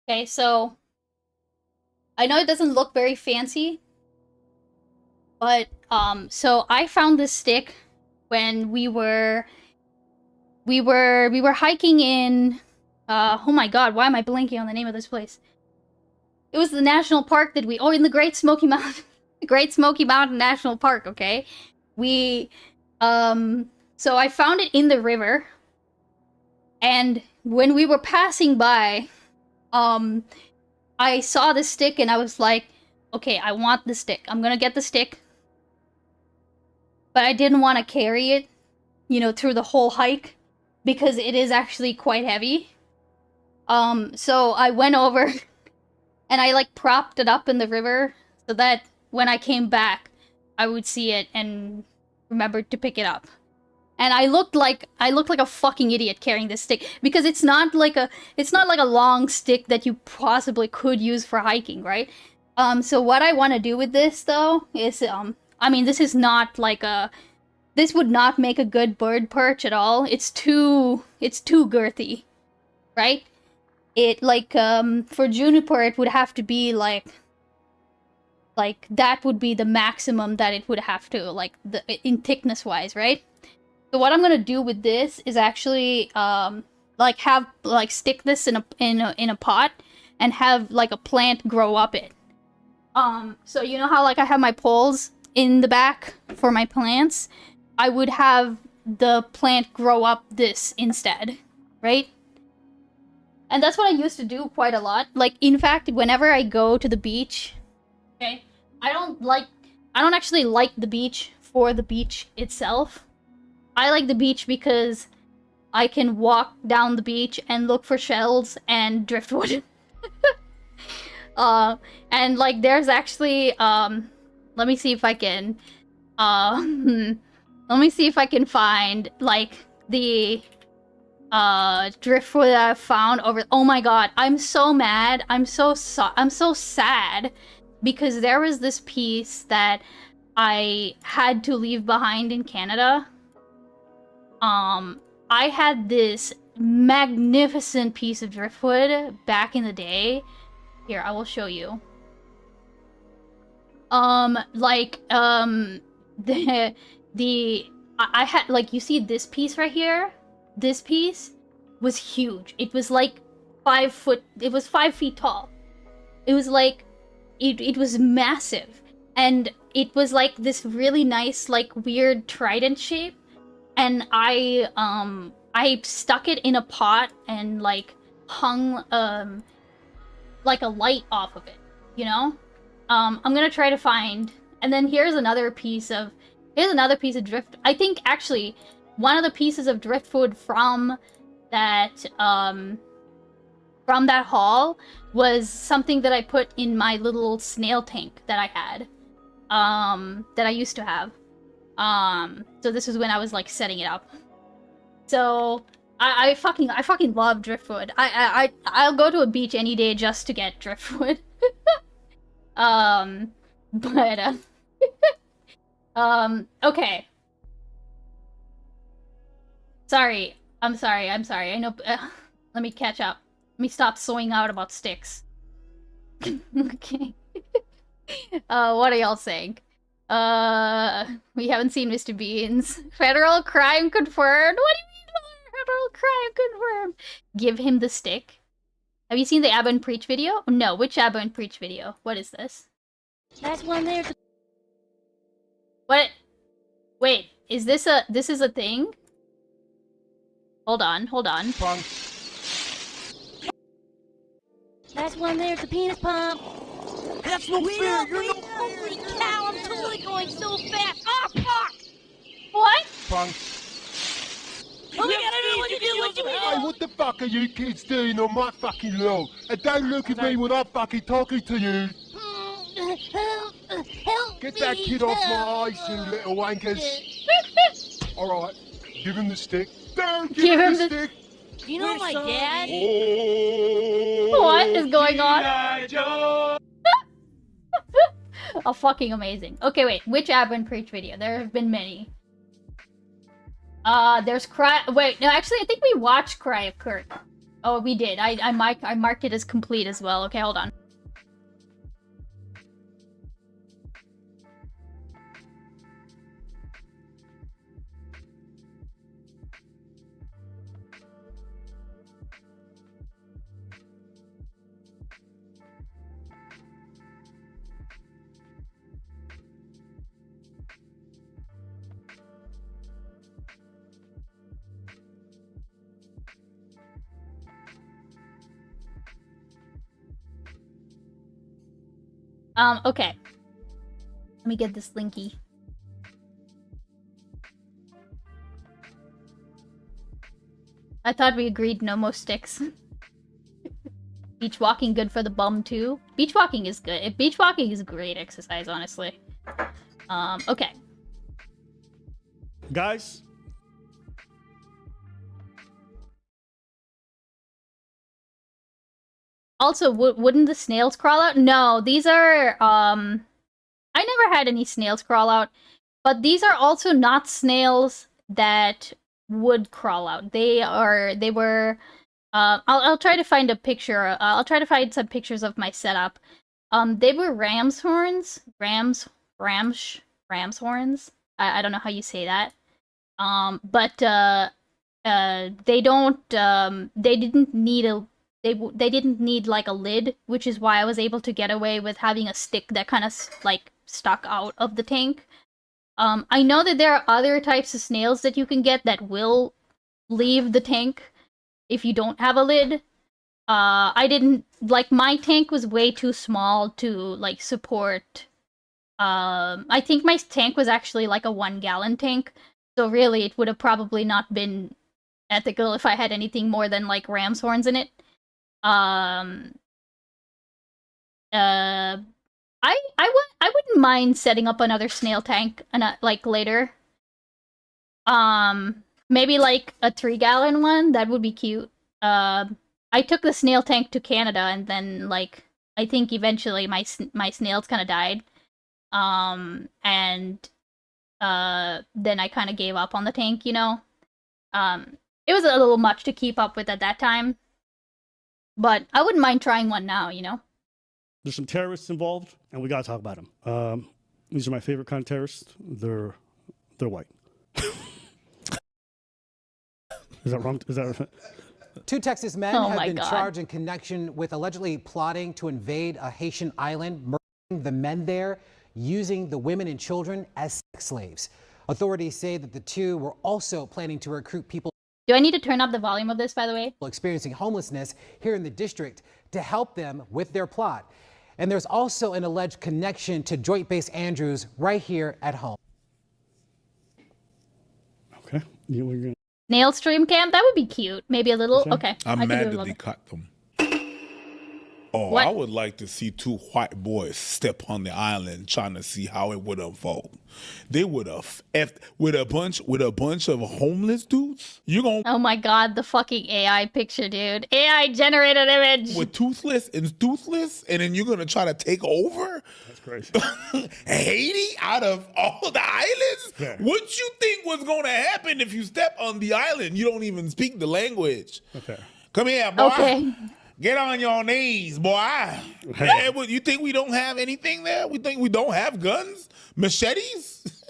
Okay, so I know it doesn't look very fancy, but so I found this stick when we were hiking in oh my god, why am I blanking on the name of this place? It was the national park that we, oh, in the Great Smoky Mountain Great Smoky Mountain National Park, okay? We so I found it in the river, and when we were passing by, I saw the stick and I was like, okay, I want the stick. I'm gonna get the stick. But I didn't want to carry it, you know, through the whole hike because it is actually quite heavy. So I went over and I like propped it up in the river so that when I came back, I would see it and remember to pick it up. And I looked like a fucking idiot carrying this stick because it's not like a long stick that you possibly could use for hiking, right? So what I want to do with this though is I mean, this is not like this would not make a good bird perch at all. It's too girthy, right? It like for juniper it would have to be like that would be the maximum that it would have to, like, in thickness wise, right? So what I'm gonna do with this is actually stick this in a pot and have like a plant grow up it. So you know how like I have my poles in the back for my plants? I would have the plant grow up this instead, right? And that's what I used to do quite a lot. Like, in fact, whenever I go to the beach, okay, I don't actually like the beach for the beach itself. I like the beach because I can walk down the beach and look for shells and driftwood. And like there's actually let me see if I can let me see if I can find like the driftwood that I found over. Oh my god, I'm so mad. I'm so sad because there was this piece that I had to leave behind in Canada. I had this magnificent piece of driftwood back in the day. Here, I will show you. I had, like, you see this piece right here? This piece was huge. It was like 5 foot, it was 5 feet tall. It was like, it was massive. And it was like this really nice, like, weird trident shape. And I stuck it in a pot and, like, hung, like a light off of it, you know? I'm gonna try to find, and then here's another piece of drift. I think actually one of the pieces of driftwood from that hall was something that I put in my little snail tank that I had, that I used to have. So this was when I was like setting it up. So I fucking love driftwood. I'll go to a beach any day just to get driftwood. Okay. Sorry. I'm sorry. I know. Let me catch up. Let me stop sewing out about sticks. Okay. What are y'all saying? We haven't seen Mr. Beans. Federal crime confirmed? What do you mean federal crime confirmed? Give him the stick. Have you seen the Abba and Preach video? No, which Abba and Preach video? What is this? That's one there. What? Wait, is this a thing? Hold on. Pump. That's one there. It's a penis pump. That's no fair. You're no Holy cow! I'm totally going so fast. Oh fuck! What? Punk. Oh my god! I don't know what to do. What do we do? Hey, what the fuck are you kids doing on my fucking lawn? And don't look at me when I'm fucking talking to you. Help Get that kid off my eyes, you little wankers. Alright, give him the stick. Don't give him the stick. Do you know my dad? Oh, What is going on? Oh, fucking amazing. Okay, wait. Which Abba and Preach video? There have been many. There's Cry... Wait, no, actually, I think we watched Cry of Kurt. Oh, we did. I marked it as complete as well. Okay, hold on. Okay. Let me get this linky. I thought we agreed no more sticks. Beach walking good for the bum too. Beach walking is good. Beach walking is great exercise, honestly. Okay. Guys? Also, wouldn't the snails crawl out? No, these are, I never had any snails crawl out, but these are also not snails that would crawl out. They were, I'll try to find a picture, I'll try to find some pictures of my setup. They were ram's horns, ram's horns. I don't know how you say that. But they didn't need they didn't need like a lid, which is why I was able to get away with having a stick that kind of like stuck out of the tank. I know that there are other types of snails that you can get that will leave the tank if you don't have a lid. I didn't, like, my tank was way too small to like support. I think my tank was actually like a 1-gallon tank, so really it would have probably not been ethical if I had anything more than like ram's horns in it. I wouldn't mind setting up another snail tank like later. Maybe like a 3-gallon one. That would be cute. I took the snail tank to Canada, and then like I think eventually my snails kind of died. And then I kind of gave up on the tank, you know. It was a little much to keep up with at that time. But I wouldn't mind trying one now, you know? There's some terrorists involved, and we got to talk about them. These are my favorite kind of terrorists. They're white. Is that wrong? Is that... Two Texas men Oh have my been God. charged in connection with allegedly plotting to invade a Haitian island, murdering the men there, using the women and children as sex slaves. Authorities say that the two were also planning to recruit people Do I need to turn up the volume of this, by the way? experiencing homelessness here in the district to help them with their plot. And there's also an alleged connection to Joint Base Andrews right here at home. Okay. We're gonna... Nail stream cam? That would be cute. Maybe a little. Okay. Okay. I'm I could do mad a that little they bit. cut them. Oh, What? I would like to see two white boys step on the island trying to see how it would unfold. They would have effed with a bunch of homeless dudes. You gonna Oh my god, the fucking AI picture, dude. AI generated image. with toothless, and then you're gonna try to take over That's crazy. Haiti out of all the islands? Yeah. What you think was gonna happen if you step on the island? You don't even speak the language. Okay. Come here, boy. Okay. Get on your knees, boy. Yeah, what, you think we don't have anything there? We think we don't have guns? Machetes?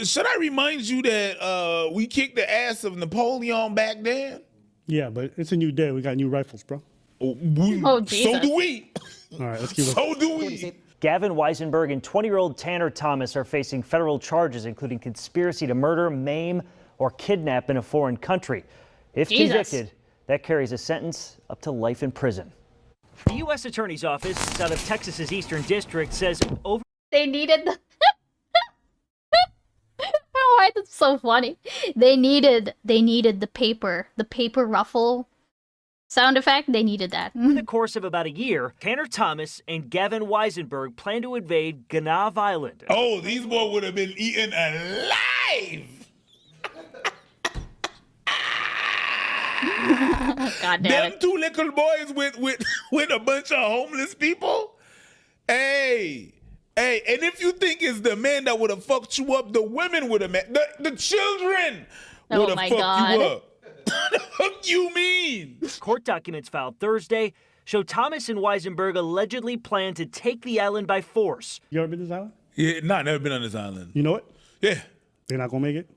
Should I remind you that we kicked the ass of Napoleon back then? Yeah, but it's a new day. We got new rifles, bro. Oh, So Jesus. do we. All right, let's keep it. So do we. Gavin Weisenberg and 20-year-old Tanner Thomas are facing federal charges, including conspiracy to murder, maim, or kidnap in a foreign country. If Jesus. convicted, that carries a sentence up to life in prison. The U.S. Attorney's Office out of Texas's Eastern District says over... They needed the Oh, why that's so funny. They needed the paper ruffle sound effect. They needed that. In the course of about a year, Tanner Thomas and Gavin Weisenberg plan to invade Ganav Island. Oh, these boys would have been eaten alive. God damn Them it. two little boys with a bunch of homeless people. Hey, and if you think it's the men that would have fucked you up, the women would have the children Oh would have my fucked God. you up. What the fuck you mean? Court documents filed Thursday show Thomas and Weisenberg allegedly planned to take the island by force. You ever been to this island? Yeah, nah, never been on this island. You know it? Yeah. They're not gonna make it.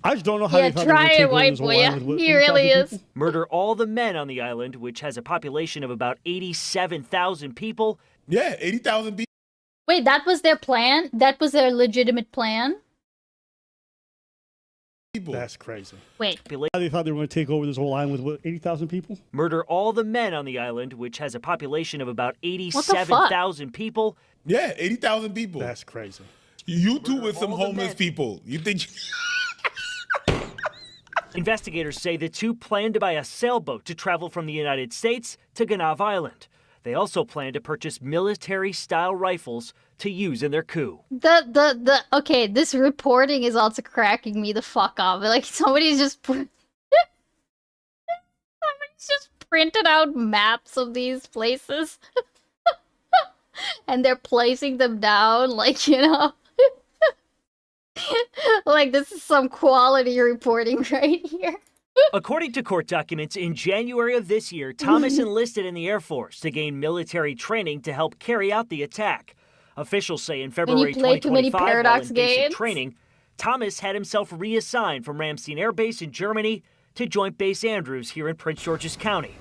I just don't know how Yeah, they thought try they it, were white gonna take over boy. this whole Yeah, island with he 80,000 really is. people. Murder all the men on the island, which has a population of about 87,000 people. Yeah, 80,000 people. Wait, that was their plan? That was their legitimate plan? That's crazy. Wait. How they thought they were going to take over this whole island with what, 80,000 people? Murder all the men on the island, which has a population of about What the 87,000 people. Yeah, 80,000 people. That's crazy. You two with some all the homeless men. people. You think? Investigators say the two planned to buy a sailboat to travel from the United States to Ganav Island. They also plan to purchase military-style rifles to use in their coup. Okay, this reporting is also cracking me the fuck up. Like, somebody's just printed out maps of these places. And they're placing them down, like, you know. Like, this is some quality reporting right here. According to court documents, in January of this year, Thomas enlisted in the Air Force to gain military training to help carry out the attack. Officials say in February play too many 2025, while Paradox in basic games? training, Thomas had himself reassigned from Ramstein Air Base in Germany to Joint Base Andrews here in Prince George's County.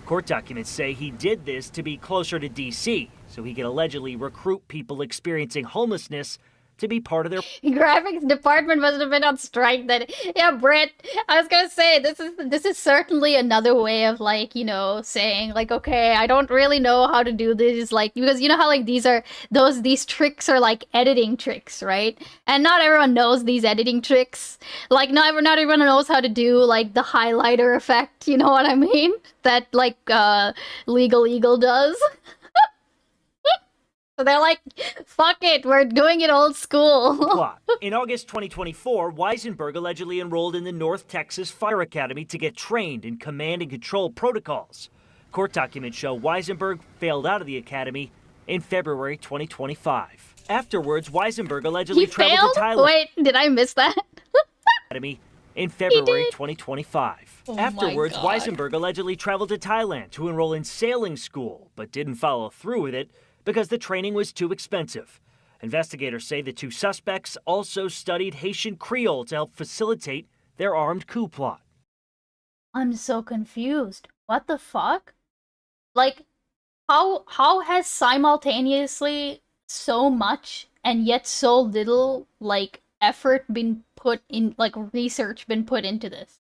Court documents say he did this to be closer to D.C., so he could allegedly recruit people experiencing homelessness to be part of their... Graphics department must have been on strike then. Yeah, Brett, I was gonna say, this is certainly another way of, like, you know, saying, like, okay, I don't really know how to do this, like, because you know how, like, these tricks are, like, editing tricks, right? And not everyone knows these editing tricks. Like, not everyone knows how to do, like, the highlighter effect, you know what I mean? That, like, Legal Eagle does. So they're like, fuck it, we're doing it old school. plot. In August 2024, Weisenberg allegedly enrolled in the North Texas Fire Academy to get trained in command and control protocols. Court documents show Weisenberg failed out of the academy in February 2025. Afterwards, Weisenberg allegedly He traveled failed? to Thailand. Wait, did I miss that? Academy in February did? 2025. Oh my Afterwards, God. Weisenberg allegedly traveled to Thailand to enroll in sailing school, but didn't follow through with it because the training was too expensive. Investigators say the two suspects also studied Haitian Creole to help facilitate their armed coup plot. I'm so confused. What the fuck? Like, how has simultaneously so much and yet so little, like, effort been put in, like, research been put into this?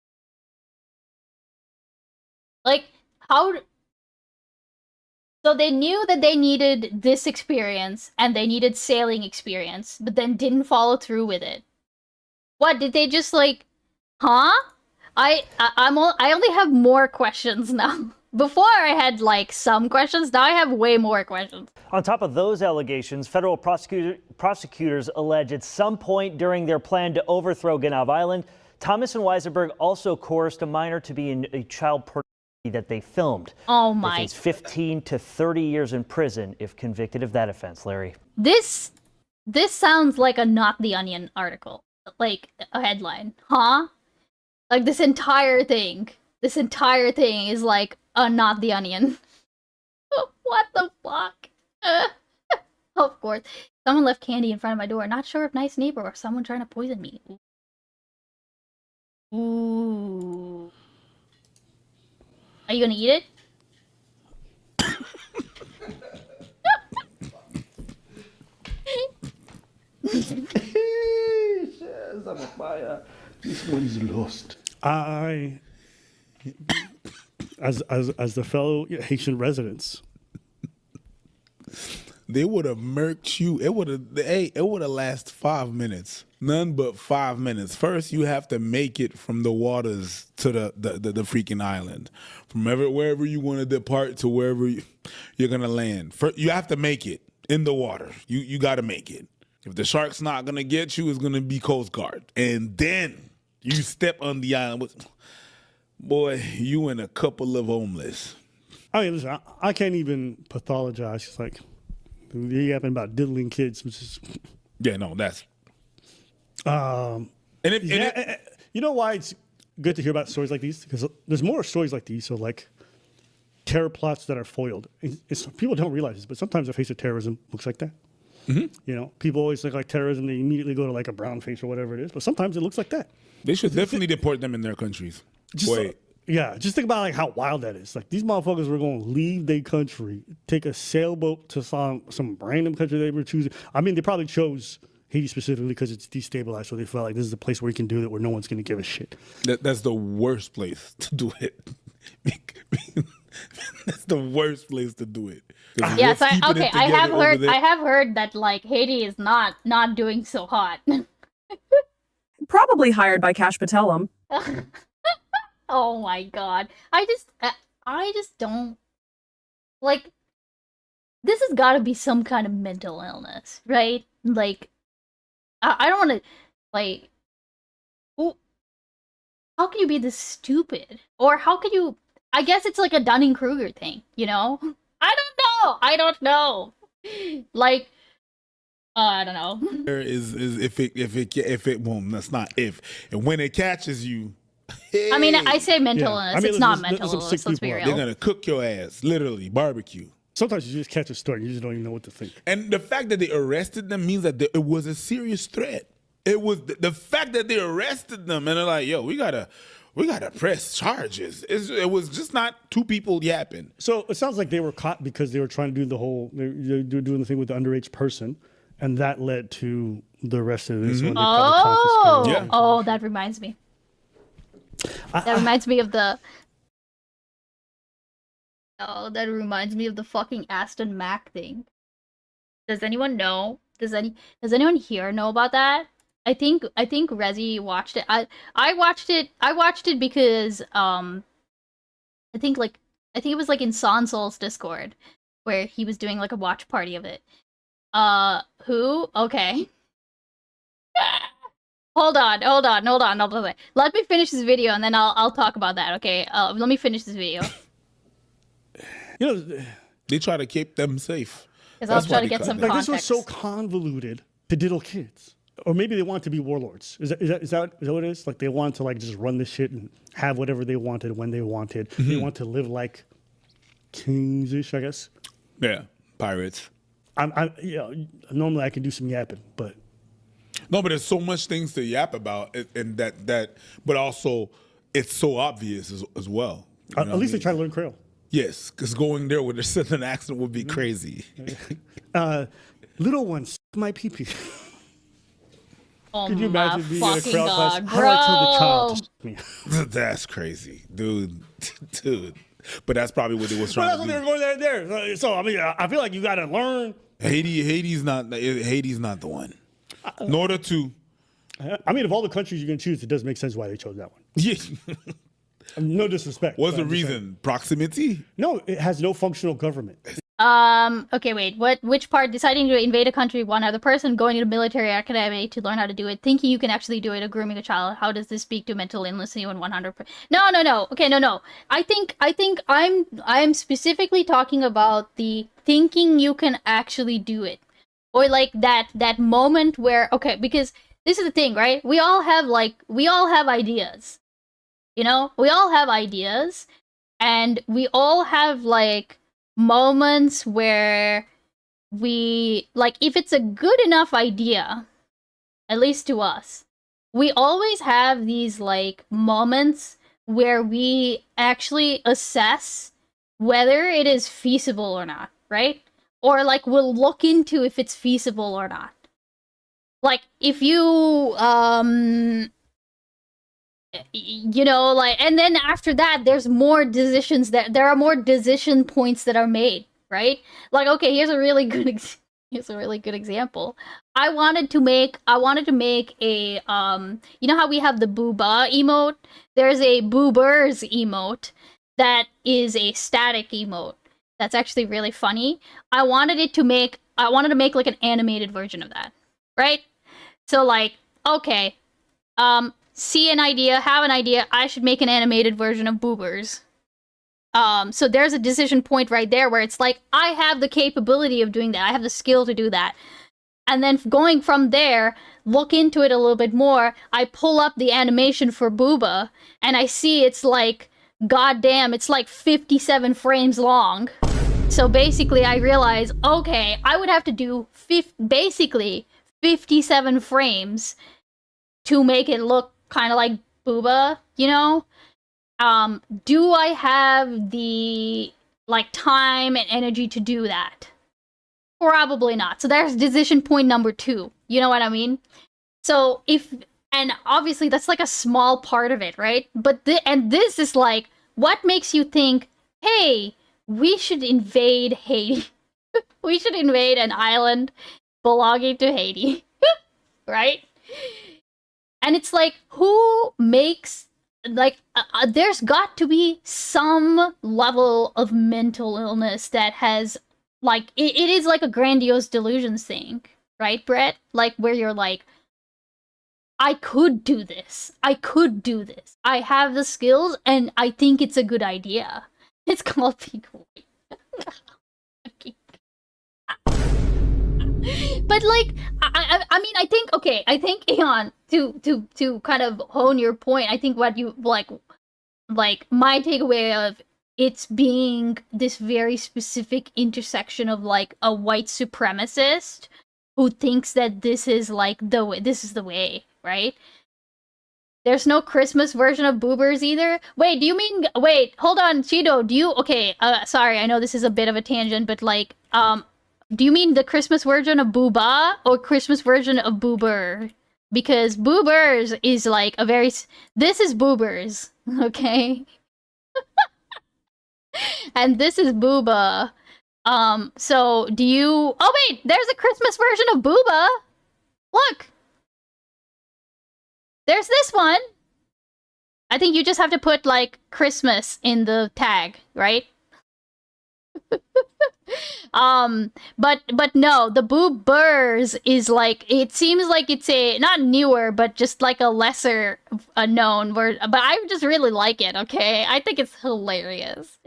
Like, how... So they knew that they needed this experience, and they needed sailing experience, but then didn't follow through with it. What, did they just, like... Huh? I only have more questions now. Before I had, like, some questions, now I have way more questions. On top of those allegations, federal prosecutors allege at some point during their plan to overthrow Ganov Island, Thomas and Weisenberg also coerced a minor to be in a child pornography that they filmed. Oh They my... face 15 to 30 years in prison if convicted of that offense, Larry. This sounds like a Not the Onion article. Like, a headline. Huh? Like, this entire thing is like a Not the Onion. What the fuck? Of course. Someone left candy in front of my door. Not sure if nice neighbor or someone trying to poison me. Ooh. Are you gonna eat it? This one's lost. As the fellow Haitian residents, They would have murked you. It would have lasted 5 minutes. None but 5 minutes. First, you have to make it from the waters to the freaking island. From wherever you want to depart to wherever you're going to land. First, you have to make it in the water. You got to make it. If the shark's not going to get you, it's going to be Coast Guard. And then you step on the island. Boy, you and a couple of homeless. I mean, listen, I can't even pathologize. It's like, you yapping about diddling kids, which is... Yeah, no, that's... You know why it's good to hear about stories like these? Because there's more stories like these, so like terror plots that are foiled. People don't realize this, but sometimes the face of terrorism looks like that. Mm-hmm. You know, people always think like terrorism, they immediately go to like a brown face or whatever it is, but sometimes it looks like that. They should definitely deport them in their countries. Just think about like how wild that is. Like these motherfuckers were going to leave their country, take a sailboat to some random country they were choosing. I mean, they probably chose Haiti specifically because it's destabilized, so they felt like this is the place where you can do it, where no one's going to give a shit. That's the worst place to do it. That's the worst place to do it. Yes, I have heard that like Haiti is not doing so hot. Probably hired by Cash Patelum. Oh my god. I just don't like, this has got to be some kind of mental illness, right? Like I don't want to, like, how can you be this stupid? Or how can you, I guess it's like a Dunning-Kruger thing, you know? I don't know. Like, I don't know. There is if it well, that's not if. And when it catches you, hey. I mean, I say mental illness. I mean, it's not mental illness, let's be real. They're going to cook your ass, literally, barbecue. Sometimes you just catch a story, you just don't even know what to think. And the fact that they arrested them means that it was a serious threat. It was the fact that they arrested them and they're like, yo, we gotta press charges. It was just not two people yapping. So it sounds like they were caught because they were trying to do they're doing the thing with the underage person, and that led to the rest of this one. Oh, that reminds me. That reminds me of the. Oh, that reminds me of the fucking Aston Mac thing. Does anyone know? Does anyone here know about that? I think Rezi watched it. I watched it because I think it was like in Sonsol's Discord where he was doing like a watch party of it. Who? Okay. Hold on. Let me finish this video and then I'll talk about that, okay? Let me finish this video. You know, they try to keep them safe. Because I'll try to get some context. This was so convoluted to diddle kids. or maybe they want to be warlords. Is that what it is? Like they want to like just run this shit and have whatever they wanted when they wanted. They want to live like kings-ish, I guess. Yeah, pirates. Normally I can do some yapping, but no, but there's so much things to yap about, and that, but also it's so obvious as well. At least they try to learn Creole. Yes, because going there with a southern accent would be crazy. Little ones, my pee-pee. Oh Could you imagine being in a fucking crowd class? God, How do I tell the child to bro. me? That's crazy, dude. But that's probably what they was Well, trying that's to what do. they were going there. So I mean, I feel like you got to learn. Haiti's not the one. In order to, I mean, of all the countries you can choose, it does make sense why they chose that one. yeah. No disrespect. What's the but I'm just saying. reason? Proximity? No, it has no functional government. Okay, wait. Which part? Deciding to invade a country, one other person, going to the military academy to learn how to do it, thinking you can actually do it, or grooming a child. How does this speak to mental illness in 100%? No. Okay, no. I think I'm specifically talking about the thinking you can actually do it, or like that moment where, okay, because this is the thing, right? We all have ideas, you know. We all have ideas, and we all have like moments where we like, if it's a good enough idea, at least to us, we always have these like moments where we actually assess whether it is feasible or not, right? Or like we'll look into if it's feasible or not. Like if you you know, like, and then after that there's more decisions, that there are more decision points that are made, right? Like, okay, here's a really good example. I wanted to make a you know how we have the booba emote? There's a boobers emote that is a static emote that's actually really funny. I wanted to make like an animated version of that, right? So like, okay, see an idea, have an idea, I should make an animated version of boobers. So there's a decision point right there where it's like, I have the capability of doing that. I have the skill to do that. And then going from there, look into it a little bit more. I pull up the animation for booba, and I see it's like, goddamn, it's like 57 frames long. So basically I realize, okay, I would have to do basically 57 frames to make it look kind of like booba, you know? Do I have the like time and energy to do that? Probably not. So there's decision point number 2. You know what I mean? So and obviously that's like a small part of it, right? But this is like, what makes you think, hey, we should invade Haiti? We should invade an island belonging to Haiti, right? And it's like, who makes, like, there's got to be some level of mental illness that has, like, it is like a grandiose delusions thing, right, Brett? Like, where you're like, I could do this. I could do this. I have the skills, and I think it's a good idea. It's called peak weight. But like, I mean, I think Aeon, to kind of hone your point, I think what you like my takeaway of it's being this very specific intersection of like a white supremacist who thinks that this is like the way, right? There's no Christmas version of boobers either. Wait, hold on, Cheeto, sorry, I know this is a bit of a tangent, but like, do you mean the Christmas version of booba or Christmas version of boober? Because boobers is like this is boobers, okay? And this is booba. So do you, oh wait, there's a Christmas version of booba. Look. There's this one. I think you just have to put like Christmas in the tag, right? But no, the boobers is like, it seems like it's a not newer, but just like a lesser known word. But I just really like it. Okay, I think it's hilarious.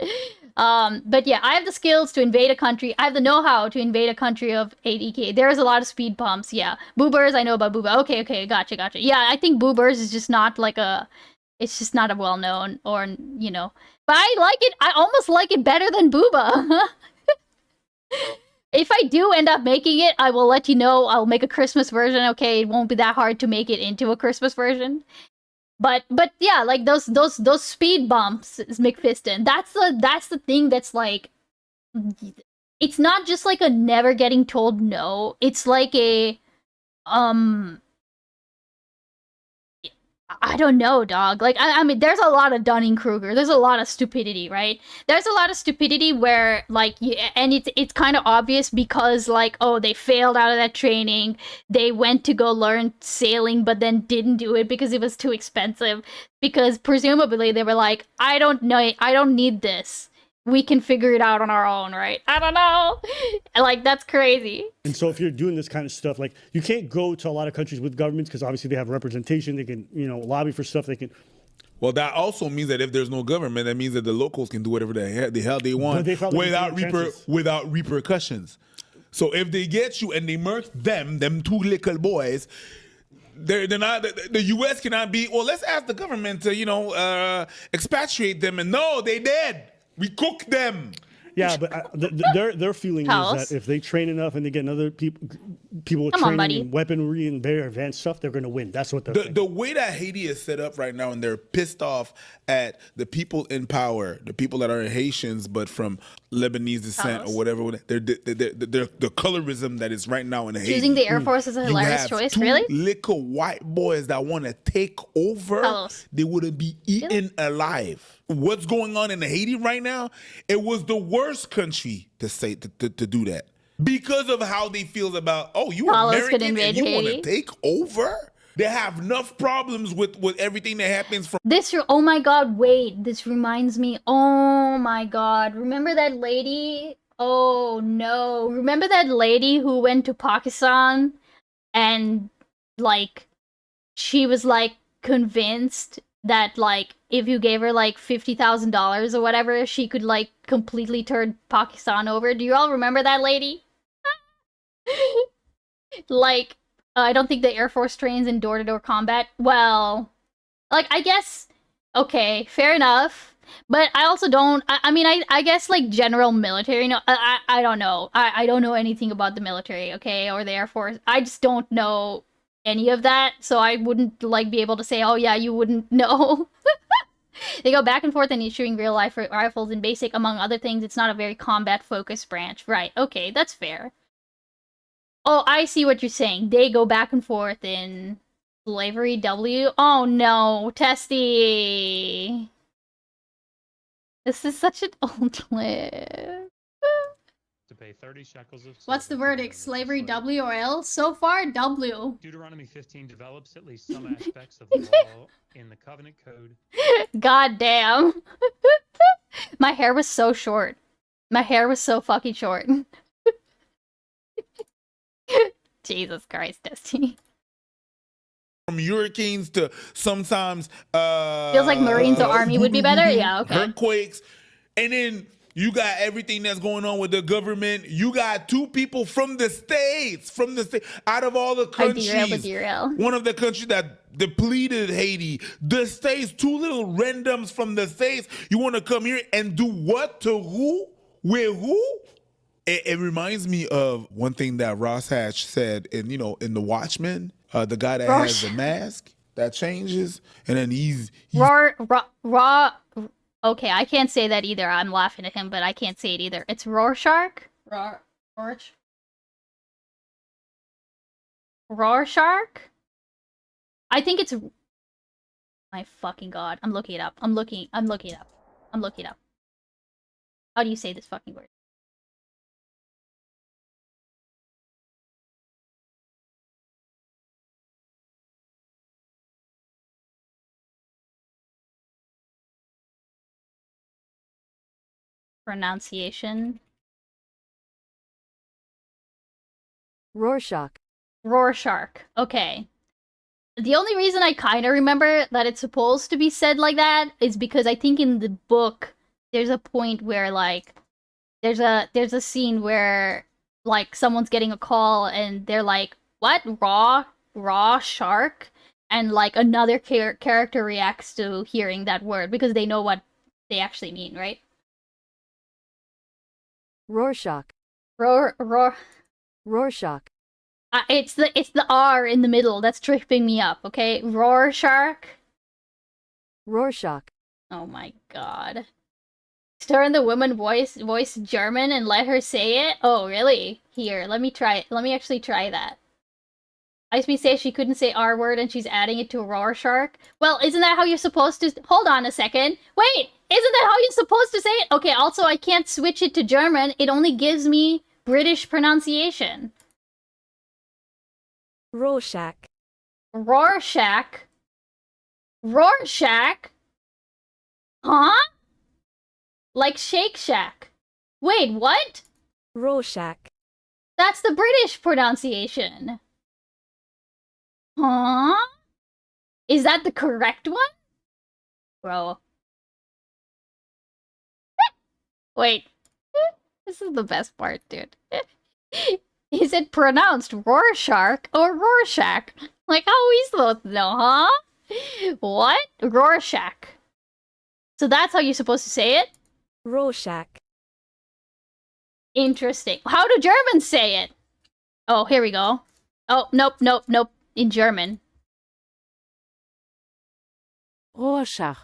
But yeah, I have the skills to invade a country. I have the know-how to invade a country of 80k. There's a lot of speed bumps. Yeah, boobers. I know about booba. Okay, gotcha. Yeah, I think boobers is just not like a. It's just not a well-known or you know. But I like it. I almost like it better than booba. If I do end up making it, I will let you know. I'll make a Christmas version. Okay, it won't be that hard to make it into a Christmas version. But yeah, like those speed bumps is McFiston. That's the thing that's like, it's not just like a never getting told no. It's like a I don't know, dog. Like, I mean, there's a lot of Dunning-Kruger. There's a lot of stupidity, right? There's a lot of stupidity where, like, and it's kind of obvious because, like, oh, they failed out of that training. They went to go learn sailing, but then didn't do it because it was too expensive. Because presumably they were like, I don't know, I don't need this. We can figure it out on our own, right? I don't know. Like, that's crazy. And so if you're doing this kind of stuff, like, you can't go to a lot of countries with governments because obviously they have representation. They can, you know, lobby for stuff. They can. Well, that also means that if there's no government, that means that the locals can do whatever the hell they want without repercussions. So if they get you and they murk them two little boys, they're not, the U.S. cannot be, well, let's ask the government to, you know, expatriate them. And no, they dead. We cook them. Yeah, but their feeling is that if they train enough and they get another people with training and weaponry and very advanced stuff, they're going to win. That's what they're thinking. The way that Haiti is set up right now, and they're pissed off at the people in power, the people that are Haitians but from Lebanese descent or whatever. They're the colorism that is right now in Haiti. Choosing the Air Force is a hilarious choice. Really? Little white boys that want to take over. They wouldn't be eaten alive. What's going on in Haiti right now? It was the worst country to say to do that because of how they feel about, oh, you American and you want to take over. They have enough problems with everything that happens from this. Oh my God! Wait, this reminds me. Oh my God! Remember that lady? Oh no! Remember that lady who went to Pakistan and like she was like convinced that like if you gave her like $50,000 or whatever, she could like completely turn Pakistan over. Do you all remember that lady? Like, I don't think the Air Force trains in door-to-door combat. Well, like, I guess, okay, fair enough. But I also don't, I mean, I guess, like, general military, no, I don't know. I don't know anything about the military, okay, or the Air Force. I just don't know any of that, so I wouldn't, like, be able to say, oh, yeah, you wouldn't know. They go back and forth in issuing real-life rifles in basic, among other things. It's not a very combat-focused branch. Right, okay, that's fair. Oh, I see what you're saying. They go back and forth in Slavery W. Oh no, Testy! This is such an old clip. To pay 30 shekels of What's the verdict? Slavery W or L? So far, W. Deuteronomy 15 develops at least some aspects of the law in the covenant code. God damn. My hair was so short. My hair was so fucking short. Jesus Christ, Destiny. From hurricanes to sometimes feels like Marines or Army would be better. Yeah, okay. Earthquakes, and then you got everything that's going on with the government. You got two people from the states, out of all the countries. One of the countries that depleted Haiti, the states, two little randoms from the states. You want to come here and do what to who? With who? It reminds me of one thing that Ross Hatch said in The Watchmen, the guy that has the mask that changes, and then he's raw. Okay, I can't say that either. I'm laughing at him, but I can't say it either. It's Rorschach. Rorschach. I think it's. My fucking god! I'm looking it up. I'm looking it up. How do you say this fucking word? Pronunciation. Rorschach. Okay. The only reason I kind of remember that it's supposed to be said like that is because I think in the book there's a point where like there's a scene where like someone's getting a call and they're like, "What? Raw shark?" And like another character reacts to hearing that word because they know what they actually mean, right? Rorschach. Rorschach. It's the R in the middle that's tripping me up. Okay, Rorschach. Rorschach. Oh my god. Turn the woman voice German and let her say it? Oh, really? Here, let me try it. Let me actually try that. Icebeans says she couldn't say R word and she's adding it to Rorschach. Well, isn't that how you're supposed to... Hold on a second. Wait! Isn't that how you're supposed to say it? Okay, also, I can't switch it to German. It only gives me British pronunciation. Rorschach. Rorschach? Rorschach? Huh? Like Shake Shack. Wait, what? Rorschach. That's the British pronunciation. Huh? Is that the correct one? Bro. Wait. This is the best part, dude. Is it pronounced Rorschach or Rorschach? Like, how are we supposed to know, huh? What? Rorschach. So that's how you're supposed to say it? Rorschach. Interesting. How do Germans say it? Oh, here we go. Oh, nope. In German. Rorschach.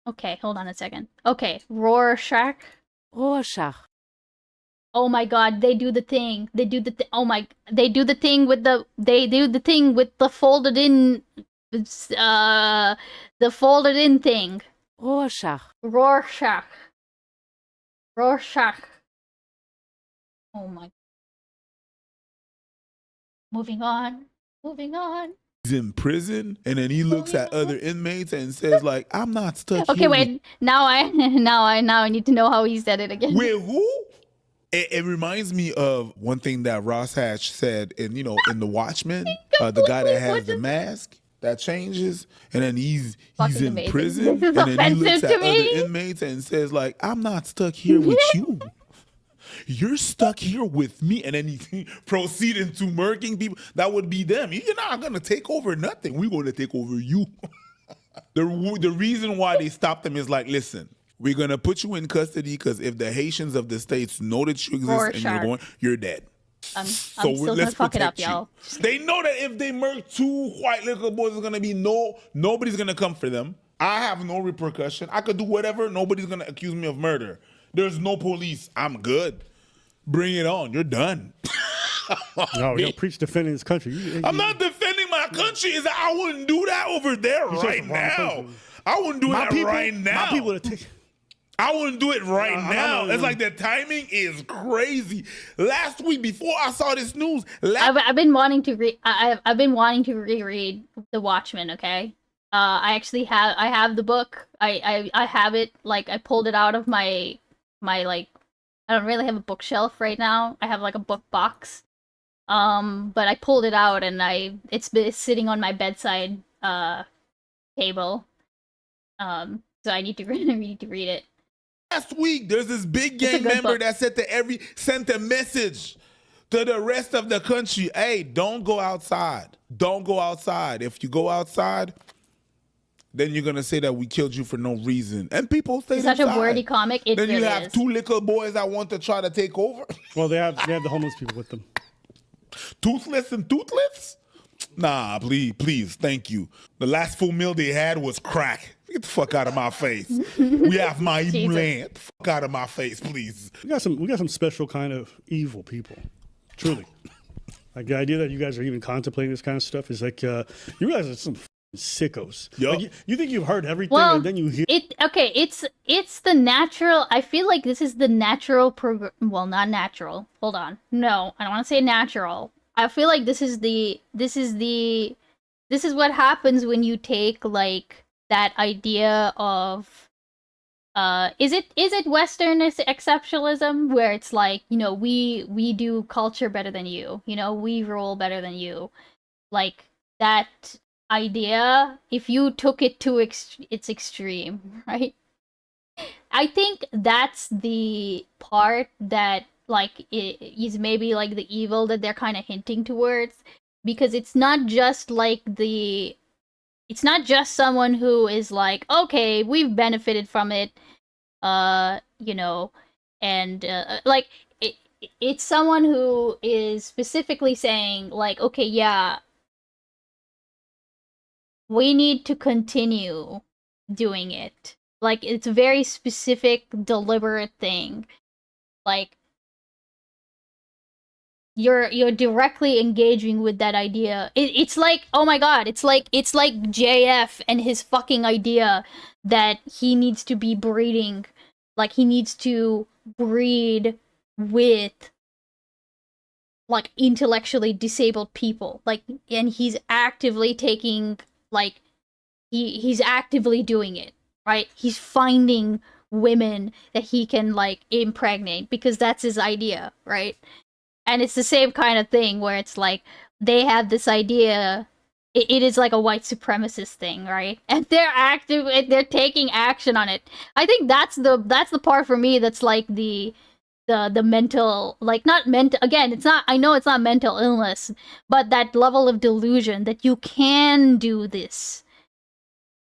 Okay, hold on a second. Okay, Rorschach. Rorschach. Oh my god, they do the thing. They do the they do the thing with the folded in the folded in thing. Rorschach. Rorschach. Oh my. Moving on. He's in prison, and then he looks at other inmates and says, like, I'm not stuck Okay, here wait. Now I need to know how he said it again. With who? It reminds me of one thing that Ross Hatch said in The Watchmen, the guy that has the mask that changes, and then he's in amazing. prison, This is and then he looks offensive at to me. other inmates and says, like, I'm not stuck here with you. You're stuck here with me, and then he proceeded to murking people. That would be them. You're not gonna take over nothing. We're gonna take over you. The reason why they stopped them is like, listen, we're gonna put you in custody because if the Haitians of the States know that you exist and you're dead. I'm still gonna fuck it up, y'all. They know that if they murk two white little boys, there's gonna be nobody's gonna come for them. I have no repercussion. I could do whatever. Nobody's gonna accuse me of murder. There's no police. I'm good. Bring it on. You're done. No, we don't preach defending this country. I'm not defending my country. Is that I wouldn't do that over there right now. I wouldn't do that right now. My people would take. I wouldn't do it right now. It's like the timing is crazy. Last week, before I saw this news, I've been wanting to read. I've been wanting to reread The Watchmen. Okay, I actually have the book. I have it. Like I pulled it out of my like. I don't really have a bookshelf right now. I have like a book box. But I pulled it out and it's been sitting on my bedside table. So I need to read it. Last week, there's this big gang member that sent a message to the rest of the country. Hey, don't go outside. Don't go outside. If you go outside, then you're gonna say that we killed you for no reason. And people stay inside. Such a wordy comic. It then really you have is. two little boys that want to try to take over. Well, they have the homeless people with them. Toothless and toothless? Nah, please, thank you. The last full meal they had was crack. Get the fuck out of my face. We have my land. Get the fuck out of my face, please. We got some special kind of evil people. Truly. Like the idea that you guys are even contemplating this kind of stuff is like you guys are some sickos. Yep. Like, you think you've heard everything and then you hear it. Okay, it's the natural. I feel like this is the natural well, not natural. Hold on. No, I don't want to say natural. I feel like this is what happens when you take like that idea of is it Western exceptionalism where it's like, you know, we do culture better than you, you know, we rule better than you, like that idea. If you took it to its extreme, right? I think that's the part that like is maybe like the evil that they're kind of hinting towards, because it's not just like it's not just someone who is like, okay, we've benefited from it, you know, and like it's someone who is specifically saying like, okay, yeah, we need to continue doing it. Like it's a very specific, deliberate thing. Like you're directly engaging with that idea. It's like, oh my god, it's like JF and his fucking idea that he needs to be breeding, like he needs to breed with like intellectually disabled people, like, and he's actively taking like he's actively doing it, right? He's finding women that he can like impregnate because that's his idea, right? And it's the same kind of thing where it's like they have this idea. It is like a white supremacist thing, right? And they're active. They're taking action on it. I think that's the part for me that's like the mental, like, not mental, again, it's not, I know it's not mental illness, but that level of delusion that you can do this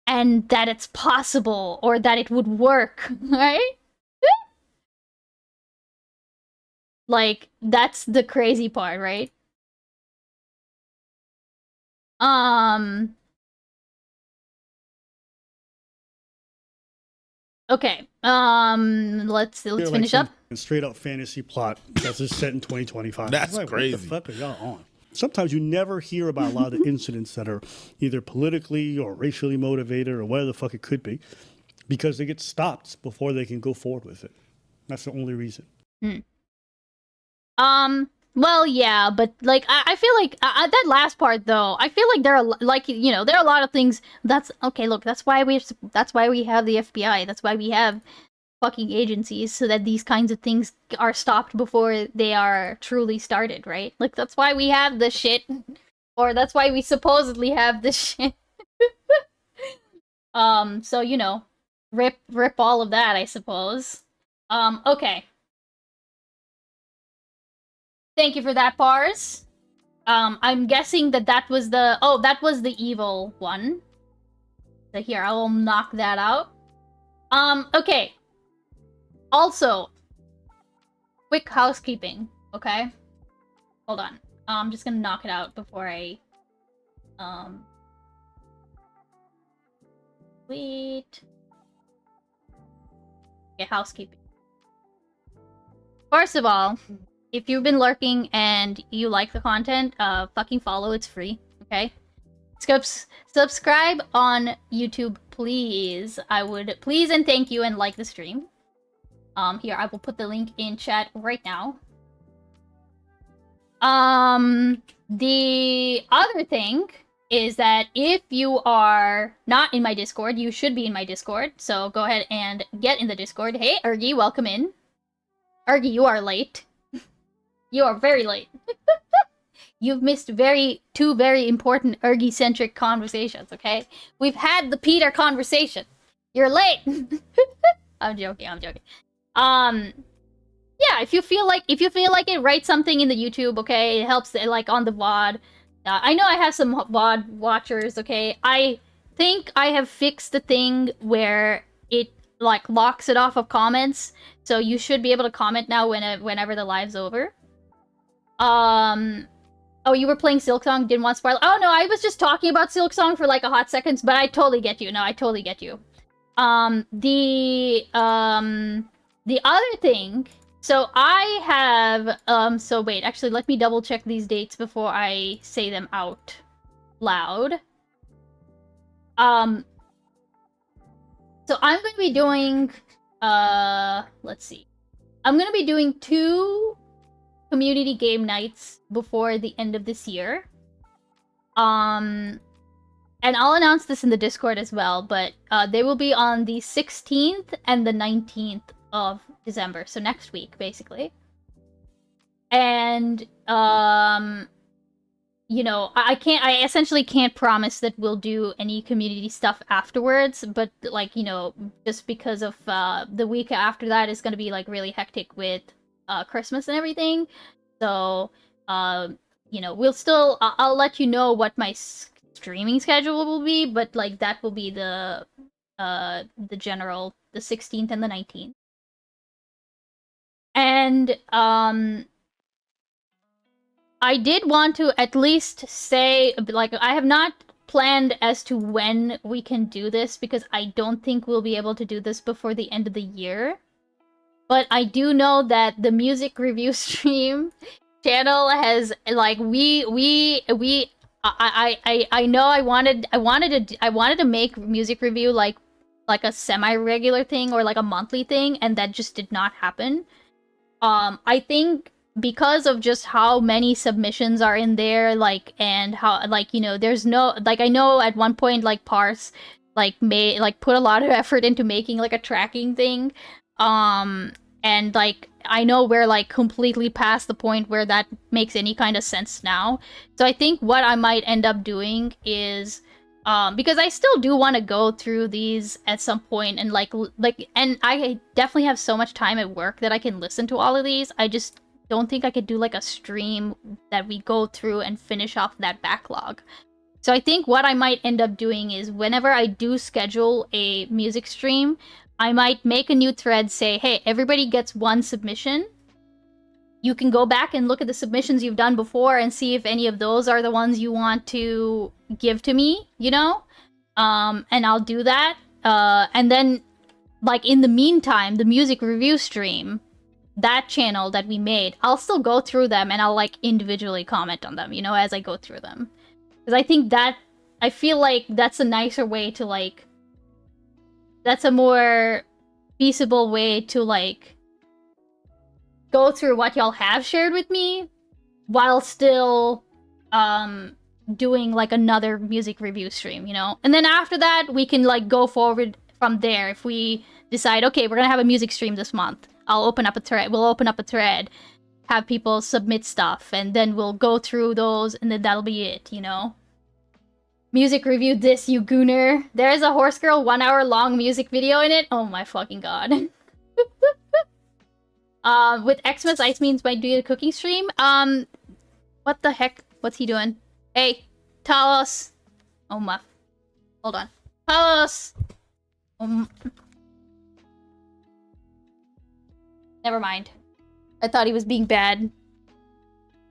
and that it's possible or that it would work, right? Like, that's the crazy part, right? Okay. Let's finish up. Straight up fantasy plot that's just set in 2025. That's like, crazy. What the fuck are y'all on? Sometimes you never hear about a lot of the incidents that are either politically or racially motivated or whatever the fuck it could be, because they get stopped before they can go forward with it. That's the only reason. Well, yeah, but like I feel like that last part though, I feel like there are like, you know, there are a lot of things that's okay. Look, that's why we have the FBI. That's why we have fucking agencies, so that these kinds of things are stopped before they are truly started, right? Like that's why we have this shit, or that's why we supposedly have this shit. So you know, rip all of that, I suppose. Okay. Thank you for that, Pars. I'm guessing that was the evil one. So here, I will knock that out. Okay. Also, quick housekeeping, okay? Hold on. I'm just gonna knock it out before I, wait. Okay, housekeeping. First of all, if you've been lurking and you like the content, fucking follow, it's free, okay? Subscribe on YouTube, please. I would please and thank you, and like the stream. Here, I will put the link in chat right now. The other thing is that if you are not in my Discord, you should be in my Discord, so go ahead and get in the Discord. Hey, Ergi, welcome in. Ergi, you are late. You are very late. You've missed two very important Ergi-centric conversations, okay? We've had the Peter conversation. You're late! I'm joking. Yeah, if you feel like it, write something in the YouTube, okay? It helps, like, on the VOD. I know I have some VOD watchers, okay? I think I have fixed the thing where it, like, locks it off of comments, so you should be able to comment now whenever the live's over. Oh, you were playing Silksong, didn't want spoiler. Oh no, I was just talking about Silksong for like a hot seconds, but I totally get you. No, I totally get you. The other thing, so I have, so wait, actually let me double check these dates before I say them out loud. So I'm going to be doing, let's see. I'm going to be doing 2 community game nights before the end of this year. And I'll announce this in the Discord as well, but they will be on the 16th and the 19th of December, so next week, basically. And you know, I essentially can't promise that we'll do any community stuff afterwards, but like, you know, just because of the week after that is going to be like really hectic with Christmas and everything. So, you know, we'll still I'll let you know what my streaming schedule will be, but like that will be the general, the 16th and the 19th. And I did want to at least say, like, I have not planned as to when we can do this because I don't think we'll be able to do this before the end of the year. But I do know that the music review stream channel has like I know I wanted to make music review like a semi-regular thing or like a monthly thing, and that just did not happen. I think because of just how many submissions are in there, like, and how, like, you know, there's no, like, I know at one point, like, Parse, like, put a lot of effort into making, like, a tracking thing, and, like, I know we're, like, completely past the point where that makes any kind of sense now, so I think what I might end up doing is, because I still do want to go through these at some point, and and I definitely have so much time at work that I can listen to all of these. I just don't think I could do like a stream that we go through and finish off that backlog. So I think what I might end up doing is whenever I do schedule a music stream, I might make a new thread, say, hey, everybody gets one submission. You can go back and look at the submissions you've done before and see if any of those are the ones you want to give to me, you know? And I'll do that. And then, like, in the meantime, the music review stream, that channel that we made, I'll still go through them and I'll, like, individually comment on them, you know, as I go through them. Because I feel like that's a nicer way to, like, that's a more feasible way to, like, go through what y'all have shared with me while still doing like another music review stream, you know? And then after that, we can like go forward from there. If we decide, okay, we're gonna have a music stream this month, I'll open up a thread. We'll open up a thread, have people submit stuff, and then we'll go through those, and then that'll be it, you know? Music review this, you gooner. There is a Horse Girl 1 hour long music video in it. Oh my fucking god. With Xmas, icebeans might do a cooking stream. What the heck? What's he doing? Hey, Talos. Oh my. Hold on. Talos! Never mind. I thought he was being bad.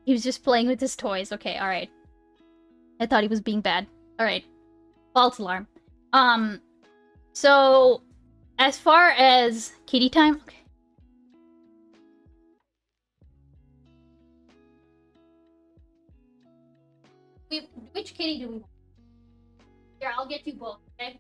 He was just playing with his toys. Okay, alright. I thought he was being bad. Alright. False alarm. So, as far as kitty time... Okay. Which kitty do we want? Here, I'll get you both, okay?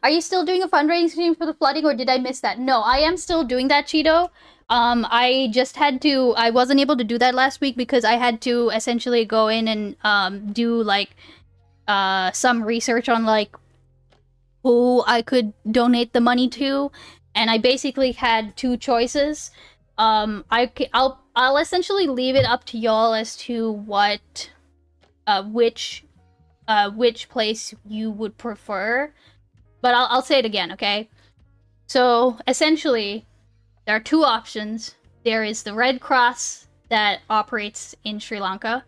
Are you still doing a fundraising stream for the flooding, or did I miss that? No, I am still doing that, Cheeto. I just had to... I wasn't able to do that last week because I had to essentially go in and do, like, some research on, like, who I could donate the money to. And I basically had two choices. I'll essentially leave it up to y'all as to what... which place you would prefer. But I'll say it again, okay? So, essentially, there are two options. There is the Red Cross that operates in Sri Lanka,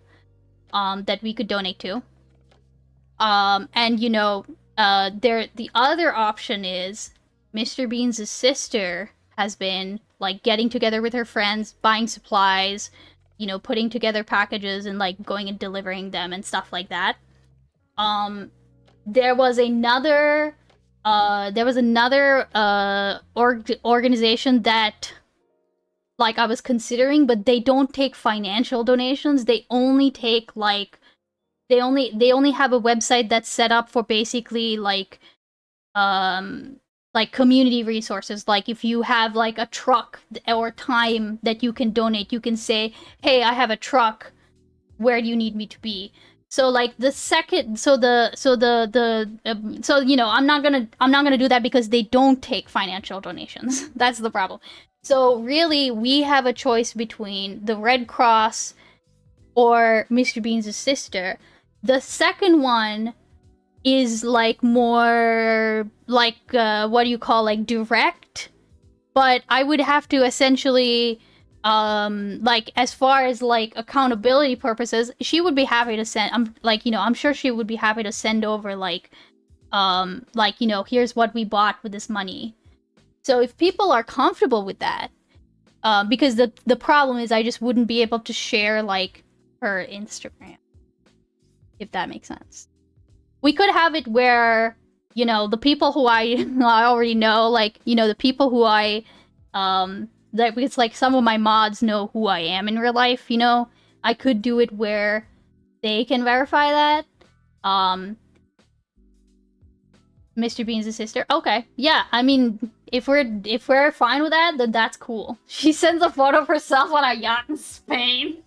that we could donate to. And, you know, the other option is Mr. Beans' sister has been, like, getting together with her friends, buying supplies, you know, putting together packages and, like, going and delivering them and stuff like that. There was another organization that like I was considering, but they don't take financial donations. They only take like they only have a website that's set up for basically like community resources. Like if you have like a truck or time that you can donate, you can say, "Hey, I have a truck. Where do you need me to be?" So like the second, so you know, I'm not gonna do that because they don't take financial donations. That's the problem. So really, we have a choice between the Red Cross or Mr. Beans' sister. The second one is like more like what do you call, like direct, but I would have to essentially like as far as like accountability purposes, she would be happy to send, I'm like, you know, I'm sure she would be happy to send over like you know, here's what we bought with this money. So if people are comfortable with that, because the problem is I just wouldn't be able to share like her Instagram, if that makes sense. We could have it where, you know, the people who I already know, like, you know, the people who I that it's like some of my mods know who I am in real life, you know. I could do it where they can verify that. Mr. Bean's sister. Okay, yeah. I mean, if we're fine with that, then that's cool. She sends a photo of herself on a yacht in Spain.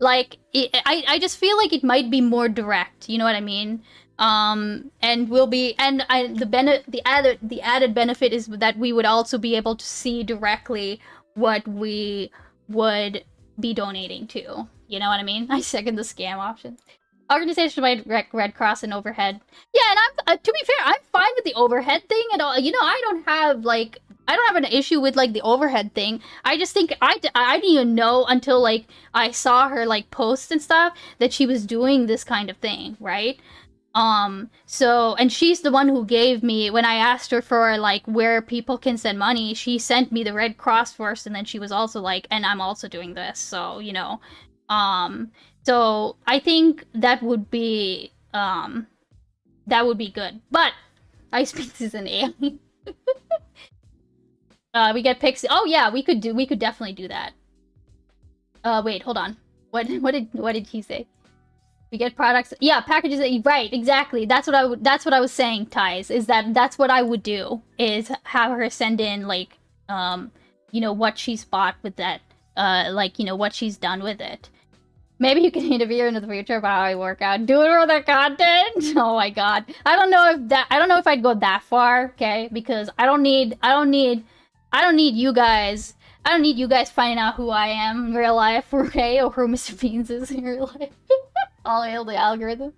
Like, I just feel like it might be more direct. You know what I mean? And we'll be, and the added benefit is that we would also be able to see directly what we would be donating to. You know what I mean? I second the scam option. Organization by Red Cross and overhead. Yeah, and I'm to be fair, I'm fine with the overhead thing at all. You know, I don't have an issue with like the overhead thing. I just think I didn't even know until like I saw her like post and stuff that she was doing this kind of thing, right? So, and she's the one who gave me, when I asked her for like where people can send money, she sent me the Red Cross first, and then she was also like, and I'm also doing this, so, you know. So I think that would be good. But icebeans is an alien. We get Pixie. Oh yeah, we could definitely do that. Wait, hold on. What did he say? We get products. Yeah, packages. Right, exactly. That's what I was saying, Ties, is that's what I would do, is have her send in like you know, what she's bought with that, like, you know, what she's done with it. Maybe you can interview in the future about how I work out. Do it for the content. Oh my god. I don't know if I'd go that far, okay? Because I don't need you guys. I don't need you guys finding out who I am in real life, okay? Or who Mr. Beans is in real life. I'll hail the algorithm.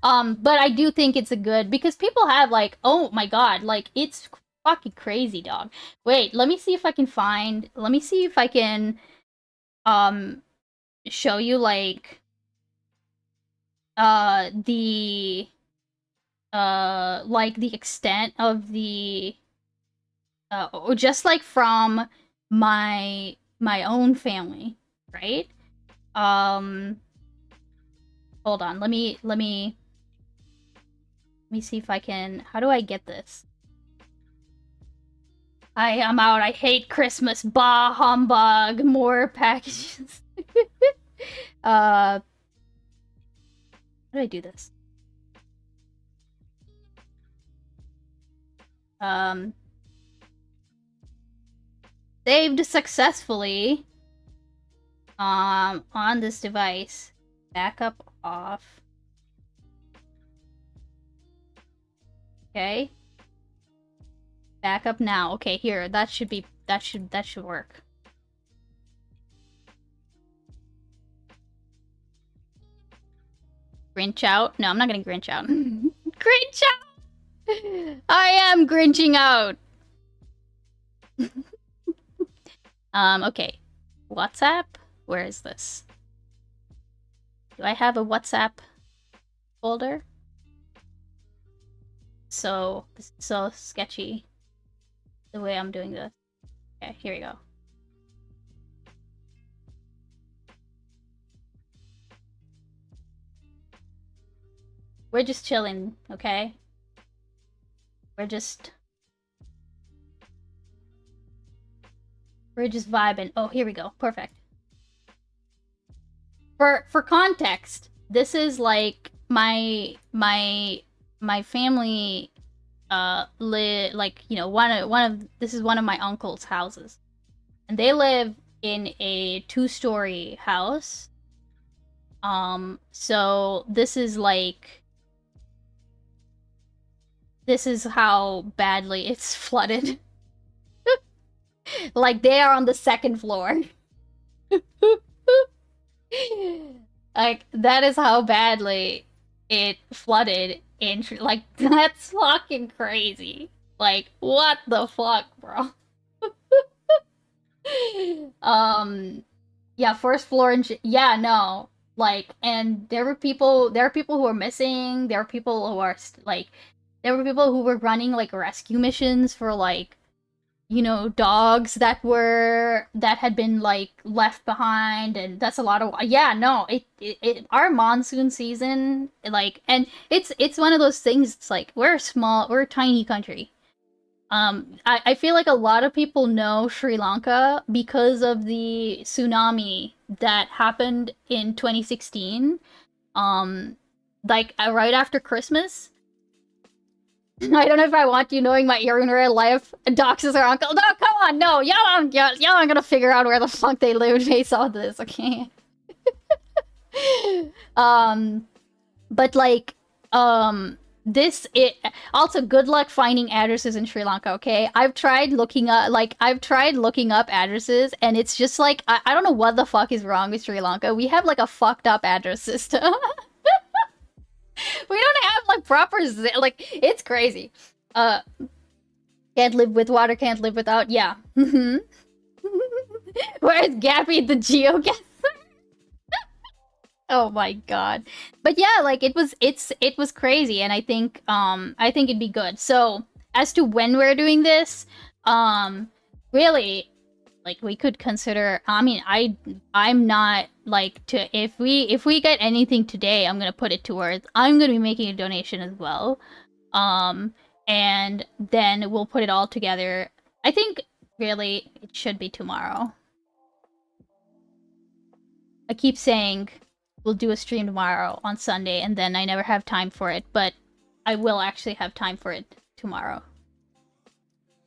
But I do think it's a good, because people have like, oh my god, like it's fucking crazy, dog. Wait, let me see if I can show you like the like the extent of the or just like from my own family, right? Hold on, let me see if I can, how do I get this? I am out. I hate Christmas. Bah humbug. More packages. How do I do this? Saved successfully. On this device. Backup off. Okay. Backup now. Okay, here. That should work. Grinch out? No, I'm not gonna Grinch out. Grinch out! I am Grinching out! Okay. WhatsApp? Where is this? Do I have a WhatsApp folder? So, this is so sketchy, the way I'm doing this. Okay, here we go. We're just chilling, okay? We're just... We're just vibing. Oh, here we go. Perfect. For context, this is like my family like, you know, one of this is one of my uncle's houses. And they live in a 2-story house. So this is like, this is how badly it's flooded. Like, they are on the 2nd floor. Like, that is how badly it flooded in, like, that's fucking crazy. Like, what the fuck, bro? Yeah, 1st floor and yeah, no. Like, and there are people who are missing, there were people who were running, like, rescue missions for, like, you know, dogs that had been, like, left behind, and that's a lot of, yeah, no, it our monsoon season, like, and it's one of those things, it's like, we're a tiny country. I feel like a lot of people know Sri Lanka because of the tsunami that happened in 2016, like, right after Christmas. I don't know if I want you knowing my in real life doxes our uncle. No, come on, no, y'all aren't gonna figure out where the fuck they live based on this, okay? But like, also, good luck finding addresses in Sri Lanka, okay? I've tried looking up addresses, and it's just like, I don't know what the fuck is wrong with Sri Lanka. We have like a fucked up address system. We don't have like proper, like, it's crazy. Can't live with water, can't live without, yeah. Where's Gappy the geoguesser? Oh my god. But yeah, like, it was crazy, and I think it'd be good. So, as to when we're doing this, really, like, we could consider, I mean, I'm not, like, if we get anything today, I'm gonna put it towards, I'm gonna be making a donation as well. And then we'll put it all together. I think, really, it should be tomorrow. I keep saying we'll do a stream tomorrow on Sunday, and then I never have time for it, but I will actually have time for it tomorrow.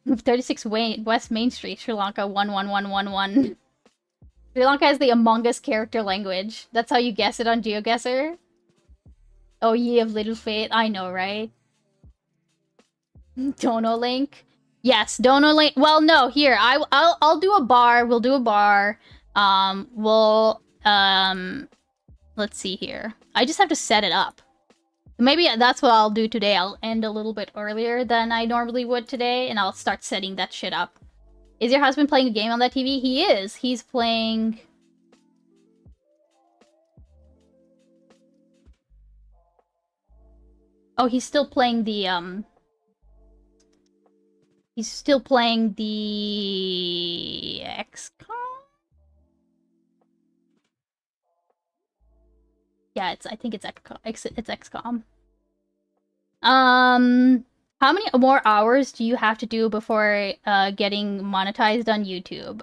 36 West Main Street, Sri Lanka 11111. Sri Lanka has the Among Us character language. That's how you guess it on GeoGuessr. Oh, ye of little faith. I know, right? Dono link. Yes, Dono link. Well, no, here. I'll do a bar. We'll do a bar. Let's see here. I just have to set it up. Maybe that's what I'll do today. I'll end a little bit earlier than I normally would today, and I'll start setting that shit up. Is your husband playing a game on that TV? He is. He's playing... Oh, he's still playing the, He's still playing the... XCOM? Yeah, I think it's XCOM. It's XCOM. How many more hours do you have to do before getting monetized on YouTube?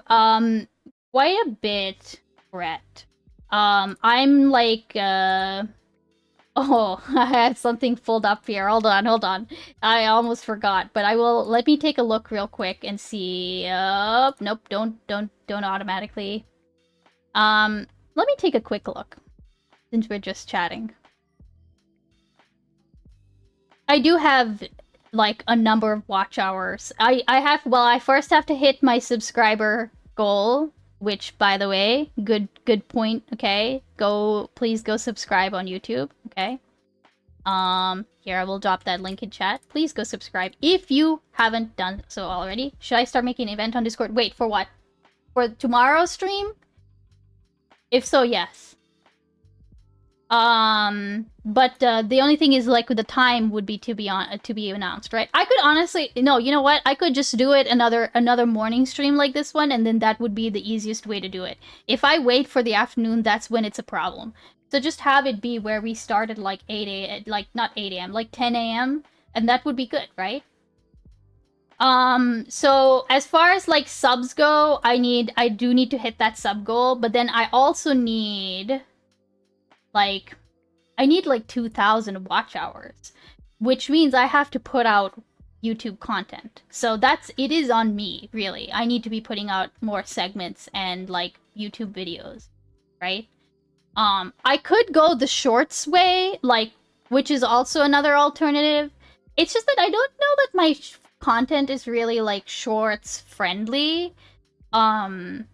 Quite a bit, Brett. I'm like, oh, I had something pulled up here. Hold on. I almost forgot, but let me take a look real quick and see. Nope, don't automatically. Let me take a quick look, since we're just chatting. I do have, like, a number of watch hours. I first have to hit my subscriber goal, which, by the way, good point, okay? Please go subscribe on YouTube, okay? Here, I will drop that link in chat. Please go subscribe if you haven't done so already. Should I start making an event on Discord? Wait, for what? For tomorrow's stream? If so, yes. But the only thing is, like, the time would be to be announced, right? I could honestly, no, you know what? I could just do it another morning stream like this one, and then that would be the easiest way to do it. If I wait for the afternoon, that's when it's a problem. So just have it be where we start at like 8 a.m., like not 8 a.m., like 10 a.m., and that would be good, right? So as far as like subs go, I do need to hit that sub goal, but then I also need like 2,000 watch hours, which means I have to put out YouTube content. So it is on me, really. I need to be putting out more segments and like YouTube videos, right? I could go the shorts way, like, which is also another alternative. It's just that I don't know that my content is really like shorts friendly. I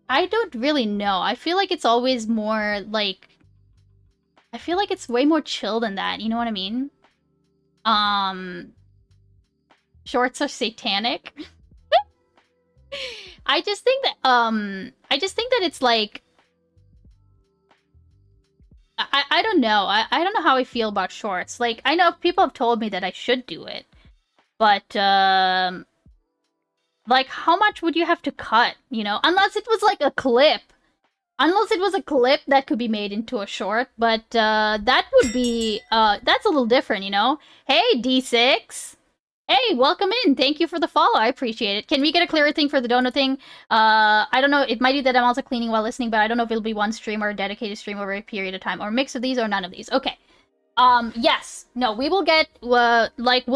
don't really know. I feel like it's always more like, I feel like it's way more chill than that, you know what I mean? Shorts are satanic. I just think that it's like, I don't know. I don't know how I feel about shorts. Like, I know people have told me that I should do it, but like, how much would you have to cut, you know? Unless it was like a clip. Unless it was a clip that could be made into a short, but that would be that's a little different, you know? Hey, D6! Hey, welcome in! Thank you for the follow, I appreciate it. Can we get a clearer thing for the donut thing? I don't know, it might be that I'm also cleaning while listening, but I don't know if it'll be one stream or a dedicated stream over a period of time, or a mix of these or none of these. Okay. Yes. No, we will get, like, I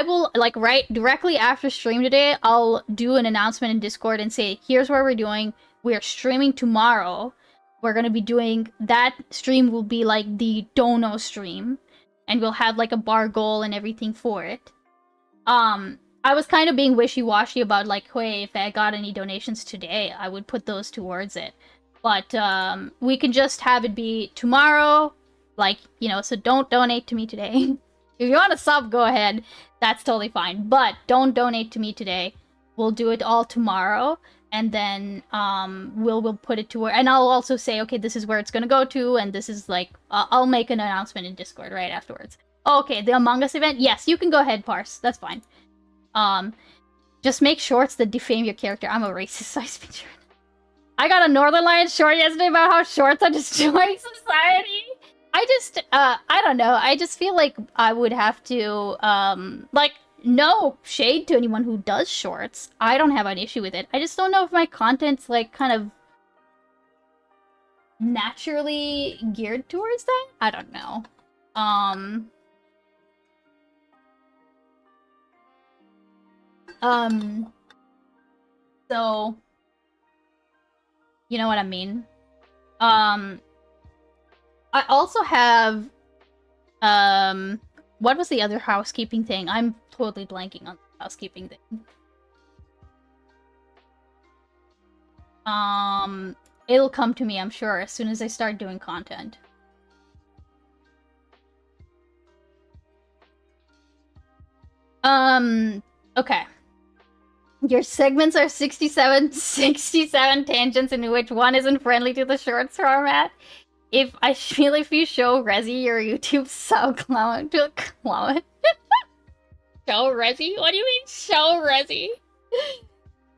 will, like, right directly after stream today, I'll do an announcement in Discord and say, here's what we're doing. We're streaming tomorrow. We're gonna be doing, that stream will be like the dono stream. And we'll have like a bar goal and everything for it. I was kind of being wishy-washy about like, hey, if I got any donations today, I would put those towards it. But we can just have it be tomorrow. Like, you know, so don't donate to me today. If you want to sub, go ahead. That's totally fine. But don't donate to me today. We'll do it all tomorrow. And then we'll put it to where, and I'll also say, okay, this is where it's gonna go to, and this is like, I'll make an announcement in Discord right afterwards. Okay, the Among Us event? Yes, you can go ahead, Parse. That's fine. Just make shorts that defame your character. I'm a racist icebeans. I got a Northern Lion short yesterday about how shorts are destroying society. I don't know. I just feel like I would have to, like, no shade to anyone who does shorts. I don't have an issue with it. I just don't know if my content's, like, kind of naturally geared towards that. I don't know. So, you know what I mean? I also have, what was the other housekeeping thing? I'm totally blanking on the housekeeping thing. It'll come to me, I'm sure, as soon as I start doing content. Okay. Your segments are 67 tangents in which one isn't friendly to the shorts format. I feel if you show Resi your YouTube sub clown to clown. Show Resi? What do you mean show Resi?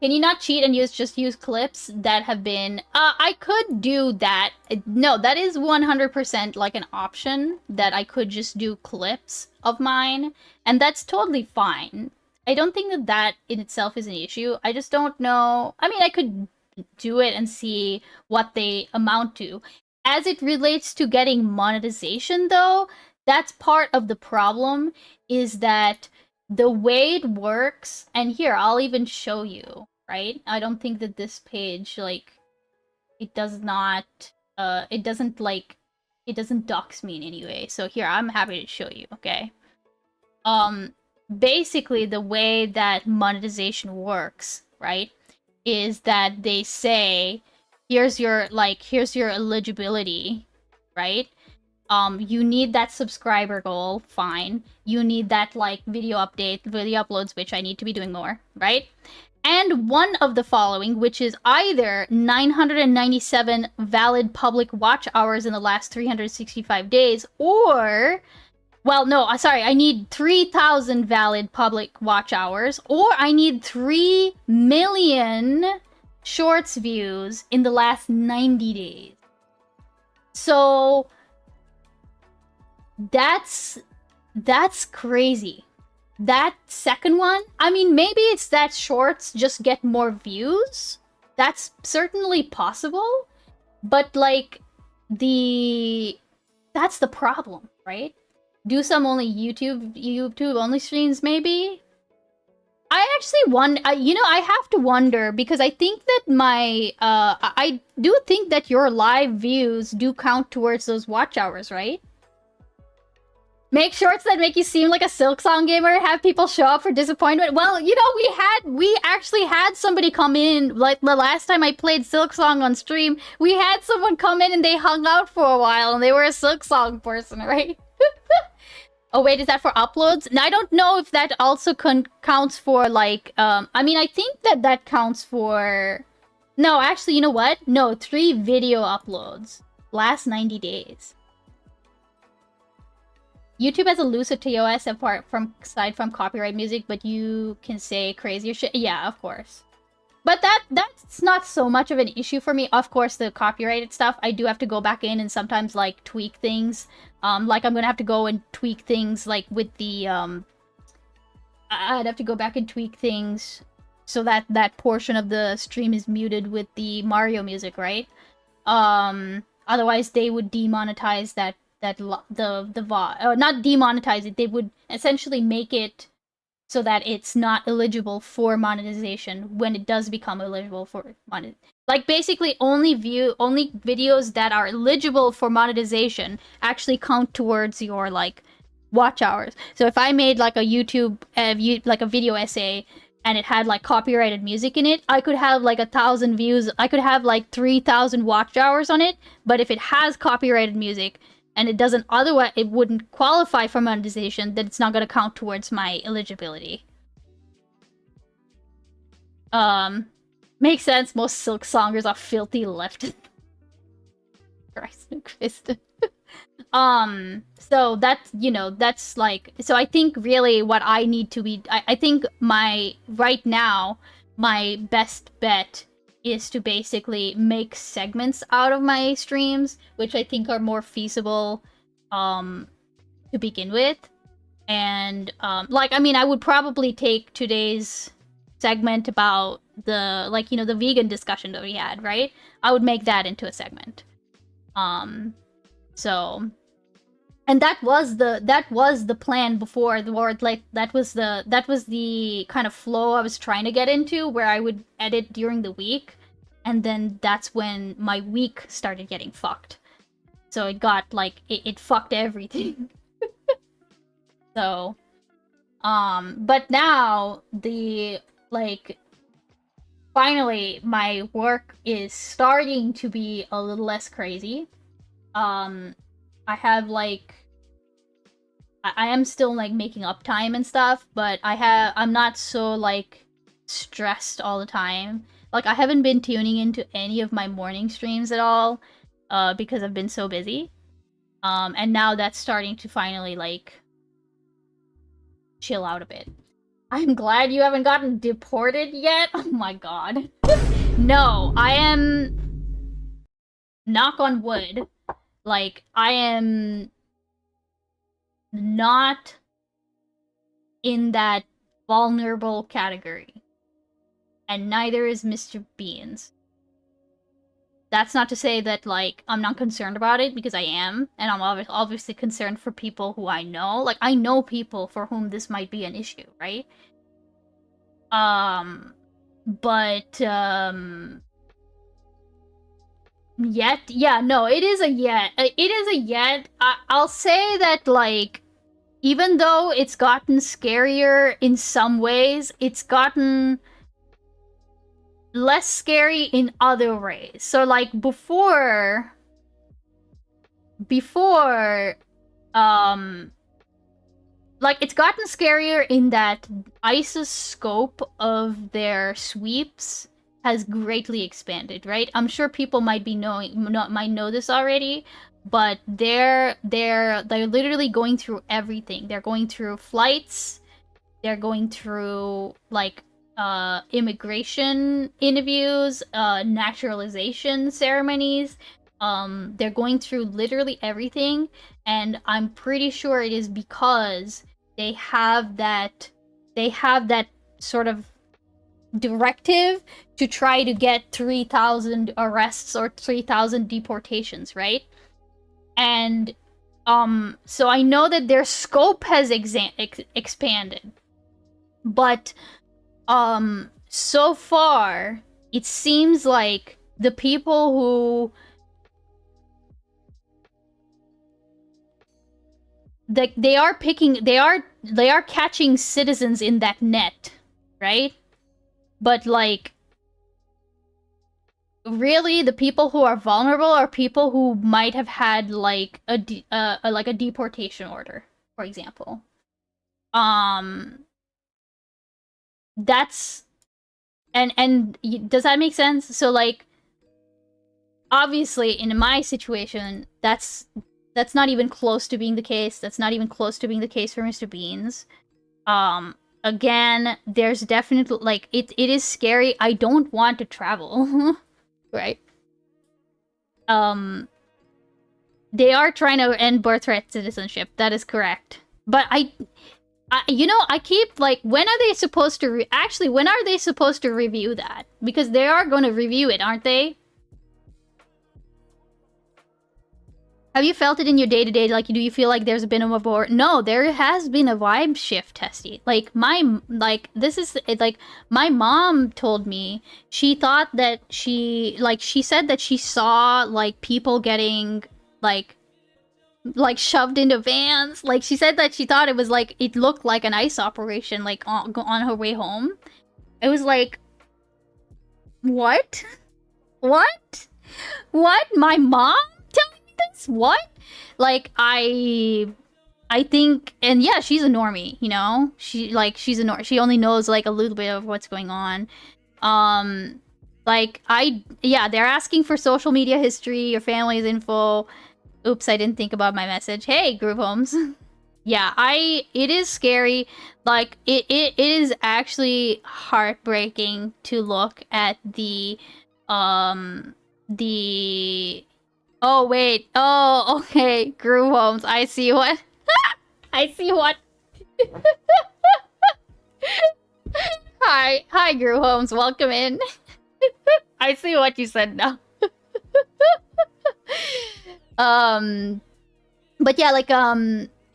Can you not cheat and just use clips that have been... I could do that. No, that is 100% like an option that I could just do clips of mine. And that's totally fine. I don't think that that in itself is an issue. I just don't know. I mean, I could do it and see what they amount to. As it relates to getting monetization, though, that's part of the problem, is that the way it works, and here, I'll even show you, right? I don't think that this page, like, it does not, it doesn't dox me in any way. So here, I'm happy to show you, okay? Basically, the way that monetization works, right, is that they say, here's your eligibility, right? You need that subscriber goal, fine. You need that, like, video uploads, which I need to be doing more, right? And one of the following, which is either 997 valid public watch hours in the last 365 days, or... Well, no, sorry, I need 3,000 valid public watch hours, or I need 3 million shorts views in the last 90 days. So, that's crazy. that second one, I mean, maybe it's that shorts just get more views. That's certainly possible. But, like, that's the problem, right? Do some only YouTube only streams, maybe? I actually I have to wonder, because I think that I do think that your live views do count towards those watch hours, right? Make shorts that make you seem like a Silk Song gamer, have people show up for disappointment. Well, you know, we actually had somebody come in, like the last time I played Silk Song on stream, we had someone come in and they hung out for a while and they were a Silk Song person, right? Oh wait, is that for uploads? And I don't know if that also counts for, like, I mean, I think that counts for... No, actually, you know what? No, 3 video uploads. Last 90 days. YouTube has a looser TOS aside from copyright music, but you can say crazier shit. Yeah, of course. But that's not so much of an issue for me. Of course, the copyrighted stuff, I do have to go back in and sometimes, like, tweak things. Like, I'm gonna have to go and tweak things, like, with the, I'd have to go back and tweak things so that that portion of the stream is muted with the Mario music, right? Otherwise, they would demonetize not demonetize it, they would essentially make it so that it's not eligible for monetization when it does become eligible for monetization. Like, basically, only videos that are eligible for monetization actually count towards your, like, watch hours. So if I made, like, a like a video essay and it had, like, copyrighted music in it, I could have, like, 1,000 views. I could have, like, 3,000 watch hours on it. But if it has copyrighted music and it doesn't, otherwise it wouldn't qualify for monetization, then it's not going to count towards my eligibility. Makes sense. Most Silk Songers are filthy left. Christ, Kristen. So that's, you know, that's like, so I think really what I need to be, I think right now, my best bet is to basically make segments out of my streams, which I think are more feasible, to begin with. And, like, I mean, I would probably take today's segment about the, like, you know, the vegan discussion that we had, right? I would make that into a segment. So, and that was the plan before the war. Like, that was the kind of flow I was trying to get into, where I would edit during the week, and then that's when my week started getting fucked. So it got, like, it fucked everything. So, but now finally my work is starting to be a little less crazy. I have, like, I am still, like, making up time and stuff, but I'm not so, like, stressed all the time. Like, I haven't been tuning into any of my morning streams at all, because I've been so busy. And now that's starting to finally, like, chill out a bit. I'm glad you haven't gotten deported yet. Oh my god. No, I am, knock on wood, like, I am not in that vulnerable category. And neither is Mr. Beans. That's not to say that, like, I'm not concerned about it, because I am, and I'm obviously concerned for people who I know. Like, I know people for whom this might be an issue, right? Yet? Yeah, no, it is a yet. It is a yet. I'll say that, like, even though it's gotten scarier in some ways, it's gotten less scary in other ways. So, like, before, like, it's gotten scarier in that ICE's scope of their sweeps has greatly expanded, right? I'm sure people might know this already, but they're literally going through everything. They're going through flights, they're going through, like, immigration interviews, naturalization ceremonies. They're going through literally everything, and I'm pretty sure it is because they have that sort of directive to try to get 3,000 arrests or 3,000 deportations, right? And so I know that their scope has expanded, but so far it seems like the people who they are catching citizens in that net, right? But like, really, the people who are vulnerable are people who might have had like a deportation order, for example. That's and does that make sense? So like, obviously, in my situation, that's not even close to being the case. That's not even close to being the case for Mr. Beans. Again, there's definitely, like, it is scary. I don't want to travel. Right? They are trying to end birthright citizenship. That is correct. But I keep, like, when are they supposed to when are they supposed to review that? Because they are going to review it, aren't they? Have you felt it in your day-to-day? Like, do you feel like there's been a more... No, there has been a vibe shift, Testy. Like, my mom told me she thought that she said that she saw, like, people getting, like shoved into vans. Like, she said that she thought it was, like, it looked like an ICE operation, like, on her way home. It was like... What? What? What? My mom? What? Like, I think, and yeah, she's a normie, you know? She's a she only knows, like, a little bit of what's going on. Like, they're asking for social media history, your family's info. Oops, I didn't think about my message. Hey, Group Homes. Yeah, it is scary. Like, it is actually heartbreaking to look at the oh, wait. Oh, okay. Group Homes. I see what... I see what... Hi, Group Homes. Welcome in. I see what you said now. But yeah, like,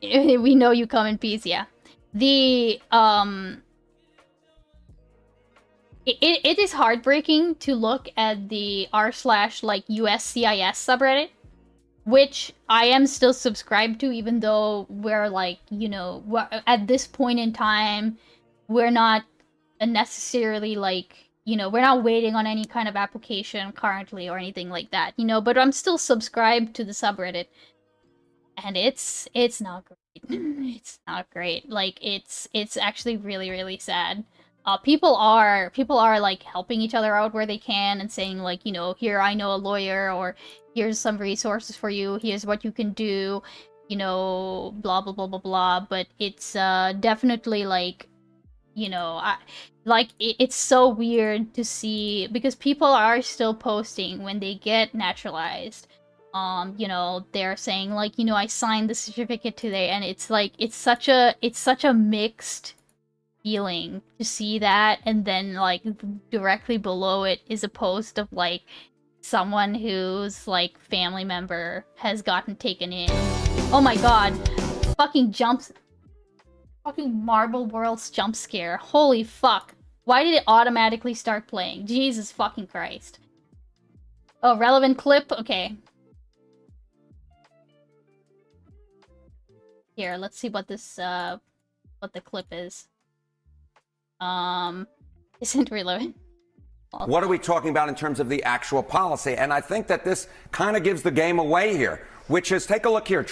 we know you come in peace, yeah. The, It is heartbreaking to look at the r/USCIS subreddit, which I am still subscribed to, even though we're, like, you know, at this point in time, we're not necessarily, like, you know, we're not waiting on any kind of application currently or anything like that, you know, but I'm still subscribed to the subreddit, and it's not great. It's not great. Like, it's actually really, really sad. People are like helping each other out where they can and saying, like, you know, here, I know a lawyer, or here's some resources for you, here's what you can do, you know, blah blah blah blah blah. But it's definitely, like, you know, it's so weird to see, because people are still posting when they get naturalized. You know, they're saying, like, you know, I signed the certificate today, and it's like, it's such a mixed feeling to see that, and then, like, directly below it is a post of, like, someone whose, like, family member has gotten taken in. Oh my god. Fucking Marble World's jump scare. Holy fuck. Why did it automatically start playing? Jesus fucking Christ. Oh, relevant clip? Okay. Here, let's see what this, what the clip is. Isn't relevant. What are we talking about in terms of the actual policy? And I think that this kind of gives the game away here, which is, take a look here.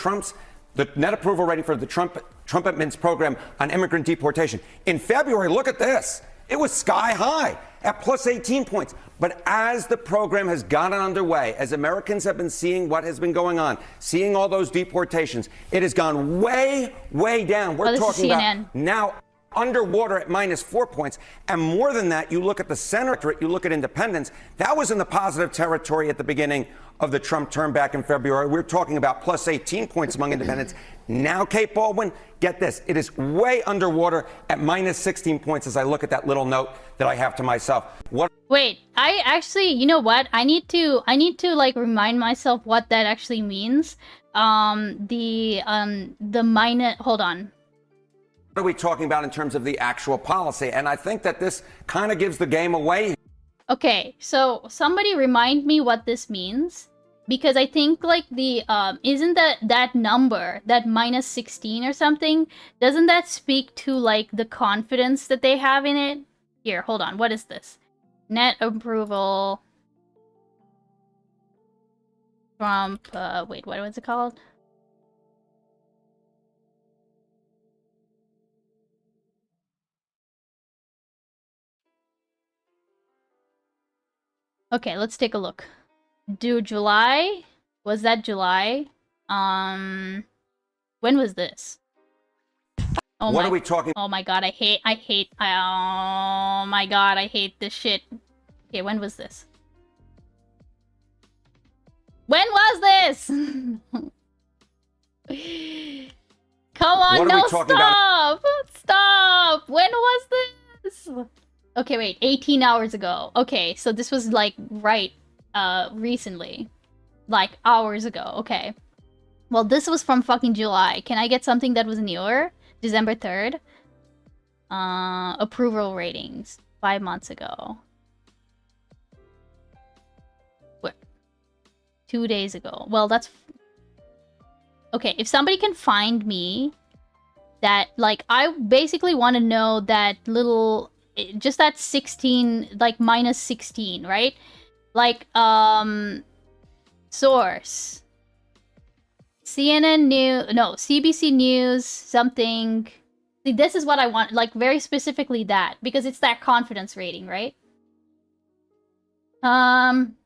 The net approval rating for the Trump admin's program on immigrant deportation. In February, look at this. It was sky high at plus 18 points. But as the program has gotten underway, as Americans have been seeing what has been going on, seeing all those deportations, it has gone way, way down. We're talking about now. underwater at -4 points. And more than that, you look at the center, you look at independents, that was in the positive territory at the beginning of the Trump term back in February. We're talking about plus 18 points among independents. Now, Kate Baldwin, get this, it is way underwater at -16 points as I look at that little note that I have to myself. What? Wait, I actually, you know what? I need to like remind myself what that actually means. The minus, hold on. What are we talking about in terms of the actual policy? And I think that this kind of gives the game away. Okay, so somebody remind me what this means, because I think like the isn't that number, that -16 or something, doesn't that speak to like the confidence that they have in it? Here, hold on. What is this? Net approval. Trump, wait, what was it called? Okay, let's take a look. Do July? Was that July? When was this? Oh What my, are we talking? Oh my god, oh my god, I hate this shit. Okay, when was this? When was this? Come on, no, stop! Stop! When was this? Okay, wait, 18 hours ago. Okay, so this was like right recently. Like hours ago. Okay. Well, this was from fucking July. Can I get something that was newer? December 3rd. Approval ratings 5 months ago. What? 2 days ago. Well, that's okay. If somebody can find me that, like, I basically want to know that little, just that 16, like -16, right? Like, source. CNN News, no, CBC News, something. See, this is what I want, like, very specifically that, because it's that confidence rating, right?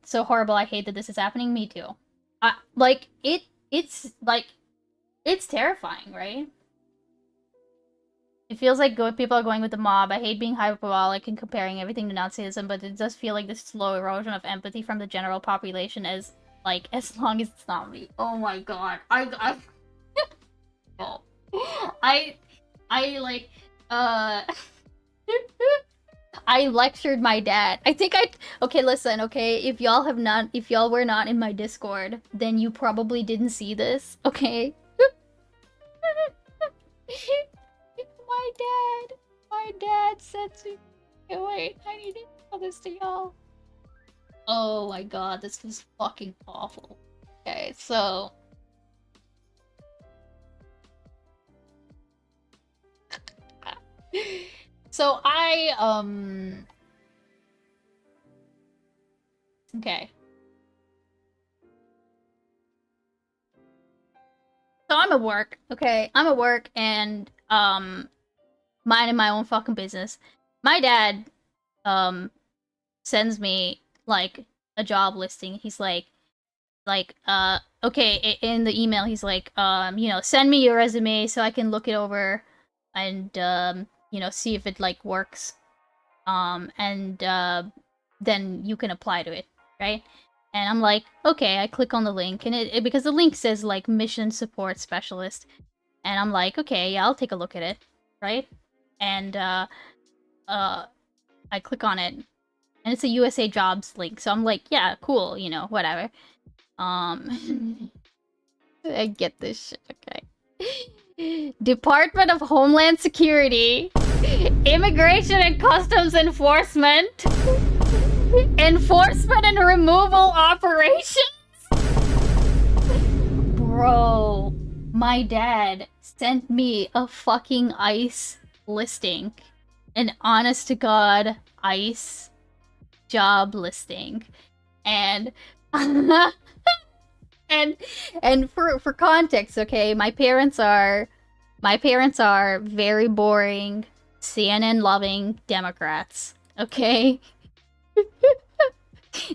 So horrible, I hate that this is happening, me too. Like, it's, like, it's terrifying, right? It feels like people are going with the mob. I hate being hyperbolic and comparing everything to Nazism, but it does feel like this slow erosion of empathy from the general population as, like, as long as it's not me. Oh my god. I like, I lectured my dad. I think okay, listen, okay? If y'all were not in my Discord, then you probably didn't see this, okay? My dad said to me, okay, wait, I need to tell this to y'all. Oh my god, this was fucking awful. Okay, so okay. So I'm at work, okay? I'm at work and minding my own fucking business. My dad sends me like a job listing. He's like okay, in the email he's like, you know, send me your resume so I can look it over and you know, see if it like works. And then you can apply to it, right? And I'm like, okay, I click on the link, and it because the link says like mission support specialist, and I'm like, okay, yeah, I'll take a look at it, right? And I click on it, and it's a USA Jobs link, so I'm like, yeah, cool, you know, whatever. I get this shit, okay. Department of Homeland Security, Immigration and Customs Enforcement, Enforcement and Removal Operations. Bro, my dad sent me a fucking ICE listing. An honest to God ICE job listing. And and for context, okay, my parents are very boring, CNN loving Democrats, okay?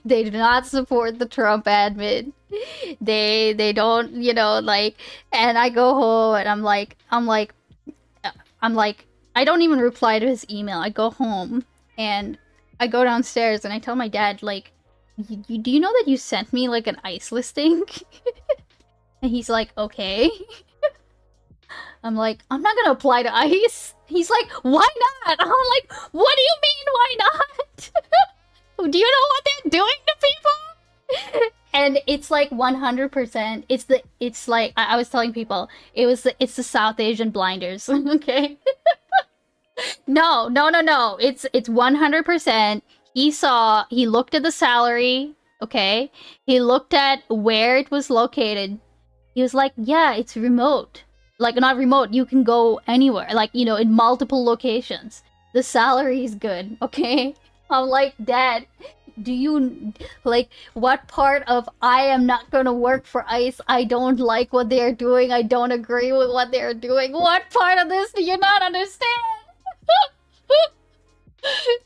They do not support the Trump admin. They don't, you know, like, and I go home and I'm like, I don't even reply to his email. I go home and I go downstairs and I tell my dad, like, do you know that you sent me like an ice listing? And he's like, okay. I'm like, I'm not gonna apply to ICE. He's like, why not? I'm like, what do you mean, why not? Do you know what they're doing to people? And it's like 100%. It's like I was telling people, it's the South Asian blinders. Okay. No. It's 100%. He looked at the salary. Okay. He looked at where it was located. He was like, yeah, it's remote. Like, not remote, you can go anywhere, like, you know, in multiple locations. The salary is good, okay? I'm like, Dad, do you, like, what part of I am not gonna work for ICE, I don't like what they're doing, I don't agree with what they're doing, what part of this do you not understand?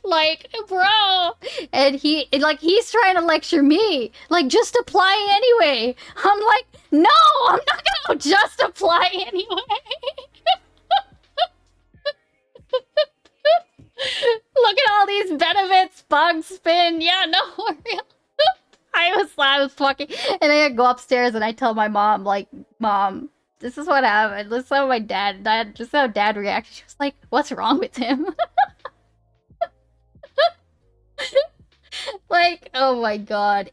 Like, bro. And he's trying to lecture me. Like, just apply anyway. I'm like, no, I'm not gonna just apply anyway. Look at all these benefits, bug spin. Yeah, no, for real. I was fucking, and then I go upstairs and I tell my mom, like, Mom, this is what happened. This is how my dad, just how dad reacted. She was like, what's wrong with him? Like, oh my god.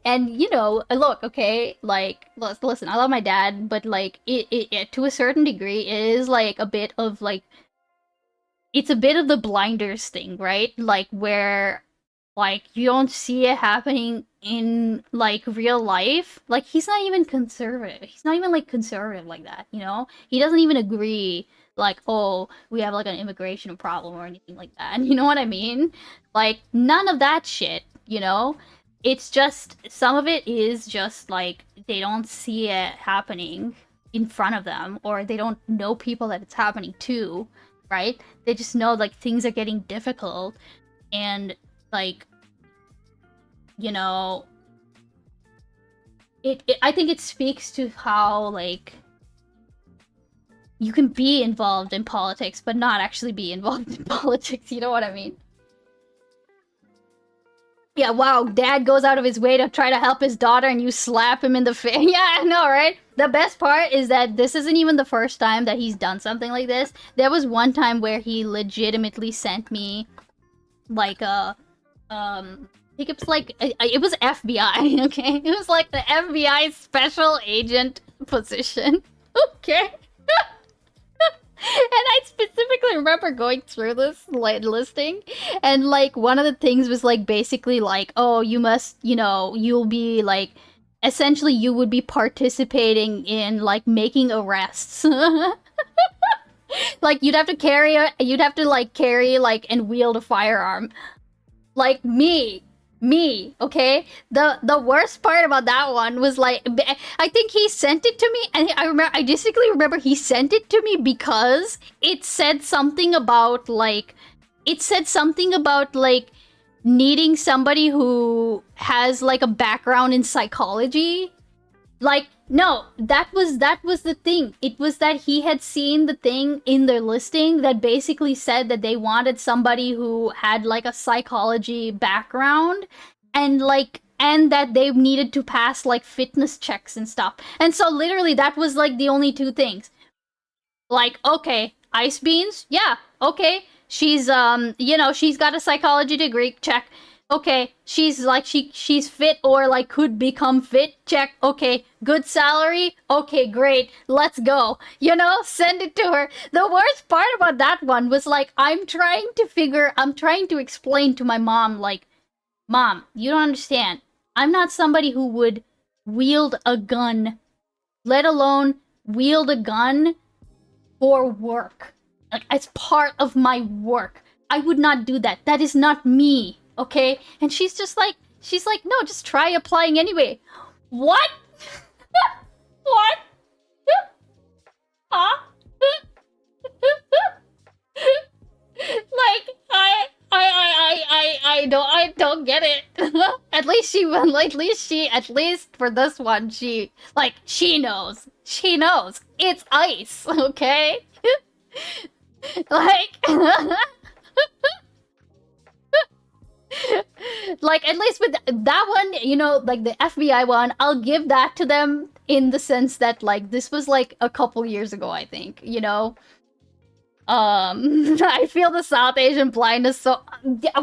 And you know, look, okay, like, listen, I love my dad, but like, it to a certain degree, it is like a bit of like, it's a bit of the blinders thing, right? Like, where, like, you don't see it happening in, like, real life. Like, he's not even conservative. He's not even, like, conservative like that, you know? He doesn't even agree, like, oh, we have, like, an immigration problem or anything like that. You know what I mean? Like, none of that shit, you know? It's just, some of it is just, like, they don't see it happening in front of them, or they don't know people that it's happening to, right? They just know, like, things are getting difficult, and, like, you know, I think it speaks to how, like, you can be involved in politics, but not actually be involved in politics, you know what I mean? Yeah, wow, dad goes out of his way to try to help his daughter and you slap him in the face. Yeah, I know, right? The best part is that this isn't even the first time that he's done something like this. There was one time where he legitimately sent me, like, I think it was like, it was FBI, okay? It was like the FBI special agent position, okay? And I specifically remember going through this listing, and like one of the things was like basically like, oh, you must, you know, you'll be like, essentially you would be participating in like making arrests. Like you'd have to carry like and wield a firearm. Like me, okay? The worst part about that one was like, I think he sent it to me, and I distinctly remember he sent it to me because it said something about like, needing somebody who has like a background in psychology. Like, no, that was the thing. It was that he had seen the thing in their listing that basically said that they wanted somebody who had like a psychology background, and like, and that they needed to pass like fitness checks and stuff. And so literally that was like the only two things. Like, okay, ice beans, yeah, okay. She's you know, she's got a psychology degree, check. Okay, she's like, she's fit or like could become fit, check. Okay, good salary, okay, great, let's go. You know, send it to her. The worst part about that one was like, I'm trying to explain to my mom, like, Mom, you don't understand. I'm not somebody who would wield a gun, let alone wield a gun for work. Like, as part of my work. I would not do that. That is not me. Okay? And she's like, no, just try applying anyway. What? What? Huh? Like, I don't get it. At least for this one, she knows. She knows. It's ice, okay? Like, like at least with that one, you know, like the FBI one, I'll give that to them in the sense that like this was like a couple years ago, I think, you know. I feel the South Asian blindness so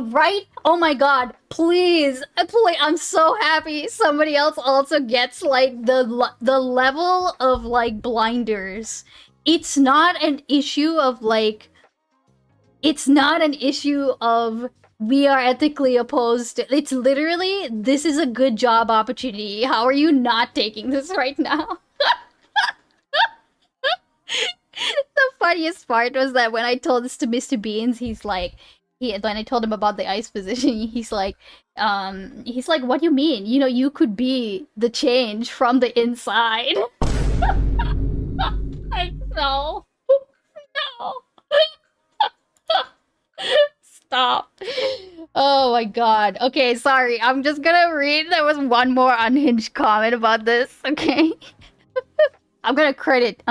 right. Oh my god, please, please! I'm so happy somebody else also gets like the level of like blinders. It's not an issue of like. It's not an issue of we are ethically opposed. It's literally this is a good job opportunity. How are you not taking this right now? The funniest part was that when I told this to Mr. Beans, he's like, when I told him about the ice position, he's like, what do you mean? You know, you could be the change from the inside. Like, no. No. Stop. Oh my god. Okay, sorry. I'm just gonna read. There was one more unhinged comment about this, okay? I'm gonna credit.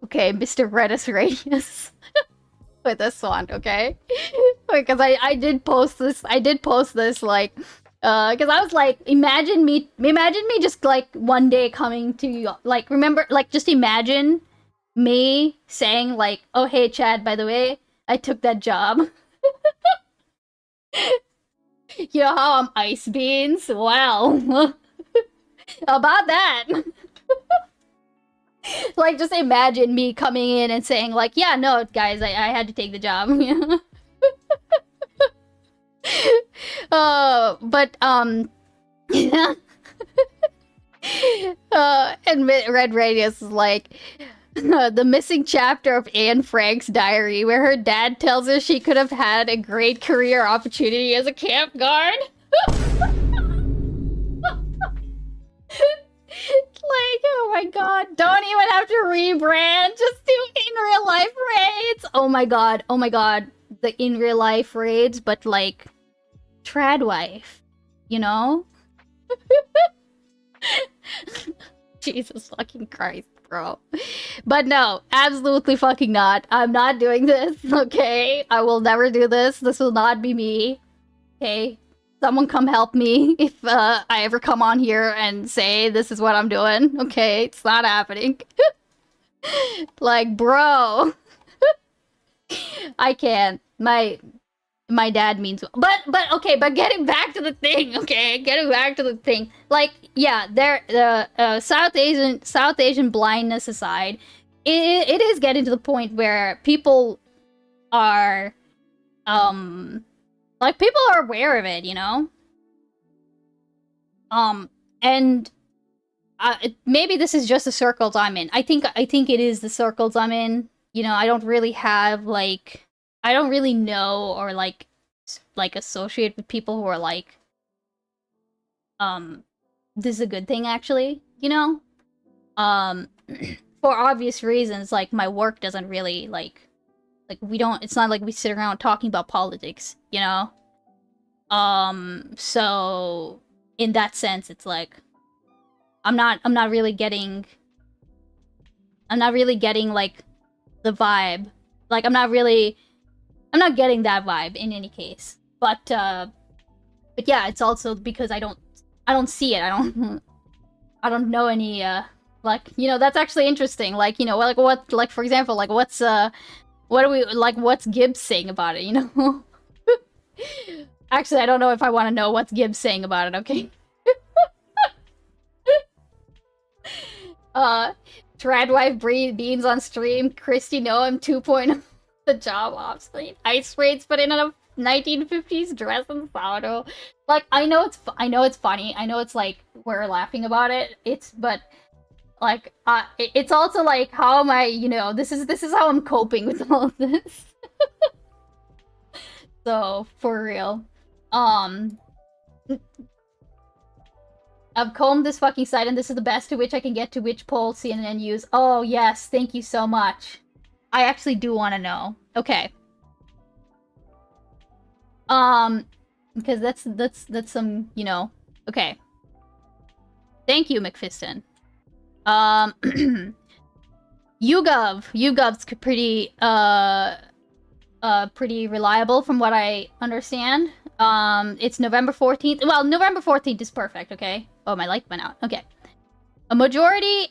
Okay, Mr. Redis Radius with this one, okay? Because I did post this, like, because I was like, imagine me just like one day coming to, like, remember, like, just imagine me saying like, oh hey Chad, by the way, I took that job. You know how I'm ice beans? Well, about that. Like, just imagine me coming in and saying, like, yeah, no, guys, I had to take the job. And Red Radius is like, the missing chapter of Anne Frank's diary, where her dad tells her she could have had a great career opportunity as a camp guard. Like, oh my god, don't even have to rebrand, just do in real life raids. Oh my god, the in real life raids, but like, trad wife, you know? Jesus fucking Christ, bro. But no, absolutely fucking not. I'm not doing this, okay? I will never do this. This will not be me, okay? Someone come help me if I ever come on here and say this is what I'm doing. Okay, it's not happening. Like, bro. I can't. My dad means, but okay, but getting back to the thing, okay? Getting back to the thing. Like, yeah, the South Asian blindness aside, it is getting to the point where people are like, people are aware of it, you know? And maybe this is just the circles I'm in. I think it is the circles I'm in. You know, I don't really have, like, I don't really know or, like associate with people who are, like, this is a good thing, actually, you know? For obvious reasons, like, my work doesn't really, like, we don't, it's not like we sit around talking about politics, you know? So in that sense, it's like, I'm not really getting, like, the vibe. Like, I'm not getting that vibe in any case. But yeah, it's also because I don't see it. I don't know any, like, you know, that's actually interesting. Like, you know, like, what, like, for example, like, what's Gibbs saying about it, you know? Actually, I don't know if I want to know what's Gibbs saying about it, okay? Tradwife Beans on stream, Christy Noam 2.0, the job off screen, ice raids, but in a 1950s dress and sourdough. Like, I know it's funny, I know it's like, we're laughing about it, but like, it's also like, how am I, you know, this is how I'm coping with all of this. So, for real. I've combed this fucking site and this is the best to which I can get to which poll CNN use. Oh, yes, thank you so much. I actually do want to know. Okay. Because that's some, you know, okay. Thank you, McFiston. YouGov's pretty reliable from what I understand. It's November 14th. Well, November 14th is perfect, okay? Oh, my light went out. Okay. A majority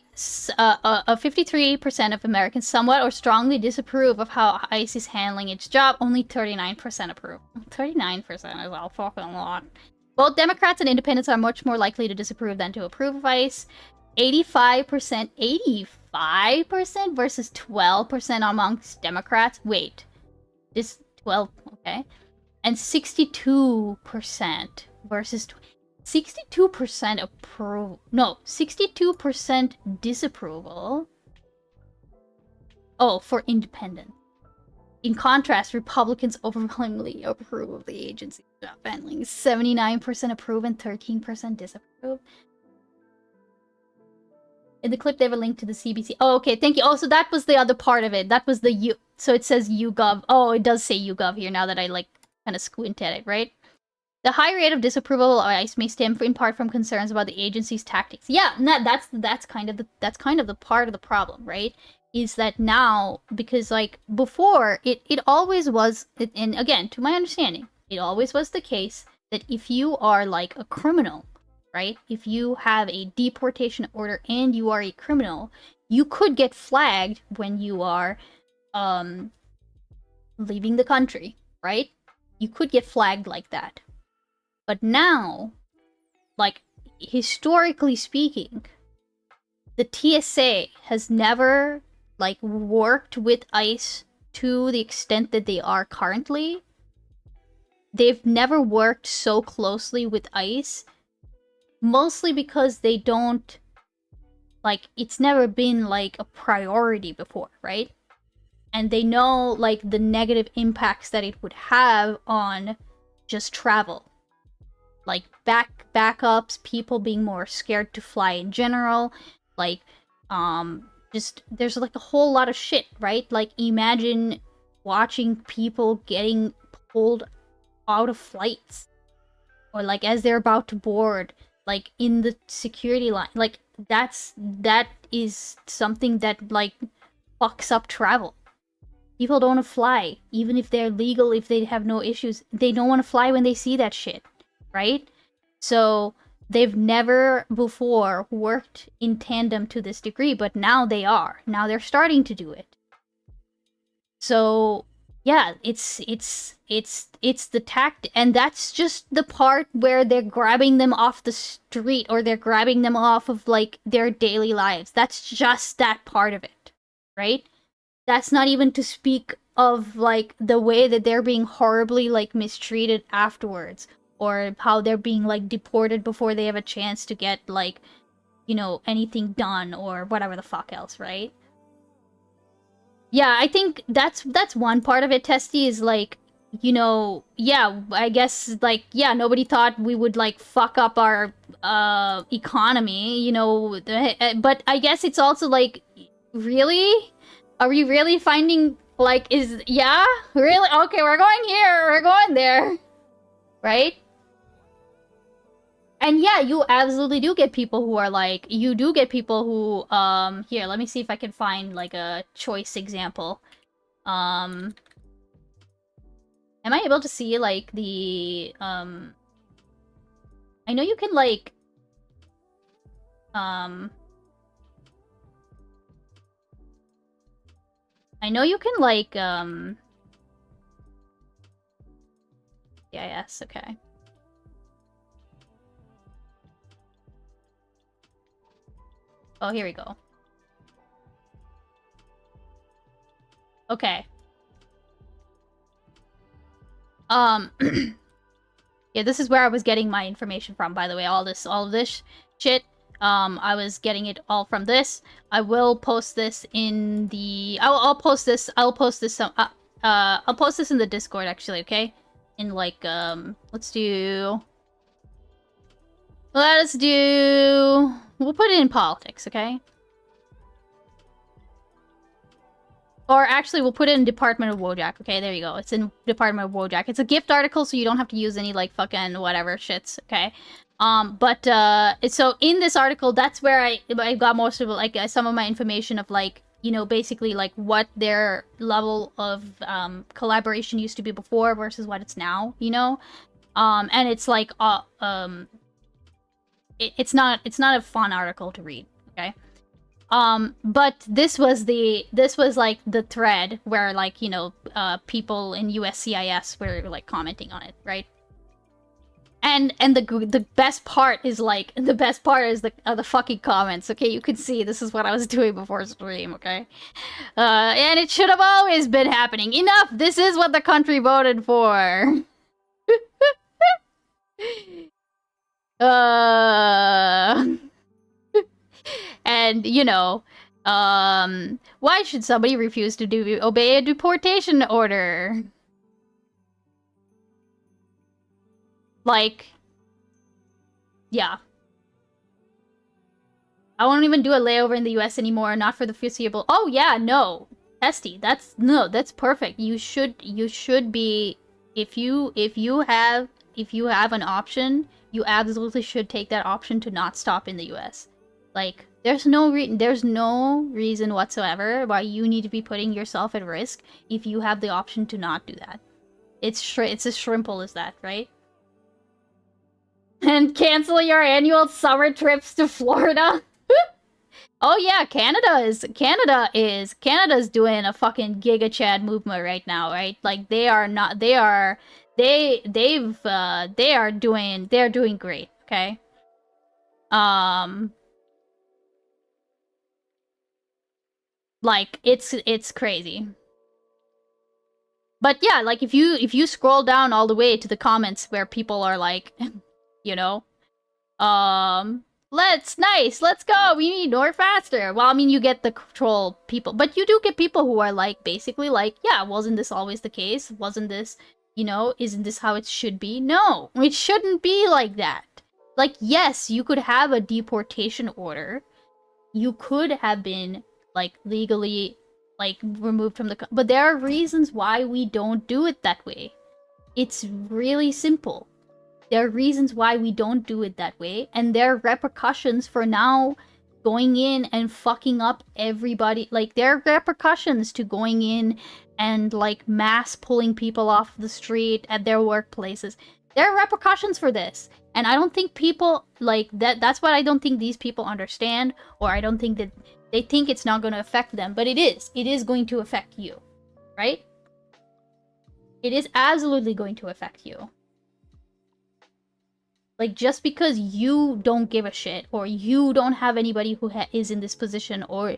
of 53% of Americans somewhat or strongly disapprove of how ICE is handling its job. Only 39% approve. 39% is a fucking lot. Both Democrats and independents are much more likely to disapprove than to approve of ICE. 85% versus 12% amongst Democrats. Wait. This 12, okay. And 62% versus 62% approve. No, 62% disapproval. Oh, for independent. In contrast, Republicans overwhelmingly approve of the agency's job handling. 79% approve and 13% disapprove. In the clip, they have a link to the CBC. Oh, okay, thank you. Oh, so that was the other part of it. That was the U. So it says YouGov. Oh, it does say YouGov here now that I like kind of squint at it, right? The high rate of disapproval of ICE may stem in part from concerns about the agency's tactics. Yeah, that's kind of the part of the problem, right? Is that now, because like before, it always was, and again, to my understanding, it always was the case that if you are like a criminal, right? If you have a deportation order and you are a criminal, you could get flagged when you are leaving the country, right? You could get flagged like that. But now, like, historically speaking, the TSA has never, like, worked with ICE to the extent that they are currently. They've never worked so closely with ICE, mostly because they don't, like, it's never been, like, a priority before, right? And they know, like, the negative impacts that it would have on just travel. Like, backups, people being more scared to fly in general, like, just, there's, like, a whole lot of shit, right? Like, imagine watching people getting pulled out of flights, or, like, as they're about to board, like, in the security line. Like, that is something that, like, fucks up travel. People don't want to fly, even if they're legal, if they have no issues. They don't want to fly when they see that shit. Right? So they've never before worked in tandem to this degree, but now they are. Now they're starting to do it. So yeah, it's the tact, and that's just the part where they're grabbing them off the street, or they're grabbing them off of like their daily lives. That's just that part of it, right? That's not even to speak of like the way that they're being horribly like mistreated afterwards, or how they're being like deported before they have a chance to get like, you know, anything done or whatever the fuck else, right? Yeah, I think that's one part of it, Testy, is like, you know, yeah, I guess like, yeah, nobody thought we would like fuck up our economy, you know, but I guess it's also like, really? Are we really finding like, yeah? Really? Okay, we're going here, we're going there. Right? And yeah, you absolutely do get people who are like, you do get people who, here, let me see if I can find like a choice example. Am I able to see like the, I know you can like, I know you can like, yes, okay. Oh, here we go. Okay. Yeah, this is where I was getting my information from, by the way. All of this shit. I was getting it all from this. I will post this in the... I'll post this in the Discord, actually, okay? In, like, let's do... We'll put it in politics, okay? Or actually, we'll put it in Department of Wojak, okay? There you go. It's in Department of Wojak. It's a gift article, so you don't have to use any, like, fucking whatever shits, okay? So in this article, that's where I got most of, like, some of my information of, like, you know, basically like what their level of collaboration used to be before versus what it's now, you know. And it's like it's not a fun article to read, okay. But this was like the thread where, like, you know, people in USCIS were like commenting on it, right? And the best part is like the fucking comments. Okay, you can see this is what I was doing before stream. Okay, and it should have always been happening. Enough. This is what the country voted for. And you know, why should somebody refuse to obey a deportation order? Like, yeah. I won't even do a layover in the US anymore, not for the foreseeable. Oh yeah, no. Testy, that's perfect. You should be, if you have an option, you absolutely should take that option to not stop in the US. Like, there's no reason whatsoever why you need to be putting yourself at risk if you have the option to not do that. It's as simple as that, right? And cancel your annual summer trips to Florida. Oh yeah, Canada's doing a fucking Giga Chad movement right now, right? Like they're doing great, okay? Like it's crazy. But yeah, like if you scroll down all the way to the comments where people are like, you know, let's go, we need more faster. Well, I mean, you get the troll people, but you do get people who are like, basically like, yeah, wasn't this always the case? Wasn't this, you know, isn't this how it should be? No, it shouldn't be like that. Like, yes, you could have a deportation order. You could have been, like, legally, like, removed from the... But there are reasons why we don't do it that way. It's really simple. There are reasons why we don't do it that way, and there are repercussions for now going in and fucking up everybody. Like, there are repercussions to going in and, like, mass pulling people off the street at their workplaces. There are repercussions for this. And I don't think people, like, that's what I don't think these people understand, or I don't think that they think it's not going to affect them, but it is. It is going to affect you, right? It is absolutely going to affect you. Like, just because you don't give a shit, or you don't have anybody who is in this position, or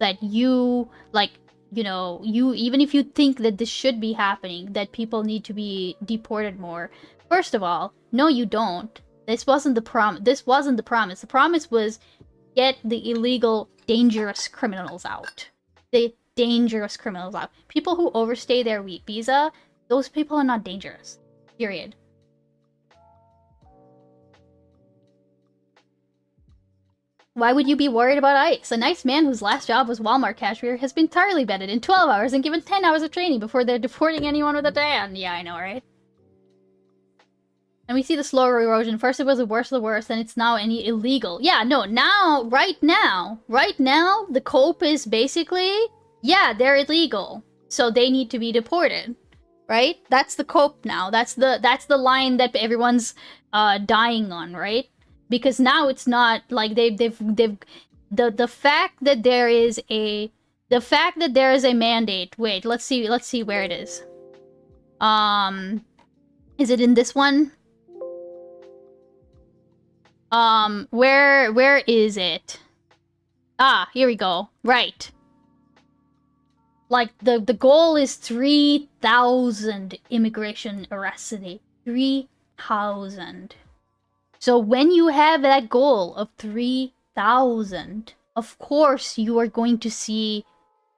that you, like, you know, even if you think that this should be happening, that people need to be deported more. First of all, no, you don't. This wasn't the promise. The promise was get the illegal, dangerous criminals out. The dangerous criminals out. People who overstay their visa, those people are not dangerous. Period. Why would you be worried about ICE? A nice man whose last job was Walmart cashier has been thoroughly vetted in 12 hours and given 10 hours of training before they're deporting anyone with a tan. Yeah, I know, right? And we see the slower erosion. First it was the worst of the worst, and it's now any illegal. Yeah, no, now, right now, the cope is basically, yeah, they're illegal. So they need to be deported. Right? That's the cope now. That's the line that everyone's dying on, right? Because now it's not like the fact that there is a mandate. Wait, let's see where it is. Is it in this one? Where is it? Ah, here we go. Right. Like, the goal is 3,000 immigration arrests a day. 3,000. So when you have that goal of 3,000, of course you are going to see,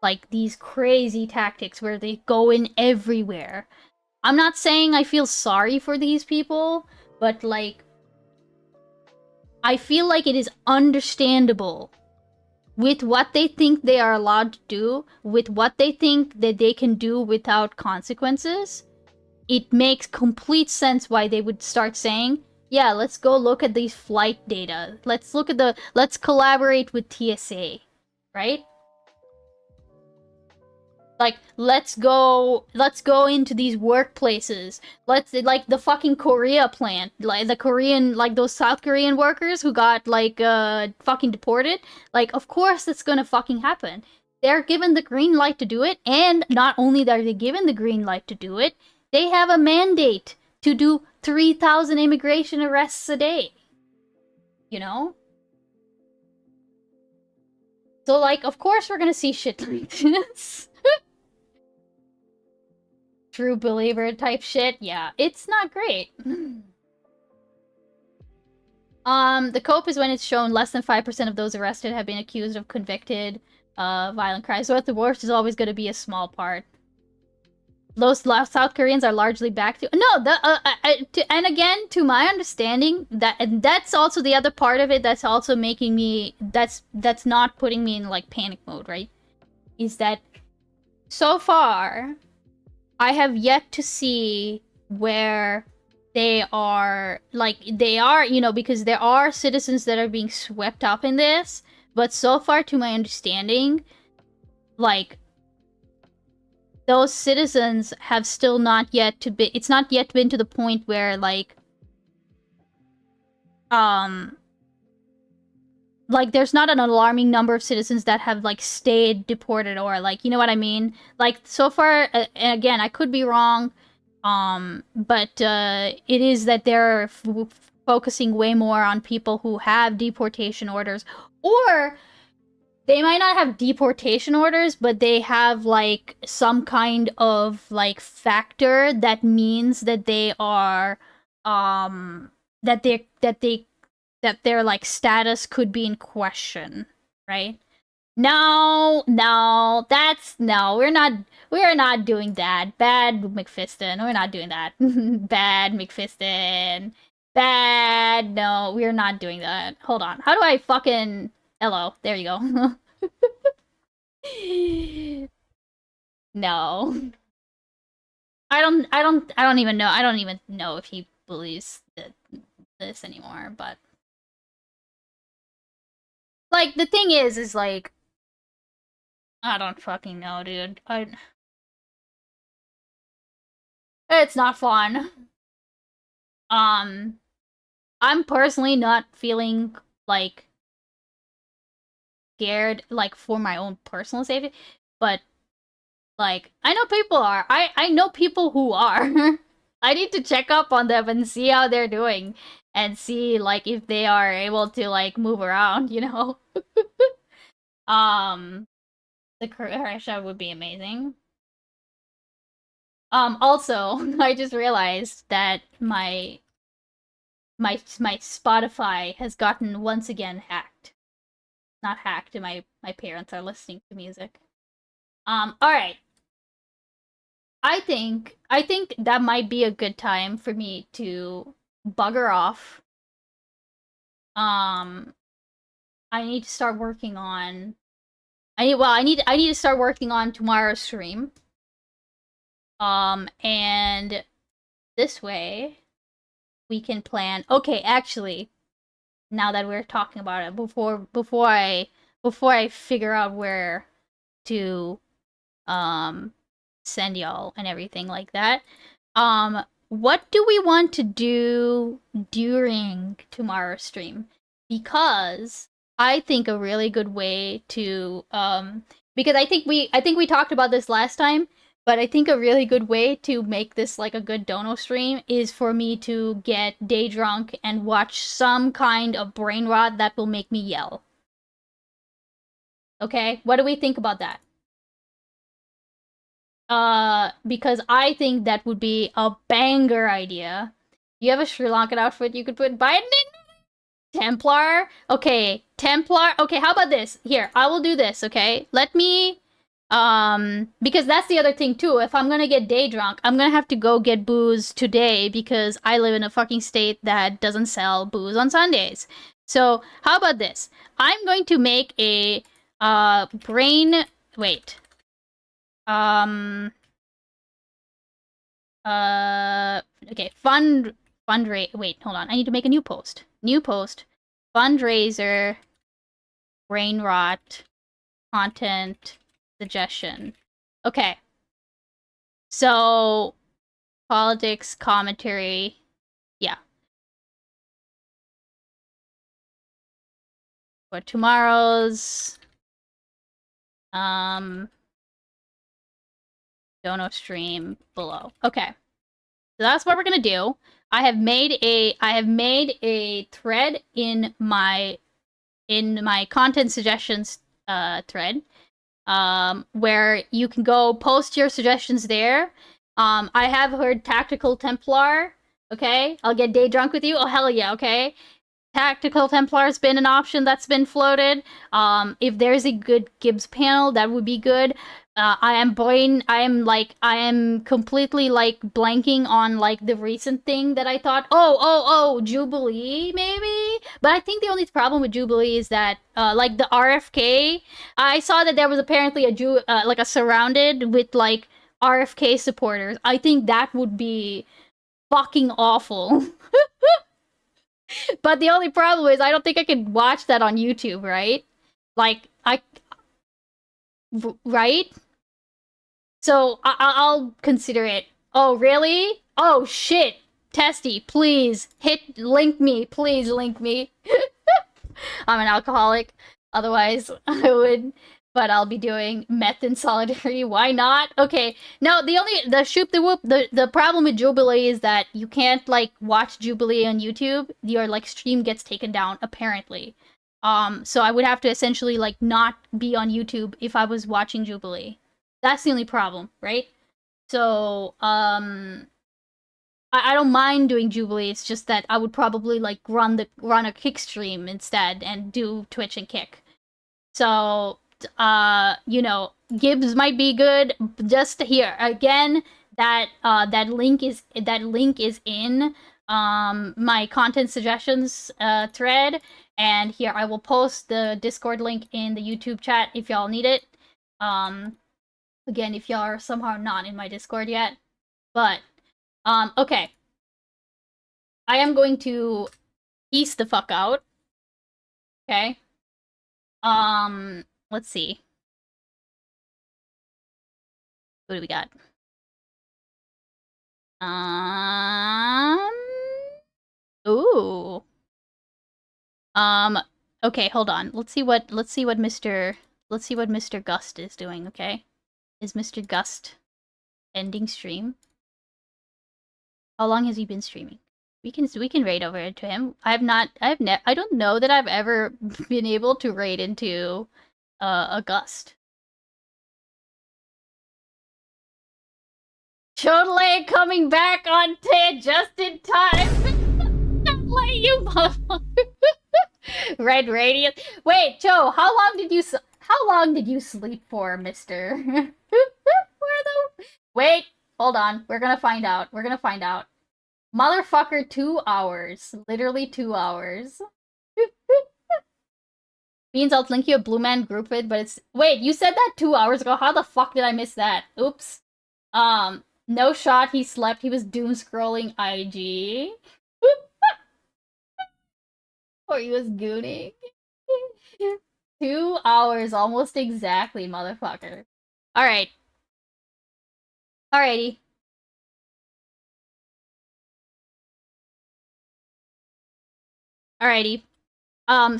like, these crazy tactics where they go in everywhere. I'm not saying I feel sorry for these people, but, like, I feel like it is understandable with what they think they are allowed to do, with what they think that they can do without consequences. It makes complete sense why they would start saying, yeah, let's go look at these flight data. Let's collaborate with TSA, right? Like, let's go into these workplaces. Let's, like, the fucking Korea plant. Like, the Korean, like, those South Korean workers who got, like, fucking deported. Like, of course that's gonna fucking happen. They're given the green light to do it, and not only are they given the green light to do it, they have a mandate to do 3,000 immigration arrests a day. You know? So, like, of course we're gonna see shit like this. True believer type shit, yeah, it's not great. The cope is when it's shown less than 5% of those arrested have been accused of convicted violent crimes. So at the worst is always going to be a small part. Those South Koreans are largely back to and again, to my understanding, that's also the other part of it that's also making me that's not putting me in like panic mode, right? Is that so far I have yet to see where they are, you know, because there are citizens that are being swept up in this, but so far, to my understanding, like, those citizens have still not yet to be, it's not yet been to the point where, like, there's not an alarming number of citizens that have, like, stayed deported or, like, you know what I mean? Like, so far, and again, I could be wrong, but it is that they're focusing way more on people who have deportation orders, or they might not have deportation orders, but they have, like, some kind of, like, factor that means that they are, that their, like, status could be in question, right? No, we're not doing that. Bad McFiston, we're not doing that. Bad McFiston. Bad, no, we're not doing that. Hold on, how do I fucking... Hello, there you go. No. I don't even know if he believes this anymore, but... Like, the thing is like... I don't fucking know, dude. It's not fun. I'm personally not feeling, like, scared, like, for my own personal safety, but, like, I know people are. I know people who are. I need to check up on them and see how they're doing, and see, like, if they are able to, like, move around, you know? The Croatia would be amazing. Also, I just realized that my Spotify has gotten once again hacked. Not hacked, my parents are listening to music. Alright. I think that might be a good time for me to bugger off. I need to start working on... I need to start working on tomorrow's stream. And this way we can plan... Okay, actually, now that we're talking about it, before I figure out where to send y'all and everything like that, what do we want to do during tomorrow's stream? Because I think a really good way to because I think we talked about this last time, but I think a really good way to make this like a good dono stream is for me to get day drunk and watch some kind of brain rot that will make me yell. Okay? What do we think about that? Because I think that would be a banger idea. You have a Sri Lankan outfit you could put Biden in? Templar? Okay, Templar. Okay, how about this? Here, I will do this, okay? Let me... because that's the other thing too. If I'm gonna get day drunk, I'm gonna have to go get booze today because I live in a fucking state that doesn't sell booze on Sundays. So, how about this? I'm going to make a, brain... Wait. Okay, wait, hold on. I need to make a new post. New post. Fundraiser. Brain rot. Content. Suggestion. Okay. So, politics, commentary. Yeah. For tomorrow's dono stream below. Okay. So that's what we're gonna do. I have made a thread in my content suggestions thread where you can go post your suggestions there. I have heard Tactical Templar. Okay, I'll get day drunk with you. Oh hell yeah. Okay, Tactical Templar's been an option that's been floated. If there's a good Gibbs panel, that would be good. I am completely like blanking on like the recent thing that I thought, oh, Jubilee maybe. But I think the only problem with Jubilee is that like the RFK, I saw that there was apparently a surrounded with like RFK supporters. I think that would be fucking awful. But the only problem is I don't think I could watch that on YouTube, right? Like, right? So I'll consider it. Oh, really? Oh, shit. Testy, please. Link me. Please link me. I'm an alcoholic. Otherwise, I would. But I'll be doing meth in solidarity. Why not? Okay. No, the problem with Jubilee is that you can't like watch Jubilee on YouTube. Your like stream gets taken down, apparently. So I would have to essentially like not be on YouTube if I was watching Jubilee. That's the only problem, right? So, I don't mind doing Jubilee. It's just that I would probably like run a Kick stream instead and do Twitch and Kick. So, you know, Gibbs might be good. Just here again, that link is in my content suggestions thread, and here I will post the Discord link in the YouTube chat if y'all need it. Again, if y'all are somehow not in my Discord yet, but okay, I am going to peace the fuck out. Okay. Let's see. What do we got? Ooh. Okay, hold on. Let's see what Mr. Gust is doing, okay? Is Mr. Gust ending stream? How long has he been streaming? We can raid over to him. I don't know that I've ever been able to raid into a Gust. Chodele coming back on just in time. Don't let you motherfucker. Red Radiant. Wait, Joe, how long did you sleep for, mister? Wait, hold on. We're gonna find out. Motherfucker, 2 hours. Literally 2 hours. Means I'll link you a Blue Man group vid, but it's... Wait, you said that 2 hours ago? How the fuck did I miss that? Oops. No shot, he slept. He was doom scrolling IG. Or he was gooning. 2 hours, almost exactly, motherfucker. Alright. Alrighty. Alrighty.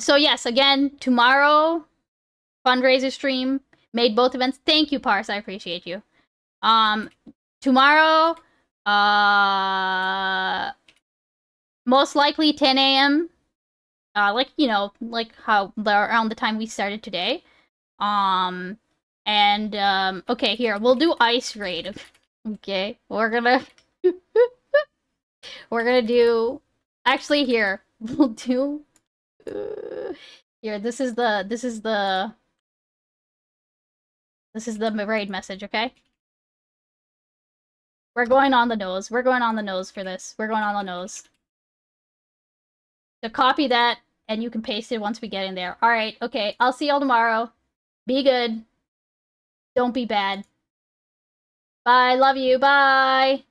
So yes, again, tomorrow, fundraiser stream, made both events. Thank you, Pars, I appreciate you. Tomorrow, most likely 10 a.m. Like, you know, like how around the time we started today. Okay, here, we'll do Ice Raid. Okay, we're gonna do, actually, here, we'll do, here, this is the raid message, okay? We're going on the nose. We're going on the nose for this. We're going on the nose. So copy that, and you can paste it once we get in there. Alright, okay. I'll see y'all tomorrow. Be good. Don't be bad. Bye. Love you. Bye.